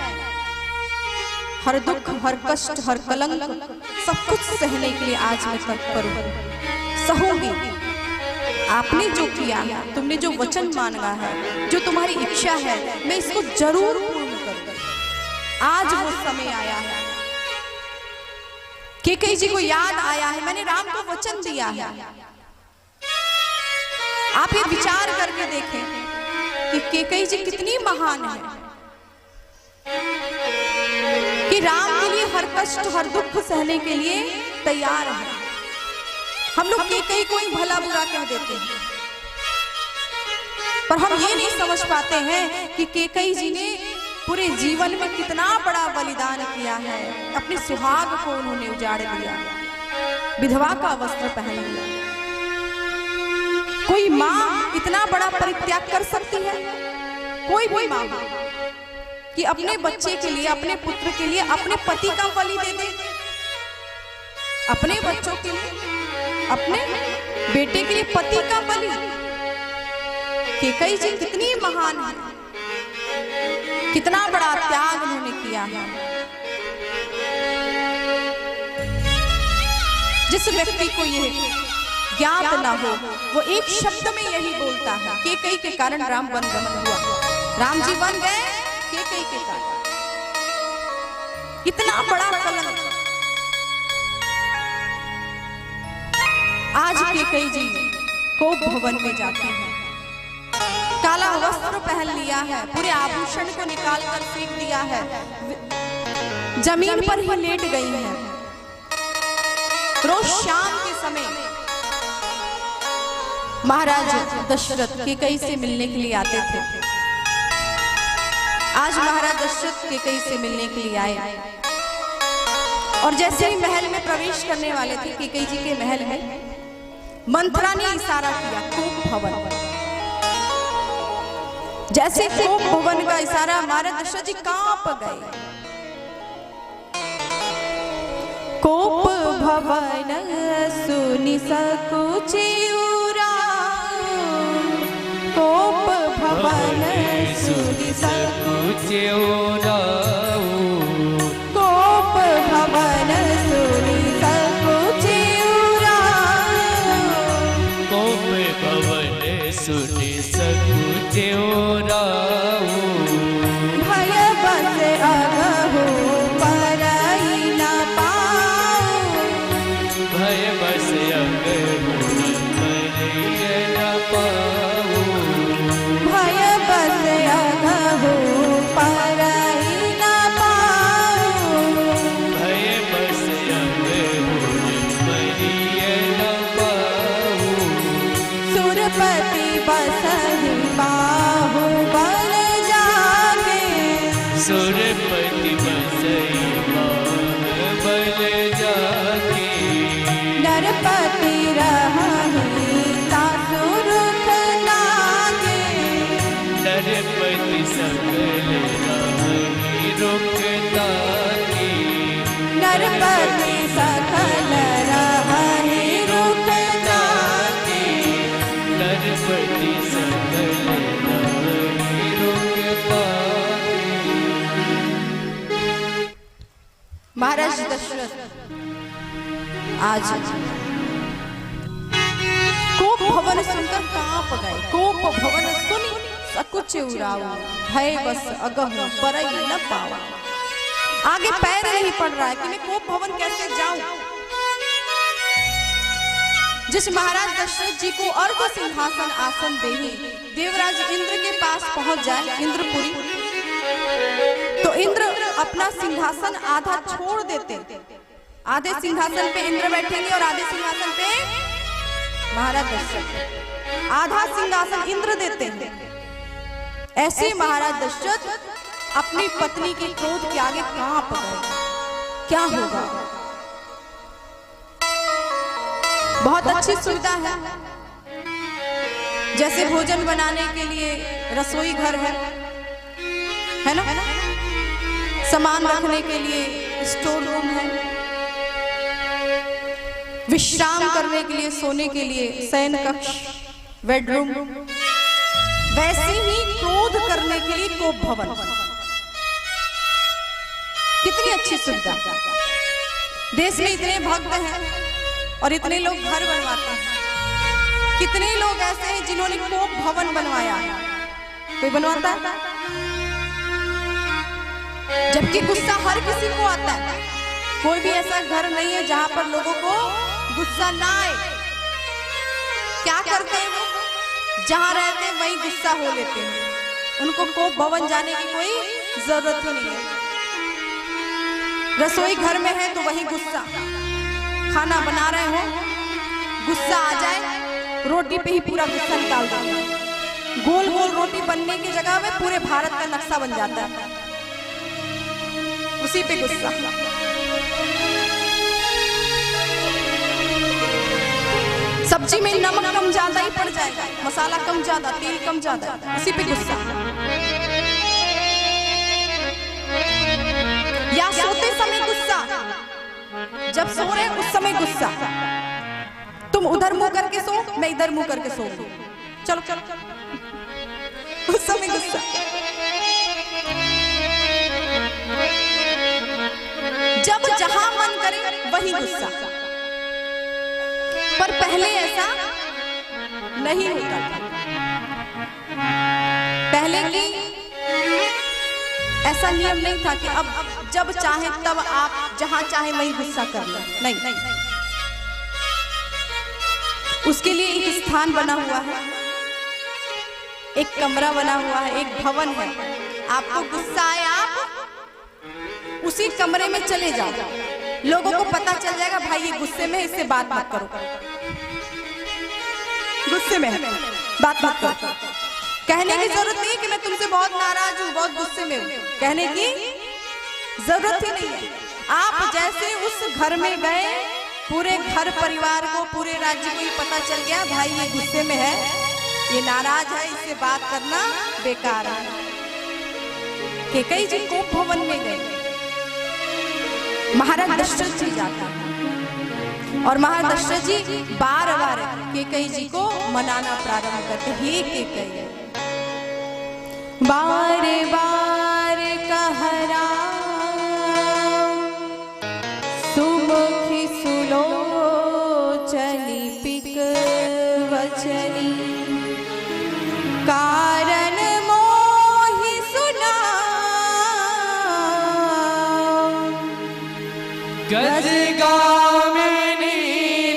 हर दुख, हर कष्ट, हर कलंक सब कुछ सहने के लिए आज मैं तत्पर हूं, सहूंगी। आपने जो किया है, तुमने जो वचन मांगा है, जो तुम्हारी इच्छा है, मैं इसको जरूर पूर्ण करूंगी। आज वो समय आया है। केकई जी को याद आया है, मैंने राम को वचन दिया है। आप ये विचार करके देखें कि केकई जी कितनी महान है कि राम के लिए हर कष्ट, हर दुख सहने के लिए तैयार है। हम लोग केकई को ही भला बुरा कह देते हैं, पर हम ये नहीं समझ पाते हैं कि केकई जी ने पूरे जीवन में कितना बड़ा बलिदान किया है। अपने सुहाग को उन्होंने उजाड़ दिया, विधवा का वस्त्र पहन लिया। कोई माँ इतना बड़ा परित्याग कर सकती है? कोई भी माँ कि अपने बच्चे के लिए, अपने पुत्र के लिए अपने पति का बलि दे दे, अपने बच्चों के लिए, अपने बेटे के लिए पति का बलि। केकई जी कितनी महान है, कितना बड़ा त्याग उन्होंने किया है। जिस व्यक्ति को यह ज्ञात ना हो वो एक शब्द में यही बोलता है, केकई के कारण राम वन गमन हुआ। राम जी वन गए केकई के कारण। इतना बड़ा कलंक आज केकई जी कोप भवन में जाती है, काला वस्त्र पहन लिया है, पूरे आभूषण को निकाल कर फेंक दिया है, जमीन पर ही लेट गई है। रोज शाम के समय महाराज दशरथ केकई से मिलने के लिए आते थे। आज महाराज दशरथ केकई से मिलने के लिए आए और जैसे ही महल में प्रवेश करने वाले थे, केकई जी के महल में मंत्रा ने इशारा किया कोप भवन। जैसे कोप भवन का इशारा मारे दशरथ जी कांप गए। कोप भवन सुनि सकुचि उराऊ, कोप भवन सुनि सकुचि उराऊ, कोप भवन सुनि सकुचि उराऊ, कोप भवन सुनि सकुचि उराऊ, भय बस अगहु परई न पाऊ, भय बस अगहु परई न पाऊ, भय बस अगहु परई न पाऊ, भय बस अगहु परई न पाऊ, सुरपति बसहि बाहु बल जागे, सुरपति बसई बाहुबल जाके, नरपति रहहि तासुरुख नागे, नरपति सकल राही रुकता के, नरपति सकल रहहि रुख नागे, नरपति सकल राही रुकता के। महाराज दशरथ आज कोप भवन सुनकर कांप गए। कोप भवन सुनि सकुचि उराऊ, भय बस अगहु परई न पाऊ। आगे पैर नहीं पड़ रहा है कि मैं कोप भवन कैसे जाऊं। जिस महाराज दशरथ जी को अर्घ सिंहासन आसन देवी देवराज इंद्र के पास पहुंच जाए, इंद्रपुरी, तो इंद्र अपना सिंहासन आधा छोड़ देते। आधे सिंहासन पे इंद्र बैठेंगे और आधे सिंहासन पे महाराज दशरथ। आधा सिंहासन इंद्र देते हैं। ऐसे महाराज दशरथ अपनी पत्नी के क्रोध के आगे कांप गए। क्या होगा? बहुत अच्छी सुविधा है, जैसे भोजन बनाने के लिए रसोई घर है ना, सामान रखने के लिए स्टोर रूम है, विश्राम करने के लिए, सोने के लिए शयन कक्ष, बेडरूम, वैसे ही क्रोध करने के लिए कोप भवन। कितनी अच्छी सुविधा। देश में इतने भक्त हैं और इतने लोग घर बनवाते हैं। कितने लोग ऐसे हैं जिन्होंने कोप भवन बनवाया है? कोई बनवाता है? जबकि गुस्सा हर किसी को आता है। कोई भी ऐसा घर नहीं है जहां पर लोगों को गुस्सा ना आए। क्या करते हैं वो? जहां रहते हैं वहीं गुस्सा हो लेते हैं। उनको कोप भवन जाने की कोई जरूरत ही नहीं है। रसोई घर में है तो वहीं गुस्सा, खाना बना रहे हो, गुस्सा आ जाए, रोटी पे ही पूरा गुस्सा निकाल दो। गोल गोल रोटी बनने की जगह में पूरे भारत का नक्शा बन जाता है, उसी पे गुस्सा। सब्जी में नमक कम ज्यादा ही पड़ जाएगा, मसाला कम ज्यादा, तेल कम ज्यादा, उसी पे गुस्सा। या सोते समय गुस्सा, जब सो रहे उस समय गुस्सा। तुम उधर मुंह करके सो, मैं इधर मुंह करके सो। चलो चलो चलो, उस समय गुस्सा। जब जहां मन करे वही गुस्सा। पर पहले ऐसा नहीं होता था। पहले की ऐसा नियम नहीं था कि अब जब चाहे तब आप जहां चाहे वहीं गुस्सा कर लो। नहीं, उसके लिए एक स्थान बना हुआ है, एक कमरा बना हुआ है, एक भवन है। आपको गुस्सा आए, आप उसी कमरे में चले जाओ। लोगों को पता चल जाएगा भाई ये गुस्से में है, इससे बात मत करो। गुस्से में है, बात मत करो। कहने की जरूरत नहीं कि मैं तुमसे बहुत नाराज हूँ, बहुत गुस्से में हूँ। कहने की जरूरत ही नहीं है। आप जैसे उस घर में गए, पूरे घर परिवार को, पूरे राज्य को ये पता चल गया भाई ये गुस्से में है, ये नाराज है, इससे बात करना बेकार है। कैकेयी जी कोप भवन में गए, महाराज दशरथ जी जाता और महाराज दशरथ जी बार बार कैकेयी जी को मनाना प्रारंभ करते। हे कैकेयी, बार बार कहरा सुमुखी सुलोचनी पिक वचनी, कारण मोहि सुना गजगामिनी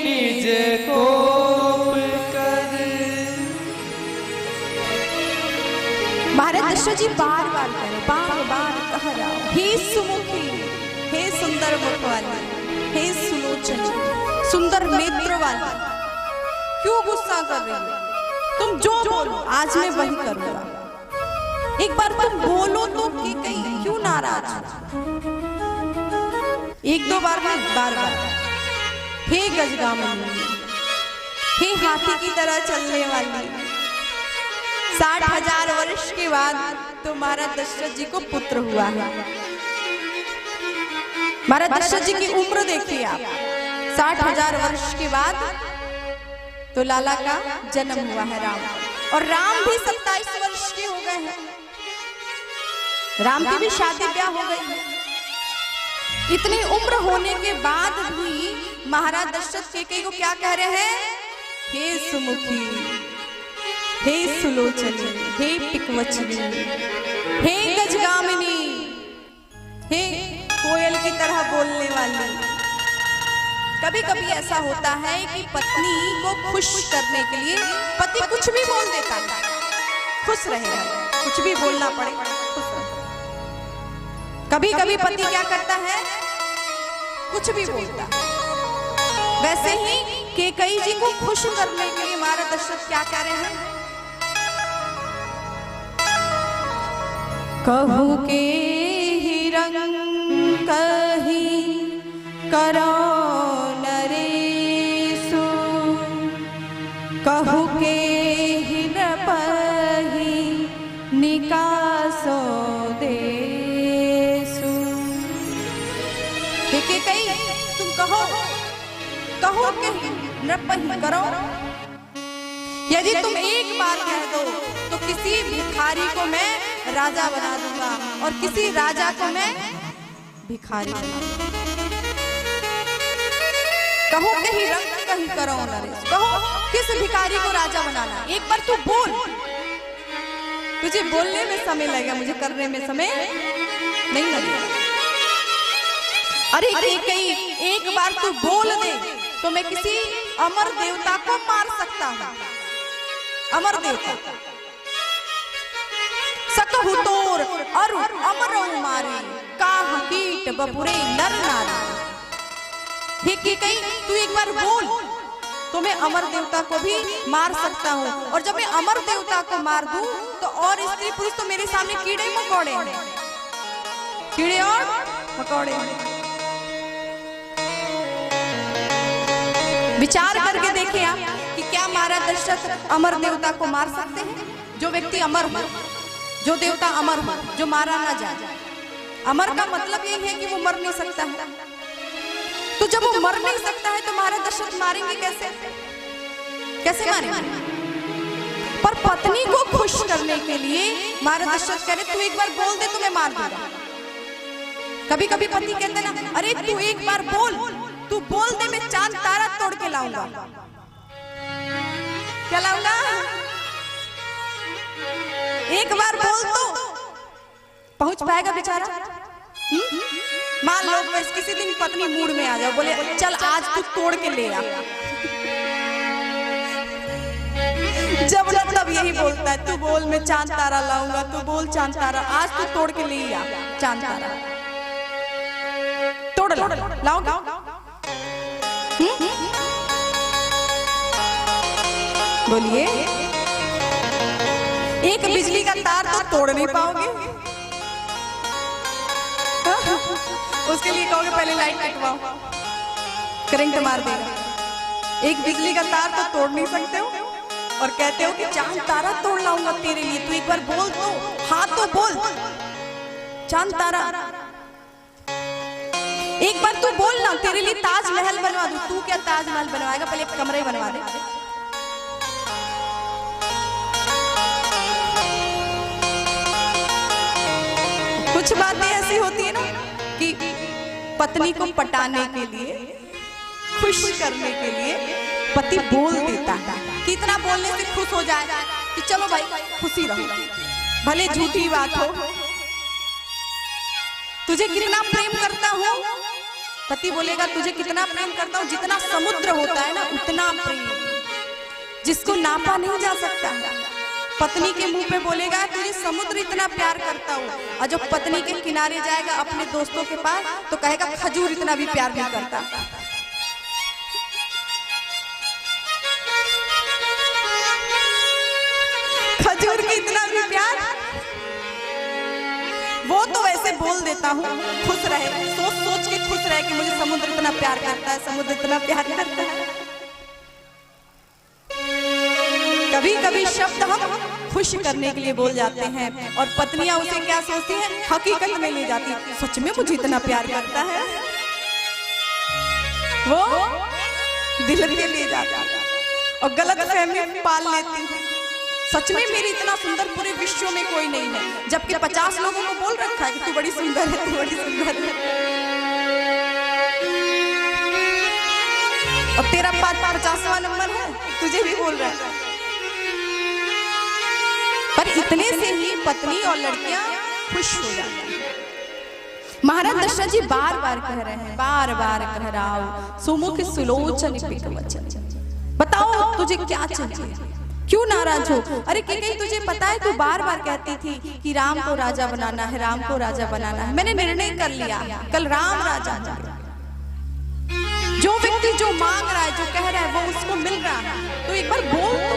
निज कोप कर। महाराज दशरथ जी बार बार कहे, बार बार कह रहा हूं, हे सुमुखी, हे सुंदर मुख वाली, हे सुलोचनी, सुंदर नेत्र वाली, क्यों गुस्सा कर रही हो? तुम जो बोलो आज मैं वही करूंगा। एक बार तुम बोलो तो कैकेयी क्यों नाराज? एक दो बार में बार बार, हे गजगामिनी, हे हाथी की तरह चलने वाली, 60,000 वर्ष के बाद तुम्हारा दशरथ जी को पुत्र हुआ है। महाराज दशरथ जी की उम्र देखिए आप, 60,000 वर्ष के बाद तो लाला का जन्म हुआ है राम, और राम भी 27 वर्ष के हो गए हैं। राम की भी शादी ब्याह हो गई। इतनी उम्र होने के बाद भी महाराज दशरथ कैकेयी को क्या कह रहे हैं? हे सुमुखी, हे सुलोचनी, हे पिकवचनी, हे गजगामिनी, हे कोयल की तरह बोलने वाली। कभी कभी ऐसा होता है कि पत्नी को खुश करने के लिए पति कुछ भी बोल देता है, खुश रहेगा, कुछ भी बोलना पड़े, खुश रहेगा। कभी कभी पति क्या करता है? कुछ भी बोलता है। वैसे ही कैकेयी जी को खुश करने के लिए महाराज दशरथ क्या कह रहे हैं? कहू के ही रंग कही करो नरेसु, कहू के ही नपही निकासो देसु। कैकेयी तुम कहो, कहो के नपही करो। यदि तुम एक बार कह दो तो किसी भिखारी को मैं राजा बना दूंगा और किसी राजा को मैं भिखारी बना दूंगा। कहो कहीं रंग कहीं करो नरेश, कहो किस भिखारी को राजा बनाना। एक बार तू बोल, तुझे बोलने में समय लगेगा, मुझे करने में समय नहीं लगेगा। अरे कैकेयी एक बार तू बोल दे तो मैं किसी अमर देवता को मार सकता हूं। अमर देवता सकहु तोर अरु अमरौ मारी, काह कीट बपुरे नर नारी। हे कैकेयी तू एक बार बोल तो मैं अमर देवता को भी मार सकता हूँ, और जब मैं अमर देवता को मार दूं तो और स्त्री पुरुष तो मेरे सामने कीड़े मकोड़े, कीड़े और मकोड़े। विचार करके देखें आप कि क्या महाराज दशरथ अमर देवता को मार सकते हैं? जो व्यक्ति अमर हो, जो देवता अमर हो, जो मारा ना जाए। अमर का मतलब यही है कि वो मर नहीं सकता है। तो जब वो मर नहीं सकता है तो महाराज दशरथ मारेंगे कैसे? कैसे मारेंगे? पर पत्नी को खुश करने के लिए महाराज दशरथ कह रहे तू एक बार बोल दे तो मैं मार दूंगा। कभी कभी पति कहते ना, अरे तू एक बार बोल, तू बोल दे मैं चांद तारा तोड़ के लाऊंगा। क्या लाऊंगा? एक बार बोल तो पहुंच पाएगा बेचारा। मान लो बस किसी दिन पत्नी मूड में आ जाओ, बोले चल आज तू तोड़ के ले आ। जब मतलब यही बोलता है, तू बोल मैं चांद तारा लाऊंगा, तू बोल चांद तारा, आज तू तोड़ के ले आ चांद तारा। तोड़ ला, लाऊंगा। बोलिए, एक बिजली का तार तो तोड़ नहीं पाओगे, उसके लिए कहोगे पहले लाइट कटवाओ, करंट मार देगा। एक बिजली का तार तो तोड़ नहीं सकते हो, और कहते हो कि चांद तारा तोड़ लाऊंगा तेरे लिए, तू एक बार बोल तो, हाँ तो बोल। चांद तारा एक बार तू बोल ना, तेरे लिए ताजमहल बनवा दूं। तू क्या ताजमहल बनवाएगा, पहले एक कमरे बनवा दे। कुछ बातें ऐसी होती है ना कि पत्नी को पटाने के लिए, खुश करने के लिए पति बोल देता है कि इतना बोलने से खुश हो जाए कि चलो भाई खुशी रहो, भले झूठी बात हो। तुझे कितना प्रेम करता हूँ, पति बोलेगा तुझे कितना प्रेम करता हूँ, जितना समुद्र होता है ना उतना प्रेम, जिसको नापा नहीं जा सकता। पत्नी के मुंह पे बोलेगा तुझे समुद्र इतना प्यार करता हूँ, और जब पत्नी के किनारे जाएगा अपने दोस्तों के पास तो कहेगा खजूर इतना भी प्यार नहीं करता। खजूर की इतना भी प्यार, वो तो वैसे बोल देता हूँ खुश रहे, सोच सोच के खुश रहे कि मुझे समुद्र इतना प्यार करता है, समुद्र इतना प्यार करता है। कभी कभी शब्द हम खुश करने के लिए बोल जाते हैं और पत्नियां उसे क्या सोचती हैं, हकीकत में ले जाती है, सच में मुझे इतना प्यार करता है, वो दिल में ले जाता है और गलत फहमी पाल लेती है। सच में मेरी इतना सुंदर पूरे विश्व में कोई नहीं है, जबकि 50 लोगों को बोल रखा है कि तू बड़ी सुंदर है, तू बड़ी सुंदर है, और तेरा 50वां नंबर है, तुझे भी बोल रहा है। पर इतने से ही पत्नी और लड़कियां खुश हो जाती हैं। महाराज दशरथ जी बार बार कह रहे हैं, बार बार कह रहा सुमुख सुलोचन पिक वचन, बताओ तुझे क्या चाहिए, क्यों नाराज हो। अरे कहीं तुझे पता है, तू बार बार कहती थी कि राम को राजा बनाना है, राम को राजा बनाना है, मैंने निर्णय कर लिया, कल राम राजा जाए। जो व्यक्ति जो मांग रहा है, जो कह रहा है, वो उसको मिल रहा है, तो एक बार बोल तो।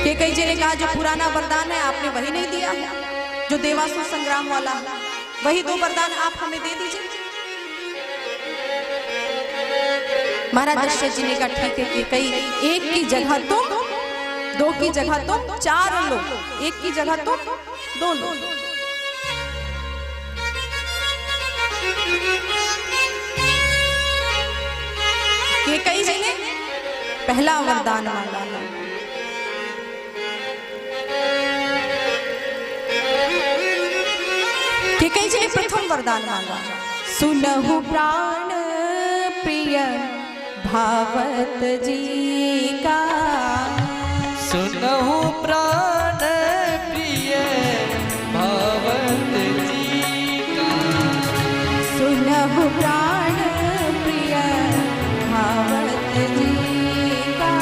कई जी ने कहा जो पुराना वरदान है आपने वही नहीं दिया है, जो देवासुर संग्राम वाला, वही 2 वरदान आप हमें दे दीजिए। महाराज दशरथ जी ने कहा ठीक है कि कई एक की जगह तुम, 2 की जगह तुम 4 लो, 1 की जगह तुम 2 लो। कई जी ने पहला वरदान मांगा, कई जी ने प्रथम वरदान मांगा, सुनहु प्राण प्रिय भावत जी का, सुनहु प्राण प्रिय भावत जी का, सुनहु प्राण प्रिय भावत जी का,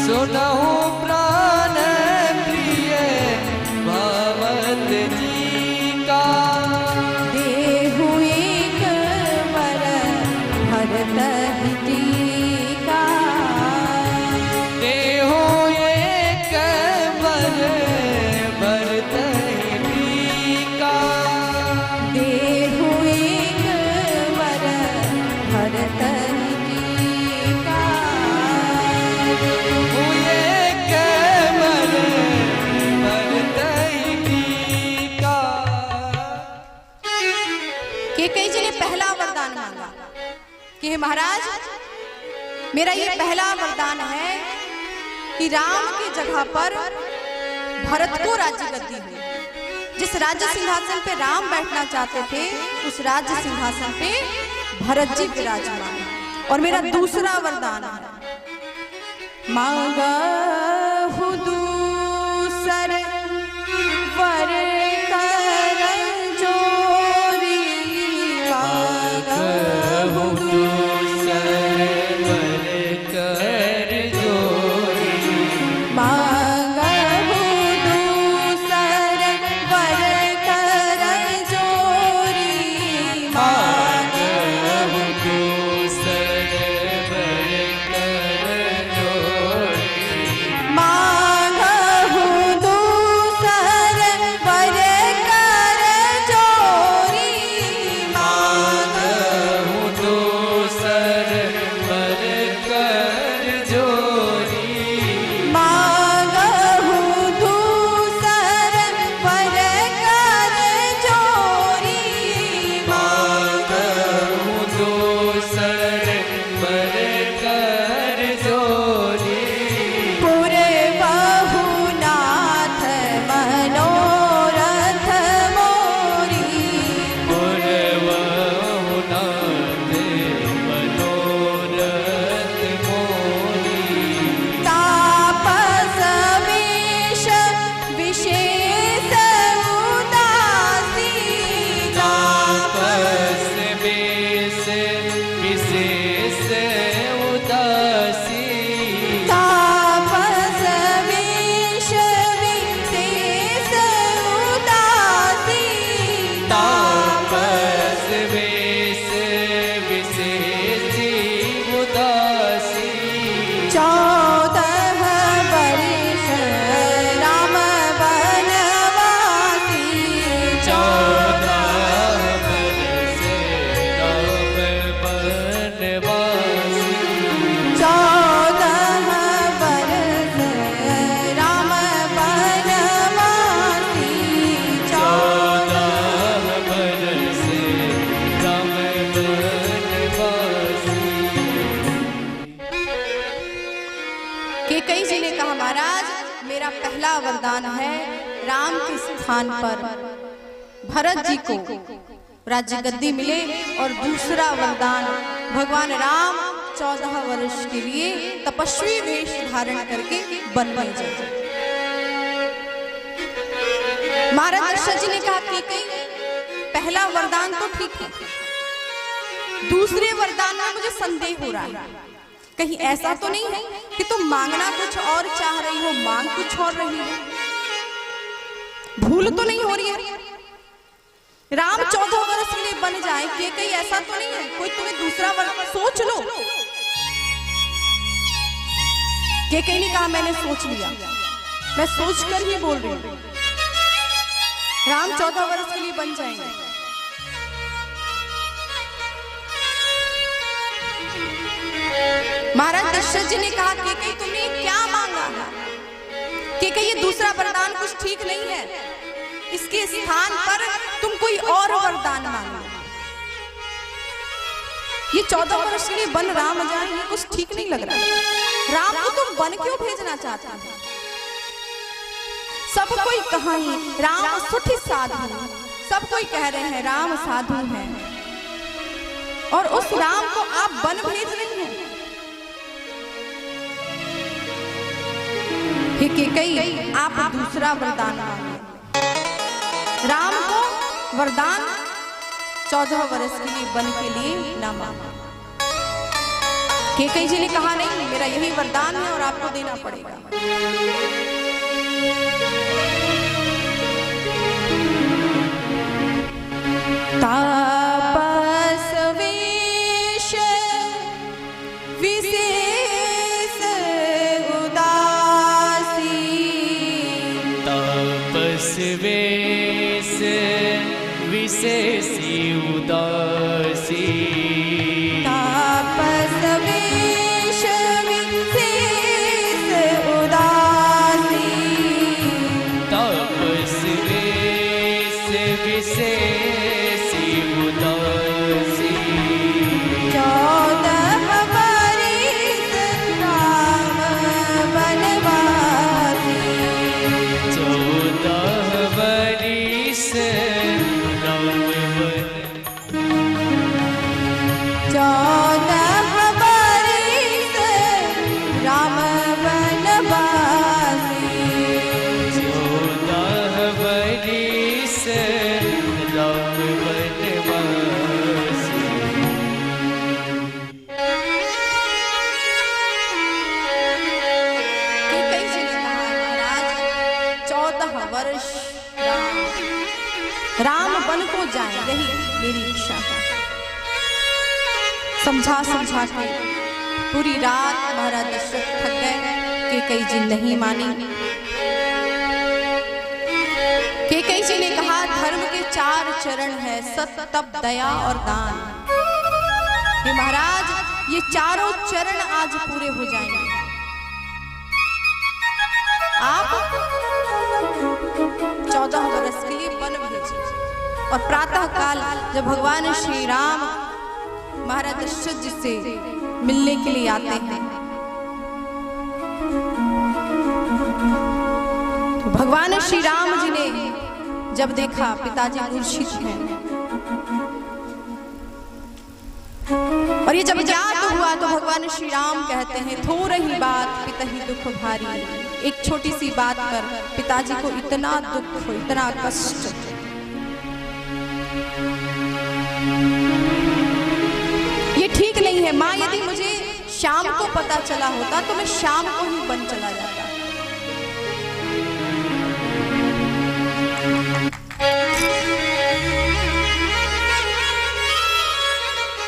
सुनहु प्राण प्रिय भावत जी का, देहु एक वर भरत जी का, देहु एक वर भरत जी का, देहु एक वर भरत जी का, देहु एक वर भरत जी का। कई जी ने पहला वरदान मांगा कि हे महाराज मेरा ये पहला वरदान है कि राम की जगह पर भरत को राज्य गद्दी हो। जिस राज्य सिंहासन पे राम बैठना चाहते थे उस राज्य सिंहासन पे भरत जी विराजमान। और मेरा दूसरा वरदान है मांगा दूसर वर कर जोरी, मांगा दूसर वर कर जोरी, मांगा दूसर वर कर जोरी, मांगा दूसर वर कर जोरी, महाराज मेरा पहला वरदान है राम के स्थान पर भरत जी को राज्य गद्दी मिले, और दूसरा वरदान भगवान राम 14 वर्ष के लिए तपस्वी वेश धारण करके वन में जाए। महाराज दशरथ जी ने कहा कि पहला वरदान तो ठीक है, दूसरे वरदान में मुझे संदेह हो रहा है, कहीं ऐसा तो नहीं है कि तुम मांगना कुछ और चाह रही हो, मांग कुछ और रही हो, भूल तो नहीं हो रही है? राम 14 वर्ष के लिए बन जाए कि कहीं ऐसा तो नहीं है कोई तुम्हें दूसरा वरदान? सोच लो। कि कहीं नहीं कहा मैंने सोच लिया, मैं सोच कर ही बोल रही हूं। राम 14 वर्ष के लिए बन जाएंगे। महाराज दशरथ जी ने कहा कि तुमने क्या मांगा? कि ये दूसरा वरदान कुछ ठीक नहीं है, इसके स्थान पर तुम कोई और वरदान मांगो। ये 14 वर्ष के लिए वन राम जाए, ये कुछ ठीक नहीं लग रहा। राम को तुम वन क्यों भेजना चाहते हो? सब कोई कहानी राम सुठी साधु, सब कोई कह रहे हैं राम साधु हैं, और उस राम को आप वन भेज रही हैं। कई आप दूसरा वरदान मांगे। राम को वरदान 14 वर्ष के लिए वन के लिए ना मांगा। केकई जी ने कहा नहीं, मेरा यही वरदान है और आपको देना पड़ेगा। तापस वेश विशेष उदासी, तापस वेश विशेष उदासी, तापस वेश विशेष उदासी, तापस वेश विशेष उदासी, 14 वर्ष राम वनवासी, 14 वर्ष राम वन, 14 वर्ष राम वनवासी, 14 वर्ष राम वनवासी। कई जी ने कहा महाराज 14 वर्ष राम वन को जाए, यही मेरी इच्छा है। समझा समझा के पूरी रात महाराज दशरथ थक गए। केकई जी नहीं मानी। केकई जी ने कहा धर्म के 4 चरण है, सत्य तप दया और दान। ये महाराज ये चारों चरण आज पूरे हो जाएंगे। आप 14 वर्ष के लिए वन भेजिए, और प्रातः काल जब भगवान श्री राम महाराज दशरथ जी से मिलने के लिए आते हैं, तो भगवान श्री राम जी ने जब देखा पिताजी मूर्छित हैं, और ये जब याद हुआ तो भगवान श्री राम कहते हैं थोड़ी ही बात पिताही दुख भारी। एक छोटी सी बात पर पिताजी को इतना दुख, इतना कष्ट। ये ठीक नहीं है माँ, यदि मुझे शाम को पता चला होता तो मैं शाम को ही वन चला जाता।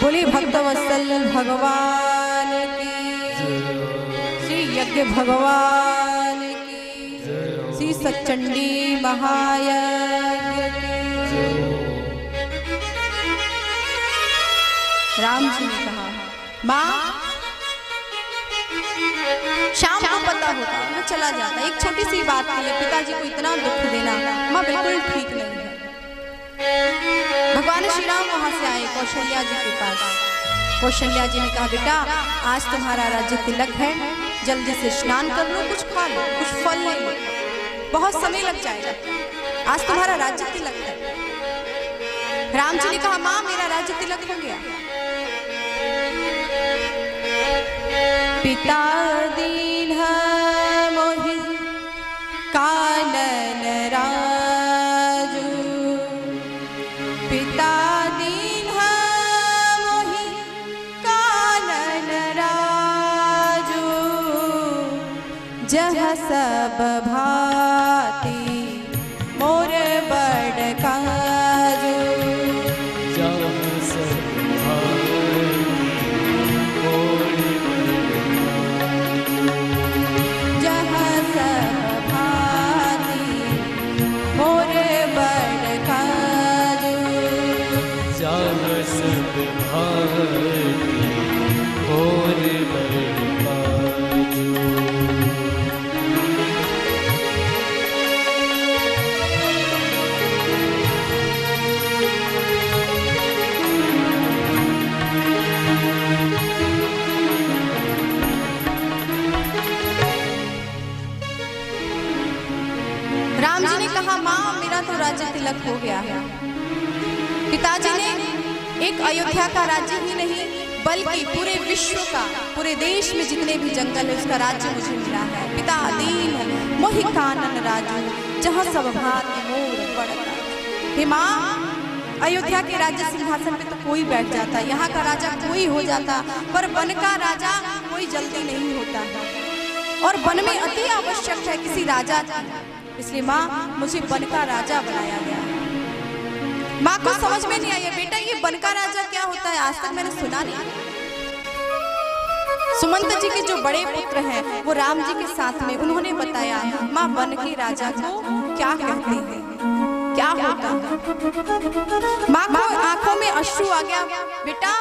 बोले भक्तवत्सल भगवान की, श्री यज्ञ भगवान की, श्री सच्चंडी महायज्ञ की। राम जी ने कहा माँ शाम को पता होता मैं चला जाता, एक छोटी सी बात के लिए पिताजी को इतना दुख देना माँ बिल्कुल ठीक नहीं है। भगवान श्री राम वहां से आए कौशल्या जी के पास। कौशल्या जी ने कहा बेटा आज तुम्हारा राज्य तिलक है, जल्दी से स्नान कर लो, कुछ खा लो, कुछ फल ले लो, बहुत समय लग जाएगा, आज तुम्हारा राज्य तिलक है। राम जी ने कहा माँ मेरा राज्य तिलक हो गया। पिता दीन मोहि कानन राजू, पिता दीन मोहि कानन राजू, जह सब भांति मोर बड़ काजू, राज्य तिलक हो गया है। पिताजी ने एक अयोध्या का राज्य ही नहीं बल्कि पूरे विश्व का, पूरे देश में जितने भी जंगल है उसका राज्य मुझे मिला है। पिता दीन मोहि कानन राजू, जहाँ सब भांति मोर बड़ काजू। हे माँ, अयोध्या के राज्य सिंहासन पे तो कोई बैठ जाता, यहाँ का राजा कोई हो जाता, पर वन का राजा कोई जल्दी नहीं होता और वन में अति आवश्यक है किसी राजा की, इसलिए माँ मुझे वन का राजा बनाया गया। माँ को समझ में नहीं आया बेटा ये वन का राजा क्या होता है, आज तक मैंने सुना नहीं। सुमंत जी के जो बड़े पुत्र हैं वो राम जी के साथ में उन्होंने बताया माँ वन के राजा को क्या कहते हैं, क्या होता है। माँ को आंखों में अश्रु आ गया, बेटा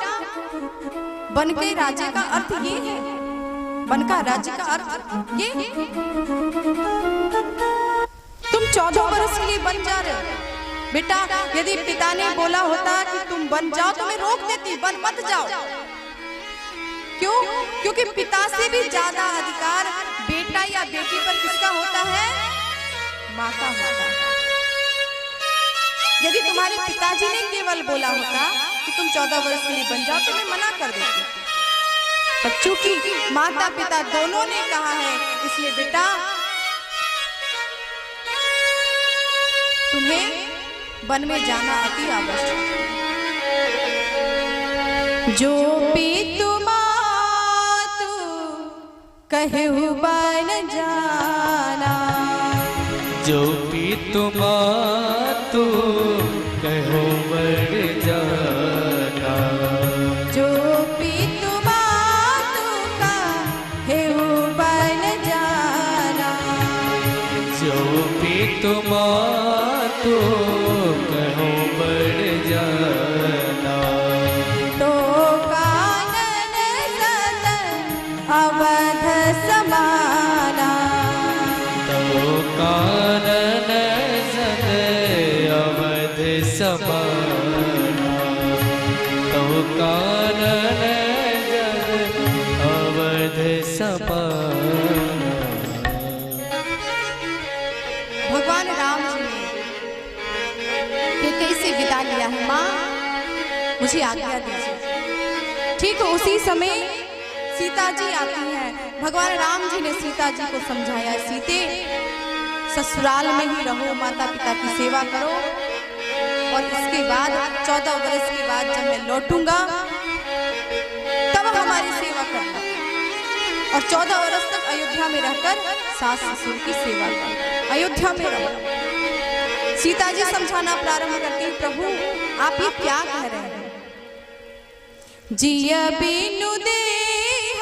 वन के राजा का अर्थ ये है, वन का राज्य का अर्थ ये, तुम 14 वर्ष के लिए बन जा रहे हो। बेटा यदि पिता ने बोला होता कि तुम बन जाओ तो मैं रोक देती, बन मत जाओ। क्यों? क्योंकि पिता से भी ज्यादा अधिकार बेटा या बेटी पर किसका होता है? माँ का होता है। यदि तुम्हारे पिताजी ने केवल बोला होता कि तुम 14 वर्ष के लिए बन जाओ तो मैं मना कर देती, पर चूंकि माता पिता दोनों ने कहा है इसलिए बेटा तुम्हें वन में जाना अति आवश्यक है। जो पितु मातु कहु बन जाना, जो पितु मातु कहु बन जाना, जो पितु मातु कहु बन जाना, जो पितु मातु कहु बन जाना, तो कानन सदन अवध समाना, तो कानन सदन अवध समाना, तो कानन सदन अवध समाना। भगवान राम जी ने कैसे विदा लिया है, माँ मुझे आज्ञा दीजिए। ठीक उसी समय सीता जी आती हैं। भगवान राम जी ने सीता जी को समझाया, सीते ससुराल में ही रहो, माता पिता की सेवा करो और इसके बाद 14 वर्ष के बाद जब मैं लौटूंगा तब हमारी सेवा करना और 14 वर्ष तक अयोध्या में रहकर सास ससुर की सेवा करना, अयोध्या में रहो। सीता जी समझाना प्रारंभ करती, प्रभु आप ये क्या कह रहे हैं? जिया बिनु देह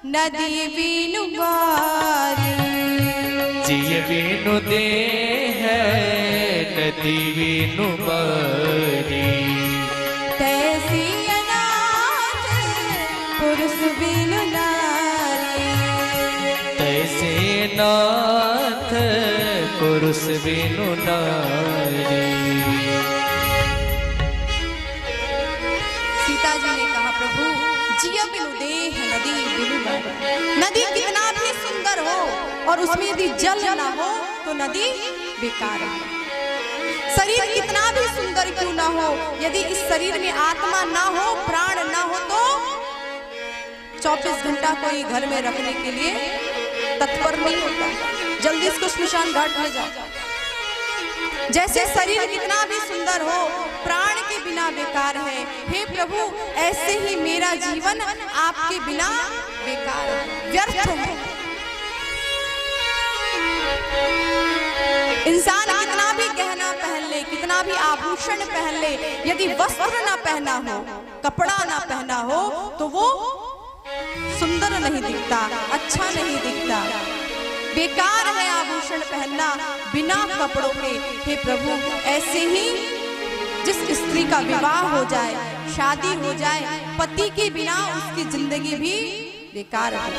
नदी बिनु बारी, जिय बिनु देह नदी बिनु बारी, तैसी अनाथ पुरुष बिनु नारी, तैसे नाथ पुरुष बिनु नारी। सीता जी ने कहा प्रभु जिया बिनु देह नदी बिनु बह। नदी कितना भी सुंदर हो और उसमें यदि जल ना हो तो नदी बेकार है। शरीर कितना भी सुंदर क्यों ना हो, यदि इस शरीर में आत्मा ना हो, प्राण ना हो, तो 24 घंटा कोई घर में रखने के लिए तत्पर नहीं होता, जल्दी इसको श्मशान घाट ले जाओ। जैसे शरीर कितना भी सुंदर हो, प्राण के बिना बेकार है। हे प्रभु, ऐसे ही मेरा जीवन आपके बिना बेकार है, व्यर्थ है। इंसान कितना भी गहना पहन ले, कितना भी आभूषण पहन ले, यदि वस्त्र ना पहना हो, कपड़ा ना पहना हो, तो वो सुंदर नहीं दिखता, अच्छा नहीं दिखता। बेकार है आभूषण पहनना बिना कपड़ों के। हे प्रभु, ऐसे ही जिस स्त्री का विवाह हो जाए, शादी हो जाए, पति के बिना उसकी जिंदगी भी बेकार है।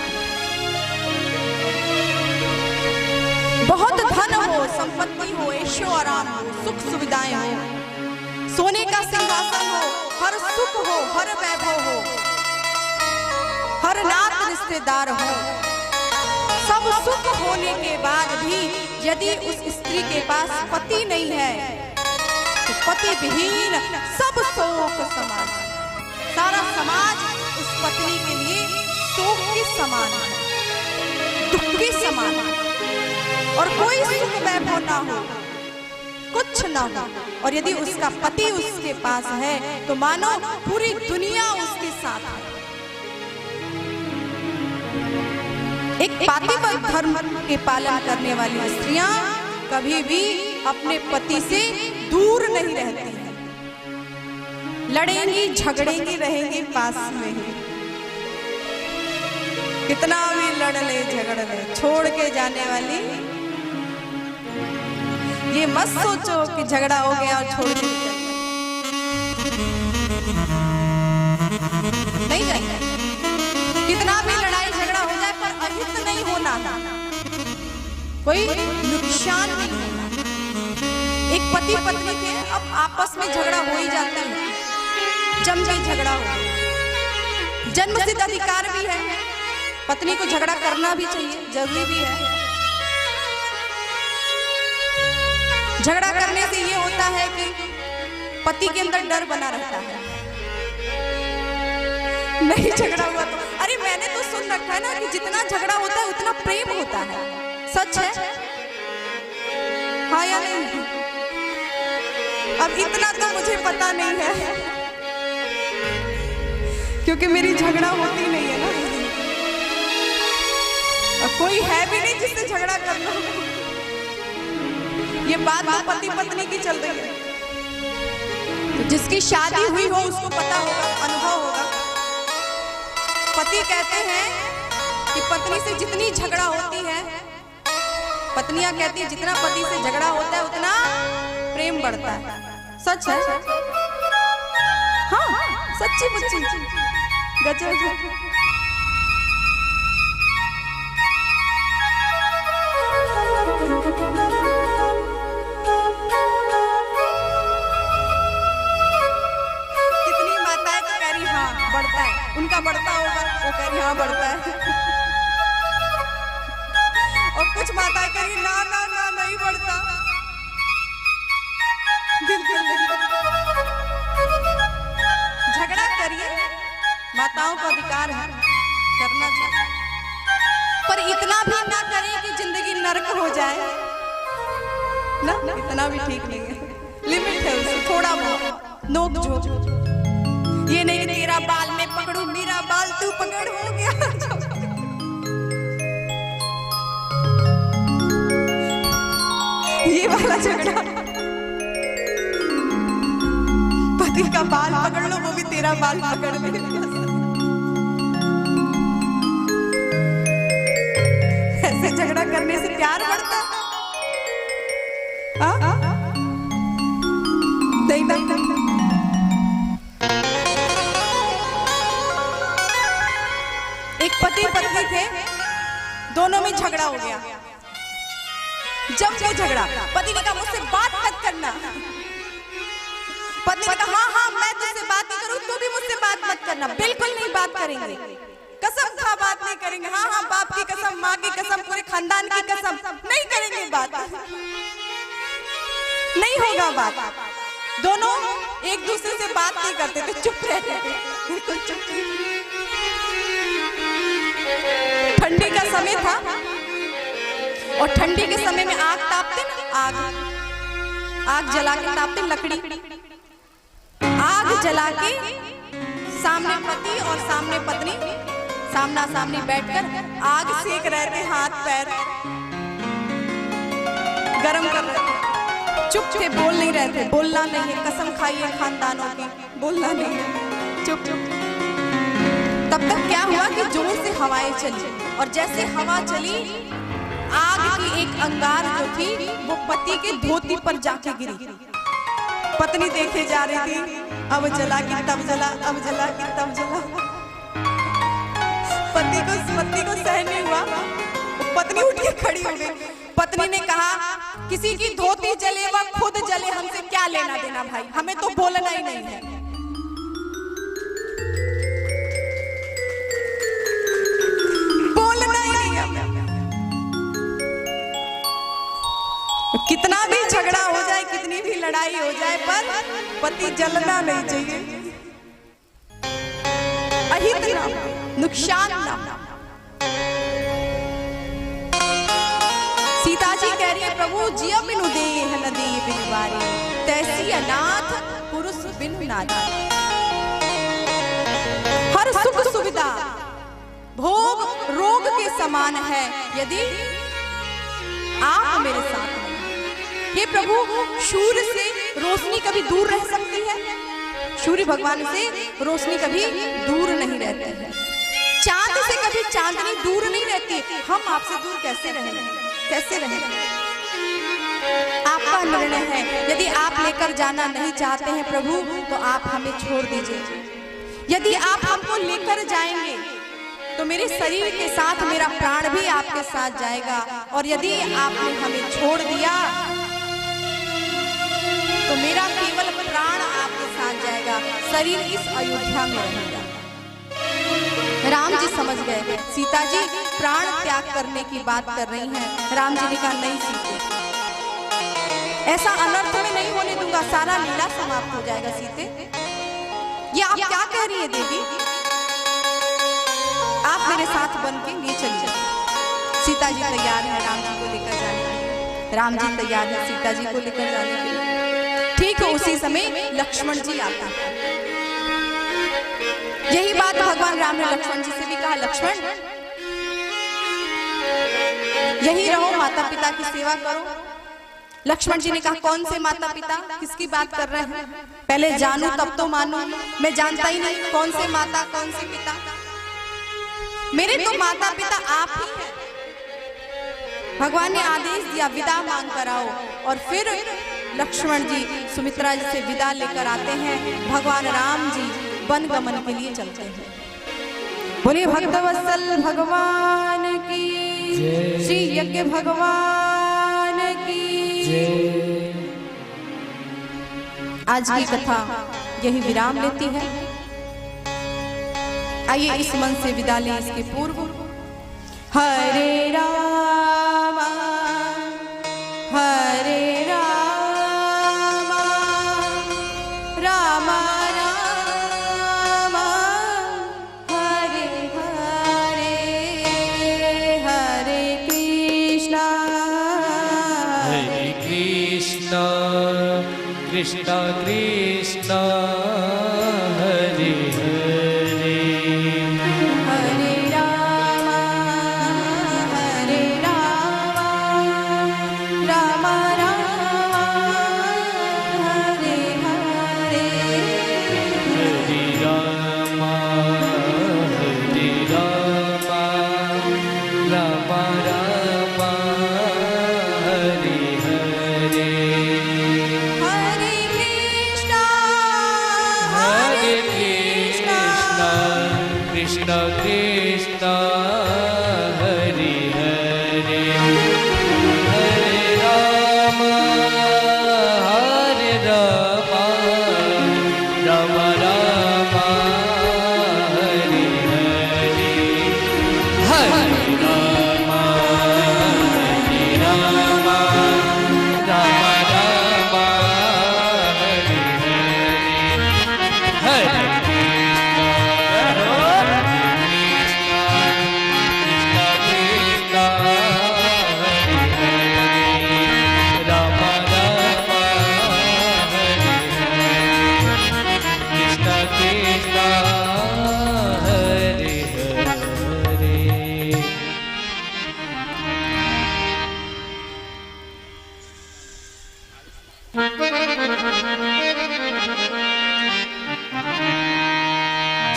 बहुत धन हो, संपत्ति हो, ऐशो आराम हो, सुख सुविधाएं हो, सोने का सिंहासन हो, हर सुख हो, हर वैभव हो, हर नात रिश्तेदार हो, सब सुख होने के बाद भी यदि उस स्त्री के पास पति नहीं है तो पति विहीन सब शोक समाज, सारा समाज उस पत्नी के लिए शोक के समान है, दुख के समान है। और कोई सुख वैभव ना हो, कुछ ना हो, और यदि उसका पति उसके पास है तो मानो पूरी दुनिया उसके साथ है। एक पातिव्रत धर्म के पालन करने वाली स्त्रियां कभी भी अपने पति से दूर नहीं रहती हैं, लड़ेंगी झगड़ेंगी रहेंगी पास में ही। कितना भी लड़ ले झगड़ ले, छोड़ के जाने वाली ये मत सोचो कि झगड़ा हो गया और छोड़ के नहीं जाएगा। कितना भी लड़ाई झगड़ा हो जाए पर अहित नहीं होना, कोई नुकसान नहीं होना। एक पति पत्नी के अब आपस में झगड़ा हो ही जाता है, जम के झगड़ा हो, जन्मसिद्ध अधिकार भी है, पत्नी को झगड़ा करना भी चाहिए, जरूरी भी है। झगड़ा करने से ये होता है कि पति के अंदर डर बना रहता है, नहीं झगड़ा हुआ तो, अरे मैंने तो सुन रखा है ना कि जितना झगड़ा होता है उतना प्रेम होता है। सच है? हाँ या नहीं? अब इतना तो मुझे पता नहीं है क्योंकि मेरी झगड़ा होती नहीं है ना, और कोई है भी नहीं जिससे झगड़ा करना। ये बात तो पति पत्नी की चल रही है, तो जिसकी शादी हुई हो उसको पता होगा, अनुभव होगा। पति कहते हैं कि पत्नी से जितनी झगड़ा होती है, पत्नियां कहती है जितना पति से झगड़ा होता है उतना प्रेम बढ़ता है। सच है? हाँ, सच्ची मुच्ची गजब। बढ़ता है, उनका बढ़ता होगा, वो कह रही हाँ बढ़ता है। और कुछ माताएं कह रही ना ना ना नहीं बढ़ता, बिल्कुल नहीं। झगड़ा करिए, माताओं का अधिकार है, करना चाहिए, पर इतना भी ना करें कि जिंदगी नरक हो जाए ना, इतना भी ठीक नहीं है। लिमिट है उससे, थोड़ा बहुत नोक झोंक। ये नहीं तेरा बाल मैं पकड़ू, मेरा बाल तू पकड़, हो गया। ये वाला झगड़ा, पति का बाल पकड़ लो, वो भी तेरा बाल पकड़ ले। ऐसे झगड़ा करने से प्यार बढ़ता? नहीं। एक पति पत्नी थे, दोनों में झगड़ा हो गया। जब वो झगड़ा, पति ने कहा मुझसे बात मत करना, पत्नी ने कहा हाँ हाँ मैं तुझसे बात नहीं करूँ, तू भी मुझसे बात मत करना। बिल्कुल नहीं बात करेंगे, कसम खा बात नहीं करेंगे। हाँ हाँ बाप की कसम, माँ की कसम, पूरे खानदान की कसम, नहीं करेंगे बात, नहीं होगा बात। दोनों एक दूसरे से बात नहीं करते थे, चुप रहते थे, बिल्कुल चुप। ठंडी का समय था और ठंडी के समय में आग तापते ना, आग जला के तापते, लकड़ी आग जला के सामने पति और सामने पत्नी सामना सामनी बैठकर आग सेक रहे थे, हाथ पैर गरम कर रहे थे, चुप थे, बोल नहीं रहे थे। बोलना नहीं है, कसम खाइए खानदानों की, बोलना नहीं है, चुप चुप। तब तक क्या हुआ कि जोर से हवाएं चली और जैसे हवा चली आग की एक अंगार जो थी वो पति के धोती पर जाके गिरी। पत्नी देखे जा रही थी, अब जला कि तब जला, अब जला कि तब जला। पति को सहन नहीं हुआ, पत्नी उठ के खड़ी हो गई। पत्नी ने कहा किसी की धोती जले व खुद जले, हमसे क्या लेना देना भाई, हमें तो बोलना ही नहीं है। बोलना ही नहीं है। कितना भी झगड़ा हो जाए, कितनी भी लड़ाई हो जाए, पर पति जलना नहीं चाहिए। अहित ना, नुकसान ना। सीता जी कह रही है प्रभु जिया बिनु दे नदी बिन बारी, तैसी अनाथ पुरुष बिनु नारी। हर सुख सुविधा भोग रोग के समान है यदि आप मेरे साथ हैं। हे प्रभु सूर्य से रोशनी कभी दूर रह सकती है? सूर्य भगवान से रोशनी कभी दूर नहीं रहती है। चांद से कभी चांदनी दूर नहीं रहती। हम आपसे दूर कैसे रहेंगे, कैसे रहेंगे? आपका निर्णय है, यदि आप लेकर जाना नहीं चाहते हैं प्रभु तो आप हमें छोड़ दीजिए। यदि आप हमको लेकर जाएंगे तो मेरे शरीर के साथ मेरा प्राण भी आपके साथ जाएगा, और यदि आपने हमें छोड़ दिया तो मेरा केवल प्राण आपके साथ जाएगा, शरीर इस अयोध्या में रहेगा। राम जी समझ गए सीता जी प्राण त्याग करने की बात कर रही हैं। राम जी ने कहा नहीं सीते, ऐसा अनर्थ में नहीं होने दूंगा, सारा लीला समाप्त हो जाएगा। सीते ये आप क्या कह रही है देवी? आप मेरे साथ बन के ये चलिए। सीता जी तैयार है राम जी को लेकर जाने के लिए, राम जी तैयार है सीता जी को लेकर जाने के लिए। ठीक है, उसी समय लक्ष्मण जी आता है। यही बात भगवान राम ने लक्ष्मण जी से भी कहा, लक्ष्मण यही रहो, माता पिता की सेवा करो। लक्ष्मण जी ने कहा कौन से माता पिता, किसकी बात कर रहे हैं? पहले जानू तब तो मानू, मैं जानता ही नहीं कौन से माता कौन से पिता। मेरे तो माता पिता आप ही हैं। भगवान ने आदेश दिया विदा मांग कर आओ, और फिर लक्ष्मण जी सुमित्रा जी से विदा लेकर आते हैं। भगवान राम जी वन गमन के लिए चलते हैं। बोलिए भक्तवत्सल भगवान की, श्री यज्ञ भगवान की। आज की कथा यही विराम लेती है। आइए इस मन से विदा लें। इसके पूर्व हरे राम हरे राम राम राम हरे हरे, हरे कृष्ण कृष्ण कृष्ण हरे हरे, हरे राम राम राम हरे हरे, हरे राम राम राम हरे हरे, हरे कृष्ण कृष्ण कृष्ण हरे हरे, हरे राम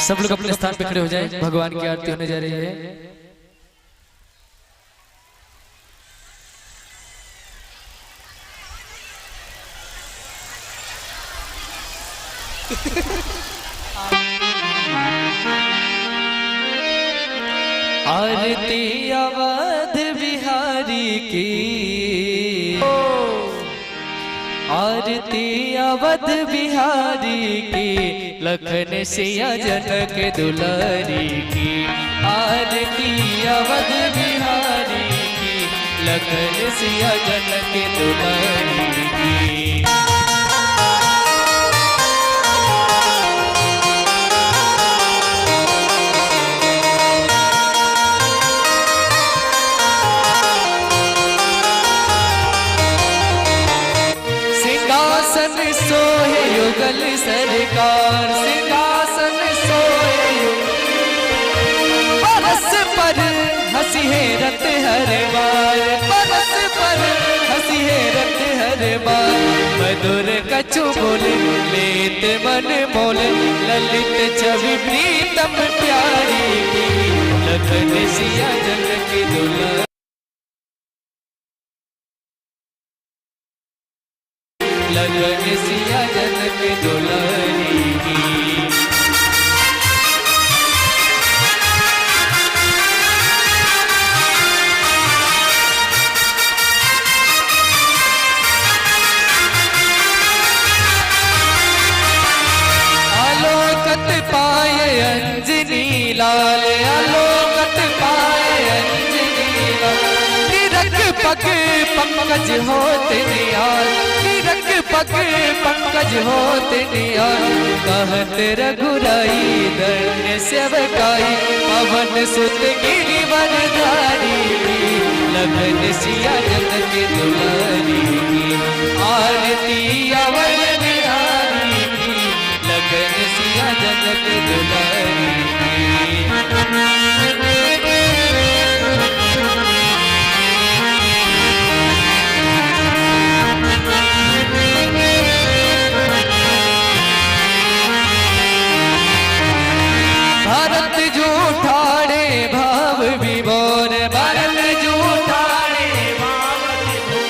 सब लोग अपने स्थान पे खड़े हो जाएं, भगवान की आरती होने जा रही है। आरती अवध बिहारी की, आरती अवध बिहारी की, लखन सिया जनक दुलारी की। आरती अवध बिहारी की, लखन सिया जनक दुलारी की। सिंहासन सोहे युगल सरकार, सिंहासन सोहे परस पर हंसी है रत हर बार, परस पर हंसी है रत हर बार। मधुर कछु बोले लेत मन मोले, ललित छवि प्रीतम प्यारी की। लखन सिया जनक दुलारी, लखन सिया जनक दुलारी की। आलोकत पाए अंजनी लाल, आलोकत पाए अंजनी लाल। तिरक पग पंकज होते निहाल, तिरक पग पंकज होते निहाल। कहत रघुराई दंड सेवकाई, पवन सुत गिरिवर धारी। लखन सिया जनक दुलारी की, आरती अवध बिहारी की। लखन सिया जनक दुलारी की। भारत जूठाड़े भाव विभोर, भारत जूठाड़े भाव विभोर।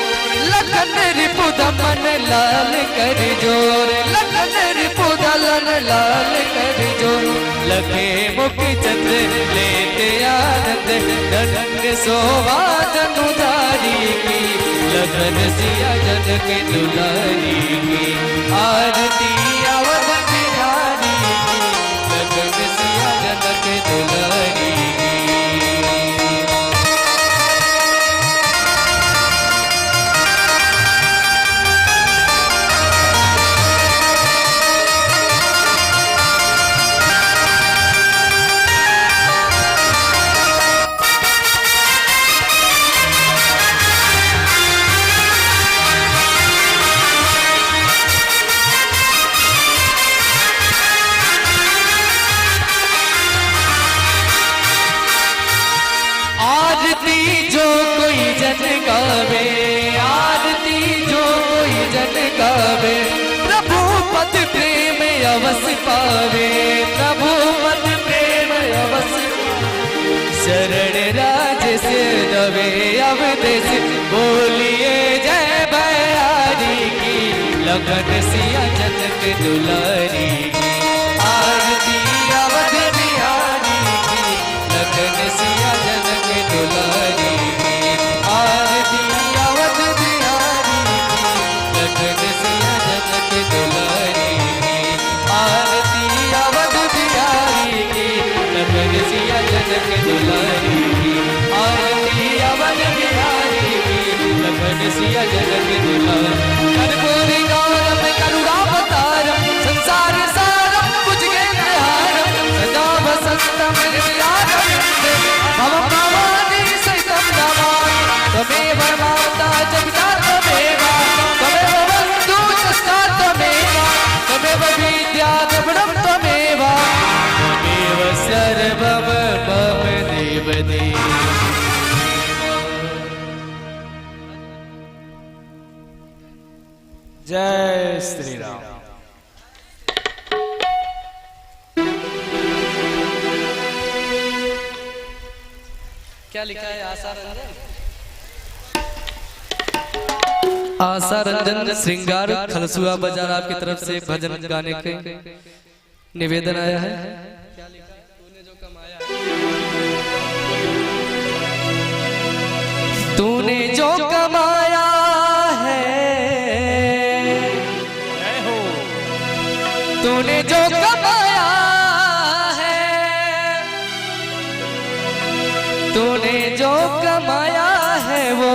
लखन रिपु दमन लाल कर जोर, लखन रिपु दलन लाल कर जोर। लखे मुख चंद्र लेते आनंद, नंद सोवा धनुधारी की। लखन सिया जनक दुलारी की, आरती अवध बिहारी की। लखन सिया जनक दुलारी की। आरती जो कोई जन गावे, आरती जो कोई जन गावे। प्रभु पद प्रेम अवस पावे, प्रभु पद प्रेम अवस। शरण राज से दवे अवदेश, बोलिए जय बिहारी की। लखन सिया जनक दुलारी की, आरती अवध बिहारी की। लखन सिया जनक दुलारी की, आरती अवध बिहारी की। लखन सिया जनक दुलारी की, आरती अवध बिहारी की। लखन सिया जनक दुलारी की, आरती अवध बिहारी की। लखन सिया जनक दुलारी। कर्पूरी गौरम करुणावतारम, संसार सारम भुजगेन्द्रहारम। सदा वसंतम हृदयारम, भव भवानी सहितं नमामि। त्वमेव माता च पिता त्वमेव, त्वमेव बन्धुः च सखा त्वमेव। त्वमेव विद्या च गुणं त्वमेव, त्वमेव सर्वं मम देवदेव। जय श्री राम। क्या लिखा है? आशा रंजन श्रृंगार खलसुआ बाजार आपकी तरफ से भजन गाने के निवेदन आया है। क्या लिखा है? तूने जो कमाया है, तूने जो कमाया है, तूने जो कमाया है वो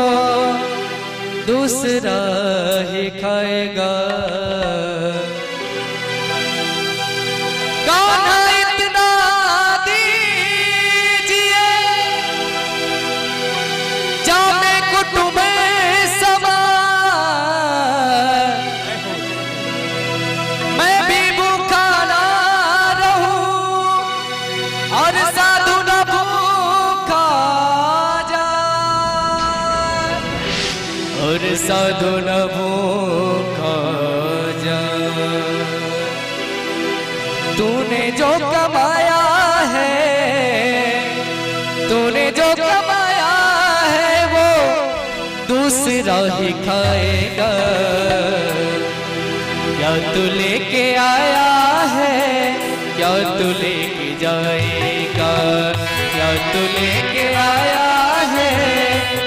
दूसरा ही खाएगा। गाना इतना दीजिए जाने कुटुंब समा, मैं भी भूखा ना रहूं और साधु न भूखा जाए, और साधु न भूखा जाए। तूने जो कमाया है, तूने जो कमाया है वो दूसरा ही खाएगा। क्या तू लेके आया है, क्या तू लेके जाएगा? क्या तू लेके आया है,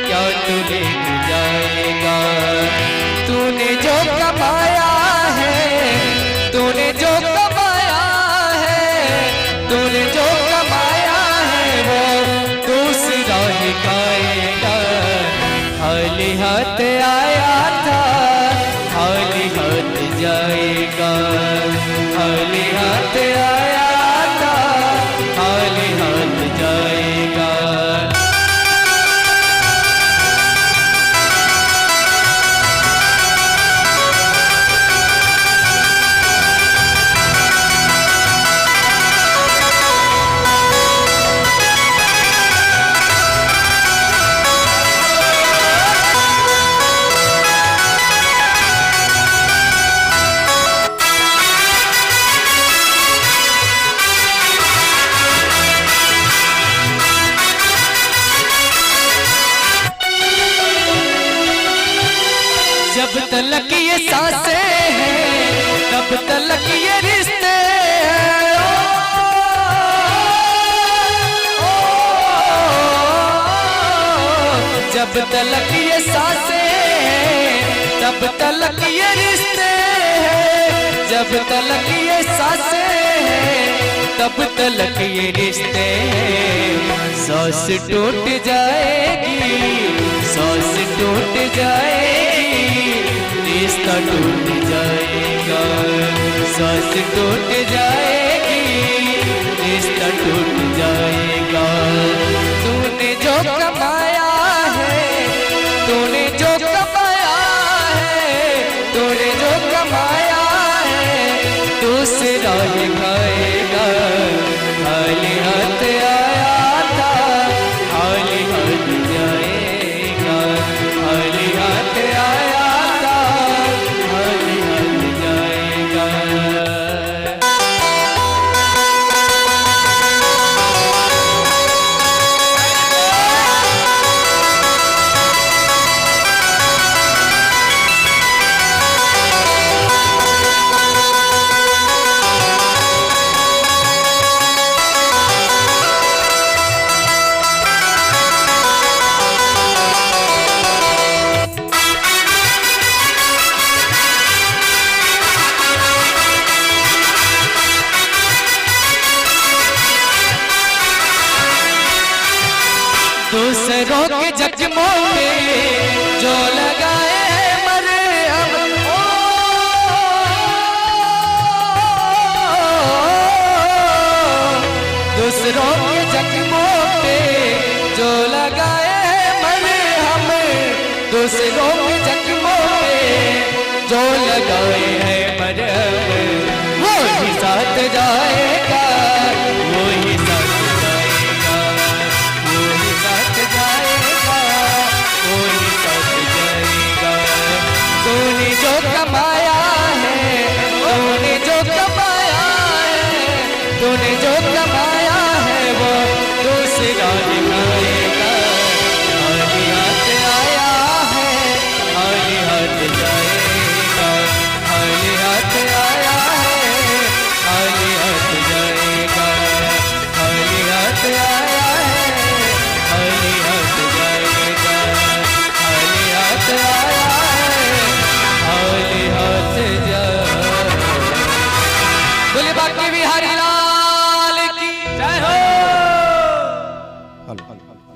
क्या तू लेके जाएगा? तूने जो कमाया है, तूने जो कमाया है, तूने जो कमाया है वो दूसरा ही खाएगा। खाली हाथ आया था, खाली हाथ जाएगा। खाली हाथ आया था, खाली हाथ जाएगा। जब तलक ये सांसें हैं, तब तलक ये रिश्ते हैं। जब तलक ये सांसें हैं, तब तलक ये रिश्ते हैं। जब तलक ये सांसें हैं, तब तलक ये रिश्ते हैं। सांस टूट जाएगी, सांस टूट जाएगी, रिश्ता टूट जाएगा। सांस टूट जाएगी, रिश्ता टूट जाएगा। तूने जो कमाया है, तूने जो कमाया है, तूने जो कमाया है दूसरा ही खाएगा। खाली हाथ आया था, खाली हाथ जाएगा। खाली हाथ आया था, खाली हाथ जाएगा। दूसरों के जख्मों पे जो लगाए हैं मरहम, दूसरों के जख्मों पे जो लगाए हैं मरहम, दूसरों के जख्मों पे जो लगाए हैं मरहम, वो ही साथ जाएगा, वो ही साथ जाएगा, वो ही साथ जाएगा, वो ही साथ जाएगा। तूने जो कमाया है, तूने जो कमाया है, तूने जो कमाया है वो दूसरा दिखाएगा।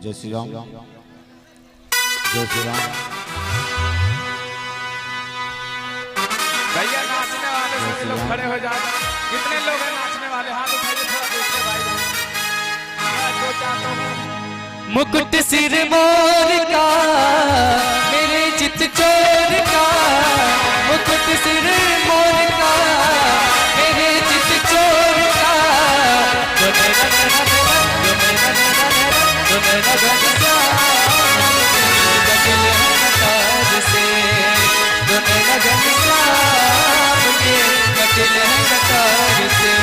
जय श्री राम, जय श्री राम। भैया नाचने वाले सभी लोग खड़े हो जाए। कितने लोग हैं नाचने वाले? हाथ उठाइए थोड़ा देखते भाई। दो चार लोग। मुकुट सिर मोर का मेरे चित चोर का, मुकुट सिर मोर का मेरे चित चोर का, दुने नगन श्याम के कटिल है कटार से।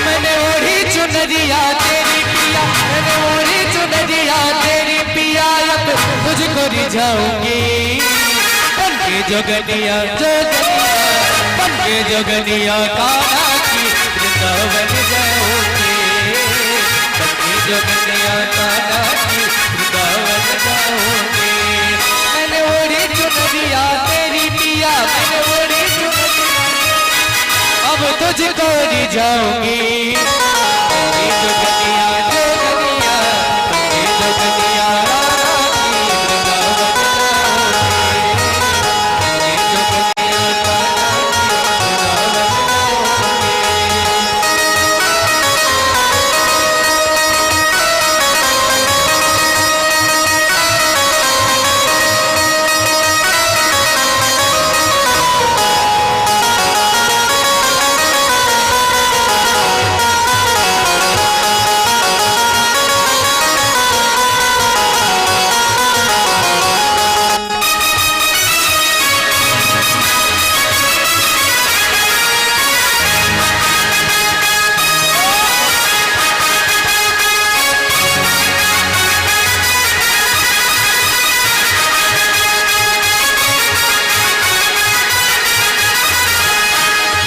मैंने ओढ़ी चुनरिया तेरी पिया, मैंने ओढ़ी चुनरिया तेरी पिया, अब तुझको रिझाऊंगी बन के जोगनिया, जोगनिया बन के जोगनिया कान्हा की वृंदावन जाऊंगी, बन के जोगनिया कान्हा की वृंदावन जाऊंगी। मैंने ओढ़ी चुनरिया तेरी पिया, मैंने ओढ़ी चुनरिया अब तुझको रिझाऊंगी, जोगनिया जोगनिया जोगनिया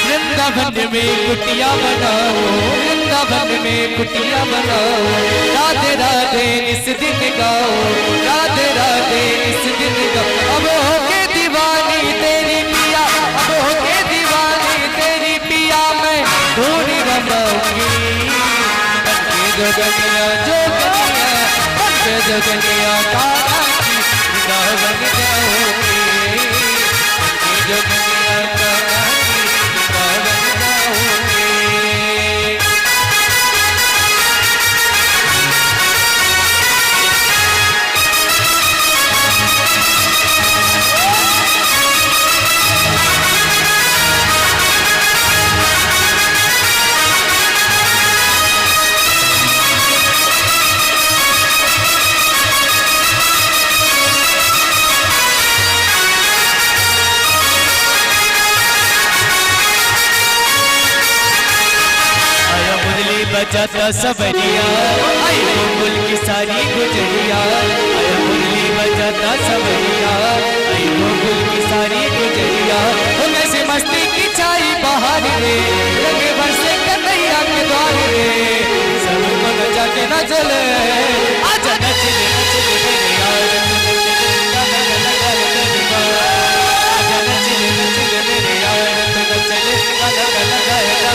वृंदावन में कुटिया बनाओ, वृंदावन में कुटिया बनाओ, राधे राधे इस दिन गाओ, राधे राधे इस दिन गाओ। अब होके दीवानी तेरी पिया, अब होके दीवानी तेरी पिया, मैं धूनी रमाऊंगी बन के जोगनिया, जोगनिया बन के जोगनिया कान्हा की वृंदावन जाऊंगी, बन के जोगनिया कान्हा बजाता सबरिया, आई गोकुल की सारी गुजरिया, आया मुरली बजाता सबरिया, आई गोकुल की सारी गुजरिया। मैं से मस्ती की छाई बहार रे, रंग गजल आजा नचले नचले मेरे यार आजा नचले नचले मेरे यार नचले गाना लगाएगा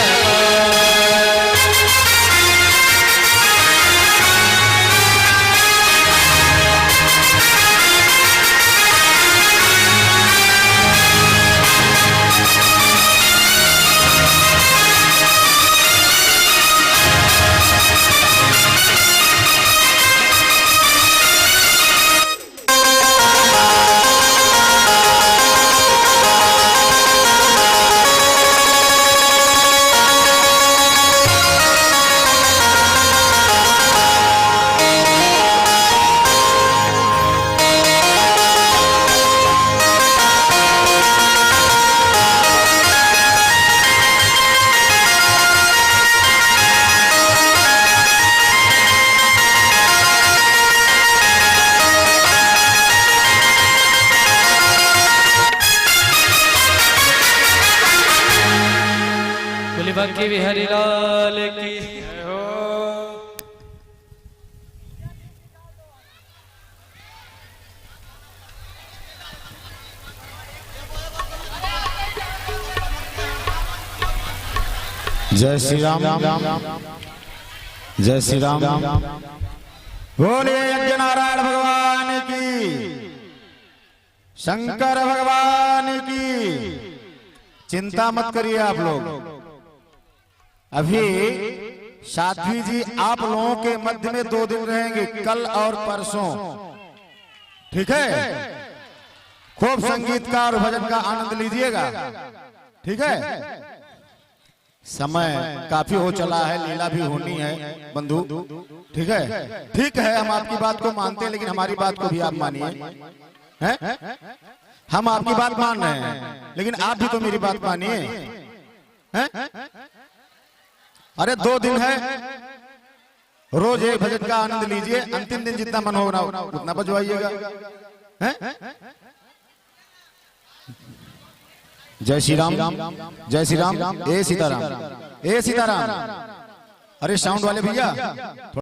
बाकी बिहारी लाल की जय श्री राम, जय श्री राम। बोलिए यज्ञ नारायण भगवान की, शंकर भगवान की। चिंता मत करिए आप लोग, अभी साध्वी जी आप लोगों के मध्य में 2 दिन रहेंगे, कल और परसों, ठीक है। खूब संगीत का और भजन का आनंद लीजिएगा, ठीक है। समय काफी हो चला है, लीला भी होनी है बंधु, ठीक है। ठीक है, हम आपकी बात को मानते हैं, लेकिन हमारी बात को भी आप मानिए, हैं? हम आपकी बात मान रहे हैं, लेकिन आप भी तो मेरी बात मानिए, हैं? अरे 2 दिन है, रोज एक भजन का आनंद लीजिए, अंतिम दिन जितना मन होगा उतना बजवाइएगा, हैं? जय श्री राम, जय श्री राम, ए सीताराम, ए सीताराम। अरे साउंड वाले भैया